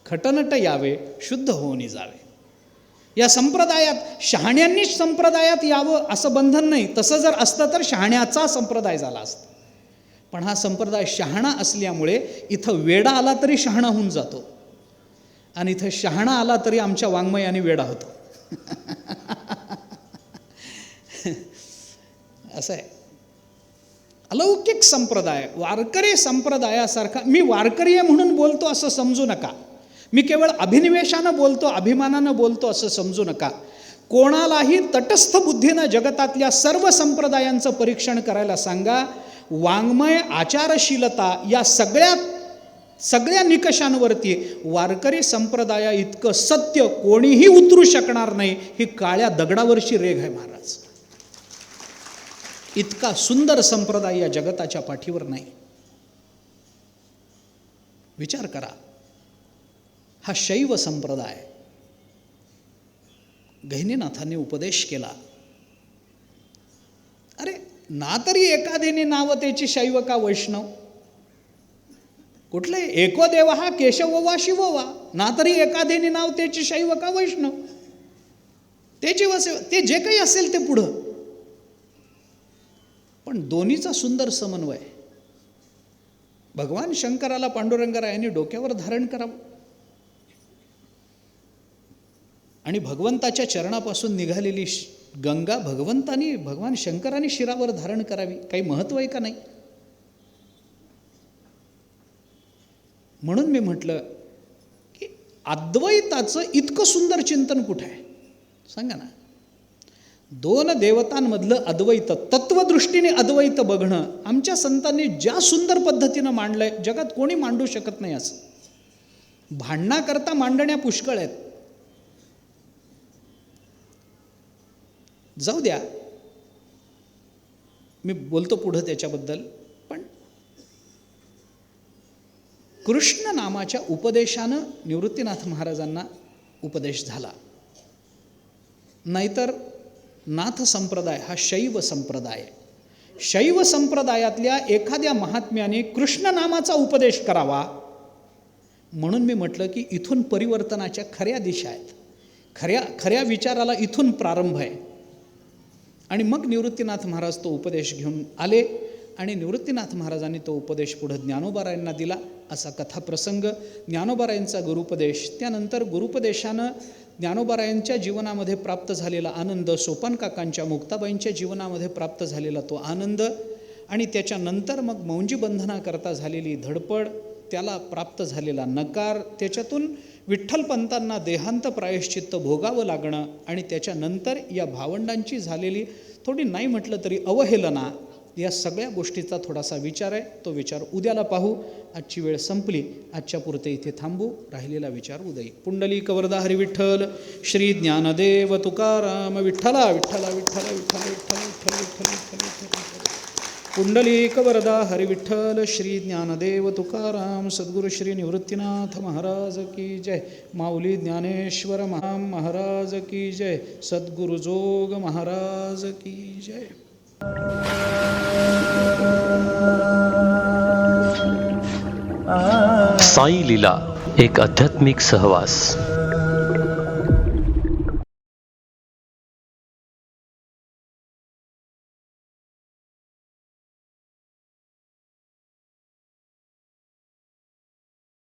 खटनट यावे शुद्ध होऊन जावे. या संप्रदायात शहाण्यांनीच संप्रदायात यावं असं बंधन नाही. तसं जर असतं तर शहाण्याचा संप्रदाय झाला असता. पण हा संप्रदाय शहाणा असल्यामुळे इथं वेडा आला तरी शहाणा होऊन जातो आणि इथं शहाणा आला तरी आमच्या वाङ्मयाने वेडा होतो. असं आहे. अलौकिक संप्रदाय, वारकरी संप्रदायासारखा. मी वारकरी आहे म्हणून बोलतो असं समजू नका. मी केवळ अभिनिवेशानं बोलतो, अभिमानानं बोलतो असं समजू नका. कोणालाही तटस्थ बुद्धीनं जगतातल्या सर्व संप्रदायांचं परीक्षण करायला सांगा. वाङ्मय, आचारशीलता या सगळ्या निकषांवरती वारकरी संप्रदाया इतकं सत्य कोणीही उतरू शकणार नाही. ही काळ्या दगडावरची रेघ आहे महाराज. इतका सुंदर संप्रदाय या जगताच्या पाठीवर नाही. विचार करा. हा शैव संप्रदाय गहिनीनाथांनी उपदेश केला. अरे ना तरी एकादेने नाव त्याची शैव का वैष्णव. कुठले एको देव हा केशव वा शिव वा. ना तरी एकादेने नाव त्याची शैव का वैष्णव. त्याची वसे ते जे काही असेल ते पुढं. पण दोन्हीचा सुंदर समन्वय. भगवान शंकराला पांडुरंगरायांनी डोक्यावर धारण करावं आणि भगवंताच्या चरणापासून निघालेली गंगा भगवान शंकराने शिरावर धारण करावी. काही महत्व आहे का नाही. म्हणून मी म्हटलं की अद्वैताचं इतकं सुंदर चिंतन कुठे आहे सांगा ना. दोन देवतांमधलं अद्वैत, तत्वदृष्टीने अद्वैत बघणं आमच्या संतांनी ज्या सुंदर पद्धतीनं मांडलंय जगात कोणी मांडू शकत नाही. असं भांडणाकरता मांडण्या पुष्कळ आहेत. जाऊ द्या, मी बोलतो पुढं त्याच्याबद्दल. पण कृष्ण नामाच्या उपदेशानं निवृत्तीनाथ महाराजांना उपदेश झाला. नाहीतर नाथ संप्रदाय हा शैव संप्रदाय. शैव संप्रदायातल्या एखाद्या महात्म्याने कृष्ण नामाचा उपदेश करावा. म्हणून मी म्हटलं की इथून परिवर्तनाच्या खऱ्या दिशा आहेत. खऱ्या विचाराला इथून प्रारंभ आहे. आणि मग निवृत्तीनाथ महाराज तो उपदेश घेऊन आले आणि निवृत्तीनाथ महाराजांनी तो उपदेश पुढे ज्ञानोबारायांना दिला. असा कथाप्रसंग. ज्ञानोबारायांचा गुरुपदेश, त्यानंतर गुरुपदेशानं ज्ञानोबारायांच्या जीवनामध्ये प्राप्त झालेला आनंद, सोपान काकांच्या मुक्ताबाईंच्या जीवनामध्ये प्राप्त झालेला तो आनंद आणि त्याच्यानंतर मग मौंजी बंधनाकरता झालेली धडपड, त्याला प्राप्त झालेला नकार, त्याच्यातून विठ्ठलपंतांना देहांत प्रायश्चित्त भोगावं लागणं आणि त्याच्यानंतर या भावंडांची झालेली थोडी नाही म्हटलं तरी अवहेलना, या सगळ्या गोष्टीचा थोडासा विचार आहे. तो विचार उद्याला पाहू. आजची वेळ संपली. आजच्या पुरते इथे थांबू. राहिलेला विचार उद्या. पुंडलिक वरदा हरी विठ्ठल. श्री ज्ञानदेव तुकाराम. विठ्ठला विठ्ठला विठ्ठला विठ्ठला विठ्ठला विठ्ठला विठ्ठला विठ्ठला. पुंडलिक वरदा हरी विठ्ठल. श्री ज्ञानदेव तुकाराम. सद्गुरु श्री निवृत्तीनाथ महाराज की जय. माऊली ज्ञानेश्वर महाराज की जय. सद्गुरु जोग महाराज की जय. साई लीला एक आध्यात्मिक सहवास.